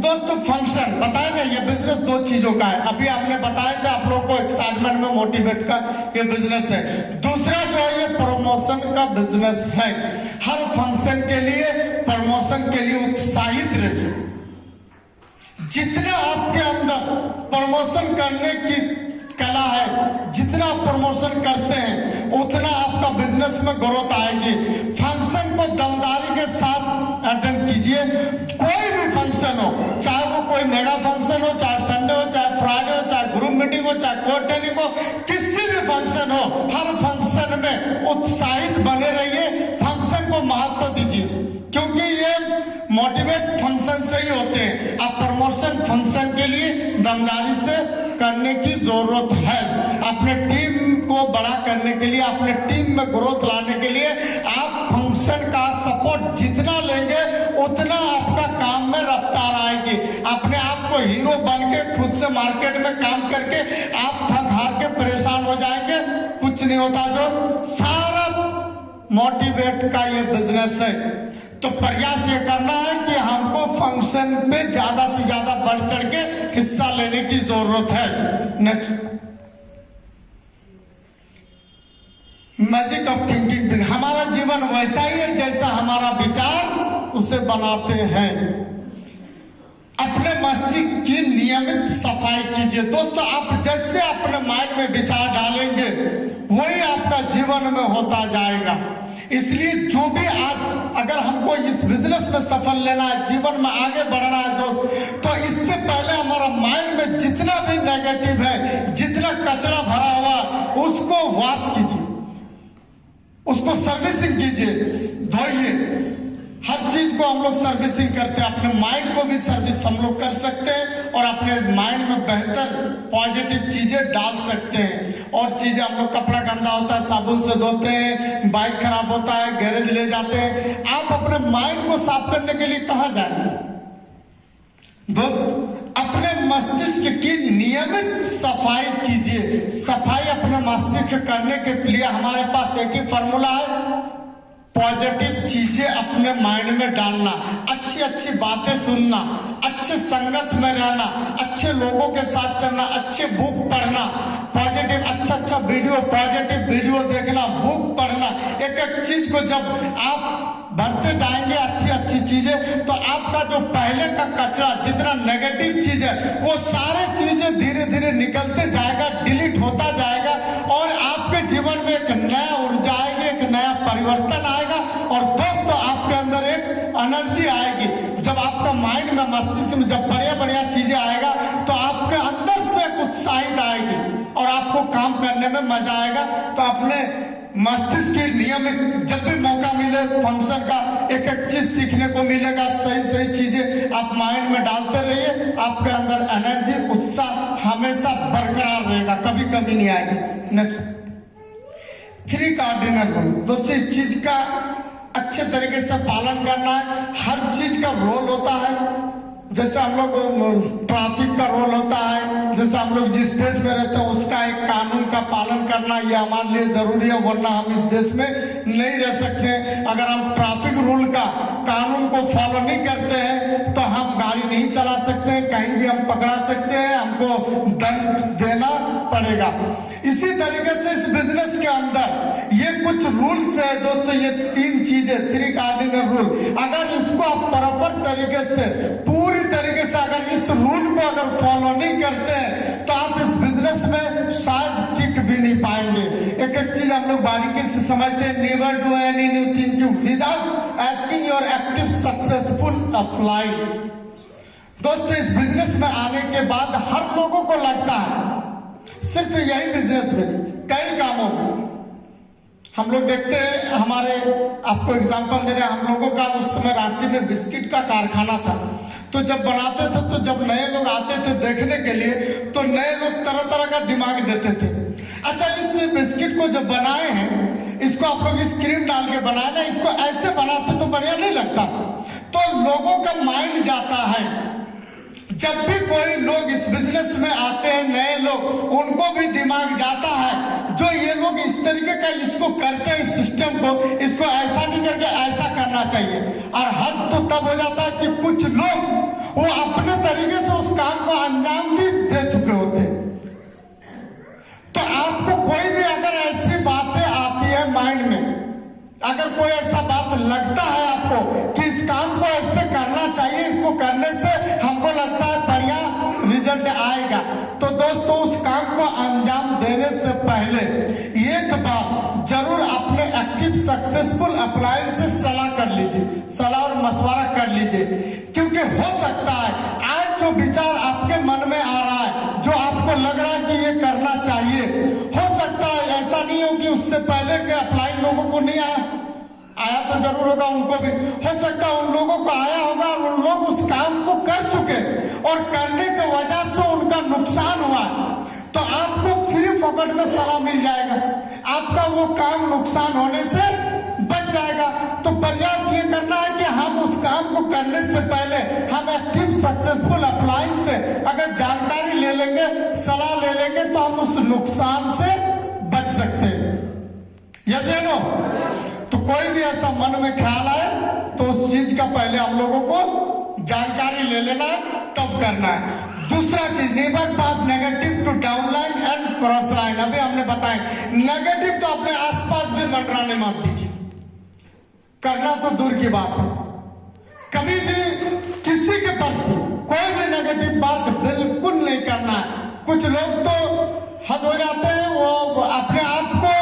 दोस्तों फंक्शन बताए ना, ये बिजनेस दो चीजों का है। अभी हमने बताया था आप लोग को एक्साइटमेंट में मोटिवेट का ये बिजनेस है। दूसरा जो है ये प्रमोशन का बिजनेस है। हर फंक्शन के लिए प्रमोशन के लिए उत्साहित रहिए। जितना आपके अंदर प्रमोशन करने की कला है, जितना आप प्रमोशन करते हैं उतना आपका बिजनेस में ग्रोथ आएगी। फंक्शन को दमदारी के साथ अटेंड कीजिए। कोई भी फंक्शन हो, चाहे वो कोई मेगा फंक्शन हो, चाहे संडे हो, चाहे फ्राइडे हो, चाहे ग्रुप मीटिंग हो, चाहे कोर्ट ट्रेनिंग हो, किसी भी फंक्शन हो, हर फंक्शन में उत्साहित बने रहिए। फंक्शन को महत्व दीजिए क्योंकि ये मोटिवेट फंक्शन से ही होते हैं। अब प्रमोशन फंक्शन के लिए दमदारी से करने की जरूरत है। अपने टीम को बड़ा करने के लिए, अपने टीम में ग्रोथ लाने के लिए आप फंक्शन का सपोर्ट जितना लेंगे उतना आपका काम में रफ्तार आएगी। अपने आप को हीरो बन के खुद से मार्केट में काम करके आप थक हार के परेशान हो जाएंगे, कुछ नहीं होता दोस्त। सारा मोटिवेट का ये बिजनेस है। तो प्रयास ये करना है कि हमको फंक्शन पे ज्यादा से ज्यादा बढ़ चढ़ के हिस्सा लेने की जरूरत है। Next, magic of thinking. हमारा जीवन वैसा ही है जैसा हमारा विचार उसे बनाते हैं। अपने मस्तिष्क की नियमित सफाई कीजिए। दोस्तों आप जैसे अपने माइंड में विचार डालेंगे वही आपका जीवन में होता जाएगा। इसलिए जो भी आज अगर हमको इस बिजनेस में सफल लेना है, जीवन में आगे बढ़ना है दोस्त, तो इससे पहले हमारा माइंड में जितना भी नेगेटिव है, जितना कचरा भरा हुआ, उसको वॉश कीजिए, उसको सर्विसिंग कीजिए, धोइए। हर चीज को हम लोग सर्विसिंग करते हैं। अपने माइंड को भी सर्विस हम लोग कर सकते हैं और अपने माइंड में बेहतर पॉजिटिव चीजें डाल सकते हैं। और चीजें हम लोग, कपड़ा गंदा होता है साबुन से धोते हैं, बाइक खराब होता है गैरेज ले जाते हैं। आप अपने माइंड को साफ करने के लिए कहाँ जाएंगे दोस्त? अपने मस्तिष्क की नियमित सफाई कीजिए। सफाई अपने मस्तिष्क करने के लिए हमारे पास एक ही फॉर्मूला है, पॉजिटिव चीजें अपने माइंड में डालना, अच्छी अच्छी बातें सुनना, अच्छे संगत में रहना, अच्छे लोगों के साथ चलना, अच्छे बुक पढ़ना, पॉजिटिव अच्छा वीडियो, पॉजिटिव वीडियो देखना, बुक पढ़ना। एक एक चीज को जब आप बढ़ते जाएंगे अच्छी अच्छी चीजें, तो आपका जो पहले का कचरा, जितना नेगेटिव चीज है, वो सारे चीजें धीरे धीरे निकलते जाएगा, डिलीट होता जाएगा और आपके जीवन में एक नया ऊर्जा आएगी, एक नया परिवर्तन आएगा। और दोस्तों आपके अंदर एक एनर्जी आएगी। जब आपका माइंड में, मस्तिष्क में जब बढ़िया बढ़िया चीजें आएगा तो आपके अंदर से एक उत्साहित आएगी और आपको काम करने में मजा आएगा। तो अपने मस्तिष्क के नियमित जब भी मौका मिले फंक्शन का एक एक चीज सीखने को मिलेगा, सही सही चीजें आप माइंड में डालते रहिए। आपके अंदर एनर्जी, उत्साह हमेशा बरकरार रहेगा, कभी कमी नहीं आएगी। Next, 3 cardinal rule. दोस्तों इस चीज का अच्छे तरीके से पालन करना है। हर चीज का रोल होता है। जैसे हम लोग ट्रैफिक का रोल होता है, जैसे हम लोग जिस देश में रहते हैं उसका एक कानून का पालन करना ये हमारे लिए जरूरी है, वरना हम इस देश में नहीं रह सकते। अगर हम ट्रैफिक रूल का, कानून को फॉलो नहीं करते हैं तो हम गाड़ी नहीं चला सकते हैं, कहीं भी हम पकड़ा सकते हैं, हमको दंड देना पड़ेगा। इसी तरीके से इस बिजनेस के अंदर ये कुछ रूल्स है दोस्तों, ये 3 चीजें, 3 कार्डिनल रूल। अगर इसको आप प्रॉपर तरीके से, पूरी तरीके से अगर इस रूल को अगर फॉलो नहीं करते हैं तो आप इस बिजनेस में शायद टिक भी नहीं पाएंगे। एक एक चीज हम लोग बारीकी से समझते हैं। Never do any new thing without asking your active successful applied. दोस्तों इस बिजनेस में आने के बाद हर लोगों को लगता है, सिर्फ यही बिजनेस में, कई कामों में हम लोग देखते हैं, हमारे आपको एग्जांपल दे रहे हैं, हम लोगों का उस समय रांची में बिस्किट का कारखाना था। तो जब बनाते थे तो जब नए लोग आते थे देखने के लिए तो नए लोग तरह तरह का दिमाग देते थे। अच्छा इस बिस्किट को जब बनाए हैं, इसको आप लोग स्क्रीन डाल के बनाए ना, इसको ऐसे बनाते तो बढ़िया नहीं लगता। तो लोगों का माइंड जाता है, जब भी कोई लोग इस बिजनेस में आते हैं नए लोग, उनको भी दिमाग जाता है जो ये लोग इस तरीके का इसको करते हैं, सिस्टम को, इसको ऐसा नहीं करके ऐसा करना चाहिए। और हद तो तब हो जाता है कि कुछ लोग वो अपने तरीके से उस काम को अंजाम भी दे चुके होते हैं। तो आपको कोई भी अगर ऐसी बातें आती है माइंड में, अगर कोई ऐसा बात लगता है आपको कि इस काम को ऐसे करना चाहिए, इसको करने से हमको लगता है बढ़िया रिजल्ट आएगा, तो दोस्तों उस काम को अंजाम देने से पहले एक बार जरूर अपने एक्टिव सक्सेसफुल अप्लायंस से सलाह कर लीजिए, सलाह और मशवरा कर लीजिए। क्योंकि हो सकता है आज जो विचार आपके मन में आ रहा है, जो आपको लग रहा है कि ये करना चाहिए, हो सकता है ऐसा नहीं हो कि उससे पहले के अप्लाइंग लोगों को नहीं आया तो जरूर होगा, उनको भी हो सकता है उन लोगों को आया होगा और उन लोग उस काम को कर चुके और करने की वजह से उनका नुकसान हुआ, तो आपको फ्री फोकट में सलाह मिल जाएगा, आपका वो काम नुकसान होने से बच जाएगा। तो प्रयास ये करना है कि हम उस काम को करने से पहले हम एक्टिव सक्सेसफुल अप्लाइंग से अगर जानकारी ले लेंगे, सलाह ले लेंगे, तो हम उस नुकसान से बच सकते हैं। यस या नो? तो कोई भी ऐसा मन में ख्याल आए तो उस चीज का पहले हम लोगों को जानकारी ले लेना है, तब करना है। दूसरा चीज, never pass negative to down line and cross line. अभी हमने बताया नेगेटिव तो अपने आसपास भी मंडराने मत दीजिए, करना तो दूर की बात है। कभी भी किसी के प्रति कोई भी नेगेटिव बात बिल्कुल नहीं करना है। कुछ लोग तो हद हो जाते हैं, वो अपने आप को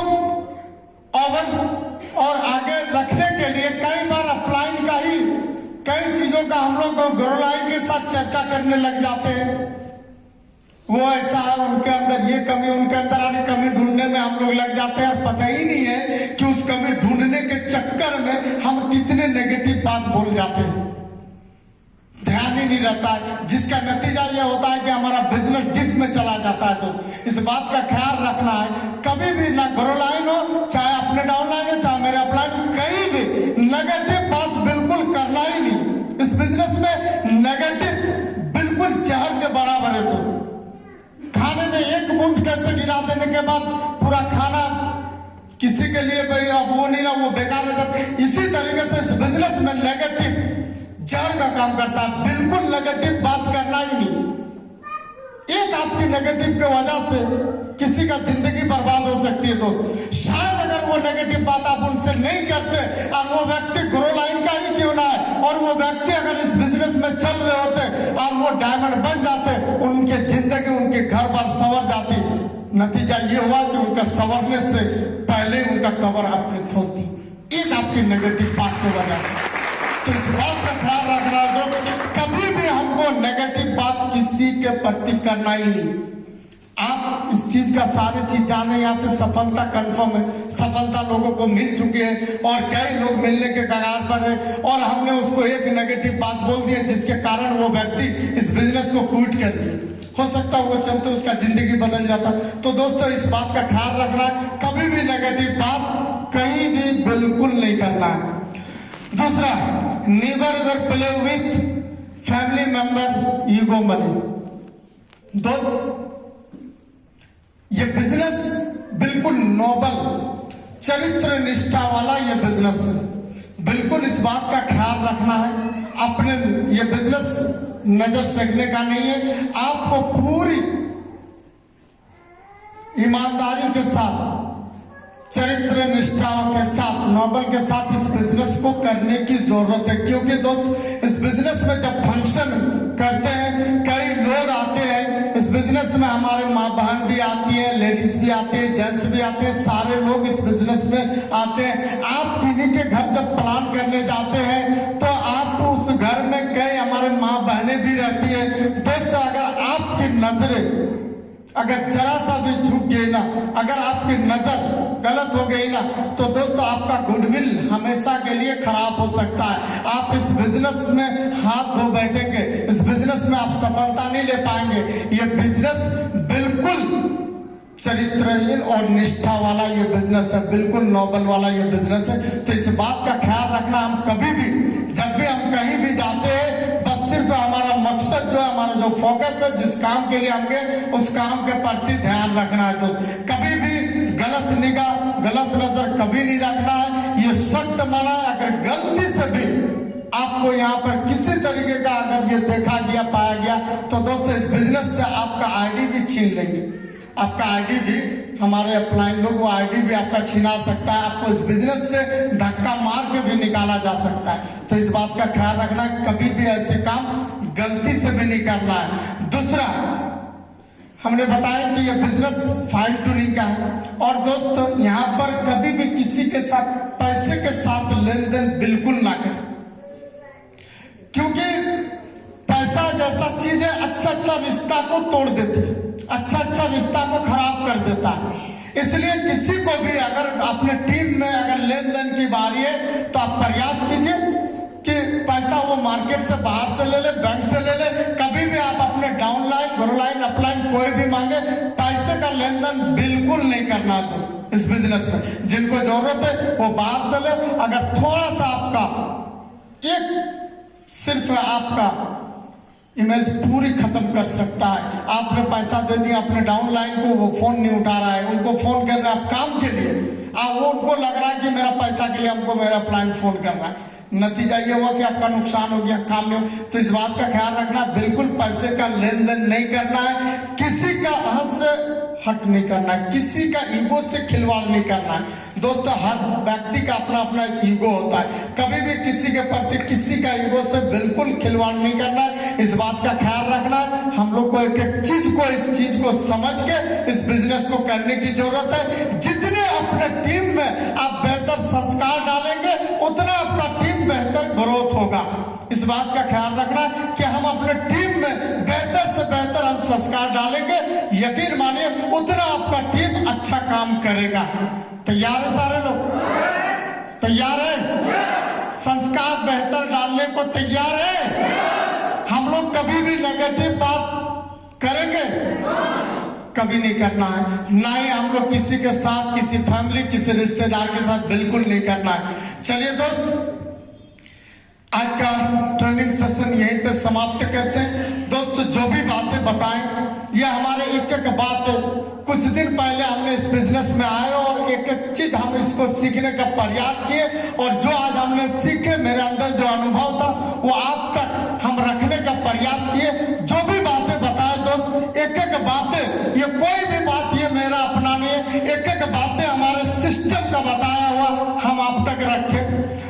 ओवर और आगे रखने के लिए कई बार अपलाइन का ही कई चीजों का हम लोग ग्रोलाइन के साथ चर्चा करने लग जाते हैं। वो ऐसा है, उनके अंदर ये कमी, उनके अंदर आगे कमी ढूंढने में हम लोग लग जाते हैं और पता ही नहीं है कि उस कमी ढूंढने के चक्कर में हम कितने नेगेटिव बात बोल जाते हैं, ध्यान ही नहीं रहता है, जिसका नतीजा ये होता है कि हमारा बिजनेस डिप में चला जाता है। तो इस बात का ख्याल रखना है, कभी भी ना ग्रोलाइन हो, चाहे अपने डाउनलाइन हो, चाहे मेरे अपलाइन, कहीं भी नेगेटिव बात बिल्कुल करना ही नहीं। इस बिजनेस में नेगेटिव बिल्कुल जहर के बराबर है दोस्तों। खाने में एक बूंद कैसे गिरा देने के बाद पूरा खाना किसी के लिए भाई अब वो नहीं रहा, वो बेकार हो जाता। इसी तरीके से इस बिजनेस में नेगेटिव जहर का काम करता है। बिल्कुल नेगेटिव बात करना ही नहीं। एक आपकी नेगेटिव की वजह से किसी का जिंदगी बर्बाद हो सकती है दोस्त। शायद अगर वो नेगेटिव बात आप उनसे नहीं करते और वो व्यक्ति ग्रो लाइन का ही क्यों ना है, और वो व्यक्ति अगर इस बिजनेस में चल रहे होते और वो डायमंड बन जाते, उनके जिंदगी, उनके घर बार संवर जाती। नतीजा ये हुआ कि उनका संवरने से पहले उनका कबर आपने खोल दी, एक आपकी नेगेटिव बात की वजह से। तो इस बात का ख्याल रखना दोस्त, कभी भी हमको नेगेटिव बात किसी के प्रति करना ही नहीं। आप इस चीज का सारी चीज जाने, यहाँ से सफलता कंफर्म है, सफलता लोगों को मिल चुकी है और कई लोग मिलने के कगार पर है, और हमने उसको एक नेगेटिव बात बोल दी है जिसके कारण वो व्यक्ति इस बिजनेस को क्विट कर दिया। हो सकता है वो चलते उसका जिंदगी बदल जाता। तो दोस्तों इस बात का ख्याल रखना है, कभी भी नेगेटिव बात कहीं भी बिल्कुल नहीं करना है। दूसरा, never ever play with family member ego money. दोस्त ये बिजनेस बिल्कुल नोबल चरित्र निष्ठा वाला ये बिजनेस है। बिल्कुल इस बात का ख्याल रखना है, अपने ये बिजनेस नजर सेकने का नहीं है। आपको पूरी ईमानदारी के साथ चरित्र निष्ठाओं के साथ, नोबल के साथ इस बिजनेस को करने की जरूरत है। क्योंकि दोस्त इस बिजनेस में जब फंक्शन करते हैं, कई लोग आते हैं इस बिजनेस में, हमारे माँ बहन भी आती है, लेडीज भी आती है, जेंट्स भी आते हैं, सारे लोग इस बिजनेस में आते हैं। आप किन्हीं के घर जब प्लान करने जाते हैं तो आपको उस घर में कई हमारे माँ बहनें भी रहती है। दोस्तों अगर आपकी नजरें अगर जरा सा भी झुक गई ना, अगर आपकी नजर गलत हो गई ना, तो दोस्तों आपका गुडविल हमेशा के लिए खराब हो सकता है। आप इस बिजनेस में हाथ धो बैठेंगे, इस बिजनेस में आप सफलता नहीं ले पाएंगे। ये बिजनेस बिल्कुल चरित्रहीन और निष्ठा वाला ये बिजनेस है, बिल्कुल नोबल वाला ये बिजनेस है। तो इस बात का ख्याल रखना, हम कभी भी जब भी हम कहीं भी जाते हैं, बस सिर्फ हमारा मकसद जो है, हमारा जो फोकस है, जिस काम के लिए हम गए उस काम के प्रति ध्यान रखना है। तो कभी भी गलत निगाह, गलत नजर कभी नहीं रखना है। ये सख्त मना। अगर गलती से भी आपको यहाँ पर किसी तरीके का अगर ये देखा गया, पाया गया, तो दोस्तों इस बिजनेस से आपका आईडी भी छीन लेंगे। आपका आईडी भी, हमारे अपलाइन लोग वो आईडी भी आपका छीना सकता है। आपको इस बिजनेस से धक्का मार के भी निकाला जा सकता है। तो इस बात का ख्याल रखना, कभी भी ऐसे काम गलती से भी नहीं करना है। दूसरा, हमने बताया कि ये बिजनेस फाइन ट्यूनिंग का है। और दोस्तों यहाँ पर कभी भी किसी के साथ पैसे के साथ लेन देन बिल्कुल ना करें, क्योंकि पैसा एक ऐसा चीज है, अच्छा रिश्ता को तोड़ देती है, अच्छा रिश्ता को खराब कर देता है। इसलिए किसी को भी अगर अपने टीम में अगर लेन देन की बारी है तो आप प्रयास कीजिए कि पैसा वो मार्केट से बाहर से ले ले, बैंक से ले ले। कभी भी आप अपने डाउनलाइन, ग्रोलाइन, अपलाइन कोई भी मांगे, पैसे का लेन देन बिल्कुल नहीं करना दो इस बिजनेस में। जिनको जरूरत है वो बाहर से ले। अगर थोड़ा सा आपका एक सिर्फ आपका इमेज पूरी खत्म कर सकता है। आपने पैसा दे दिया अपने डाउनलाइन को, वो फोन नहीं उठा रहा है, उनको फोन कर रहा है आप काम के लिए, वो उनको लग रहा है कि मेरा पैसा के लिए हमको मेरा अपलाइन फोन कर रहा है। नतीजा ये हुआ कि आपका नुकसान हो गया, काम में हो। तो इस बात का ख्याल रखना, बिल्कुल पैसे का लेन देन नहीं करना है, किसी का हद से हट नहीं करना है, किसी का ईगो से खिलवाड़ नहीं करना है। दोस्तों हर व्यक्ति का अपना अपना एक ईगो होता है, कभी भी किसी के प्रति किसी का ईगो से बिल्कुल खिलवाड़ नहीं करना है। इस बात का ख्याल रखना है। हम लोग को एक एक चीज को, इस चीज को समझ के इस बिजनेस को करने की जरूरत है। जितने अपने टीम में आप बेहतर संस्कार डालेंगे, उतना आपका टीम बेहतर ग्रोथ होगा। इस बात का ख्याल रखना कि हम अपने टीम में बेहतर से बेहतर हम संस्कार डालेंगे, यकीन मानिए उतना आपका टीम अच्छा काम करेगा। तैयार है सारे लोग? तैयार है? संस्कार बेहतर डालने को तैयार है? हम लोग कभी भी नेगेटिव बात करेंगे? कभी नहीं करना है। ना ही हम लोग किसी के साथ, किसी फैमिली, किसी रिश्तेदार के साथ बिल्कुल नहीं करना है। चलिए दोस्त, आज का ट्रेनिंग सेशन यहीं पे समाप्त करते हैं। दोस्त जो भी बातें बताएं, ये हमारे एक एक बात, कुछ दिन पहले हमने इस बिजनेस में आए और एक एक चीज हम इसको सीखने का प्रयास किए, और जो आज हमने सीखे, मेरे अंदर जो अनुभव था वो आप तक हम रखने का प्रयास किए। जो भी बातें बताए दोस्त, एक एक बातें, ये कोई भी बात ये मेरा अपना नहीं है, एक एक बातें हमारे सिस्टम का बताया हुआ हम आप तक रखे।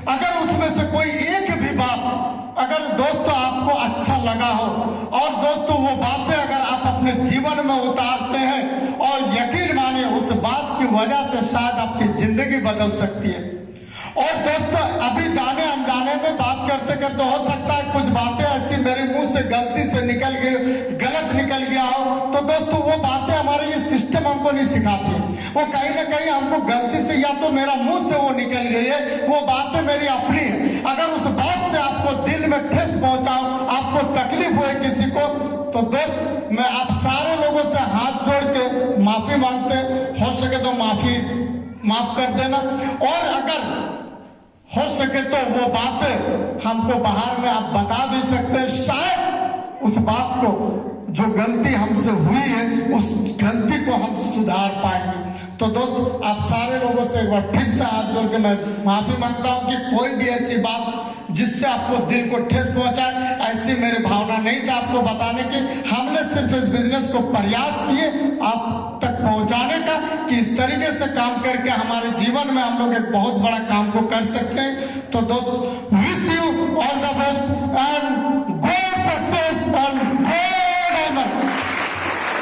अगर उसमें से कोई एक भी बात अगर दोस्तों आपको अच्छा लगा हो, और दोस्तों वो बातें अगर आप अपने जीवन में उतारते हैं, और यकीन मानिए उस बात की वजह से शायद आपकी जिंदगी बदल सकती है। और दोस्तों अभी जाने अनजाने में बात करते करते हो सकता है कुछ बातें ऐसी मेरे मुंह से गलती से निकल गई, गलत निकल गया हो, तो दोस्तों वो बातें हमारे ये सिस्टम हमको नहीं सिखाती। वो कहीं ना कहीं हमको गलती से, या तो मेरा मुंह से वो निकल गई है, वो बातें मेरी अपनी है। अगर उस बात से आपको दिल में ठेस पहुंचाओ, आपको तकलीफ हुए किसी को, तो दोस्त मैं आप सारे लोगों से हाथ जोड़ के माफी मांगते, हो सके तो माफ कर देना। और अगर हो सके तो वो बातें हमको बाहर में आप बता भी सकते हैं, शायद उस बात को, जो गलती हमसे हुई है, उस गलती को हम सुधार पाएंगे। तो दोस्त आप सारे लोगों से एक बार फिर से हाथ जोड़ के मैं माफी मांगता हूं कि कोई भी ऐसी बात जिससे आपको दिल को ठेस पहुंचाए, ऐसी मेरी भावना नहीं था आपको बताने की। हमने सिर्फ इस बिजनेस को प्रयास किए आप तक पहुंचाने का कि इस तरीके से काम करके हमारे जीवन में हम लोग एक बहुत बड़ा काम को कर सकते हैं। तो दोस्त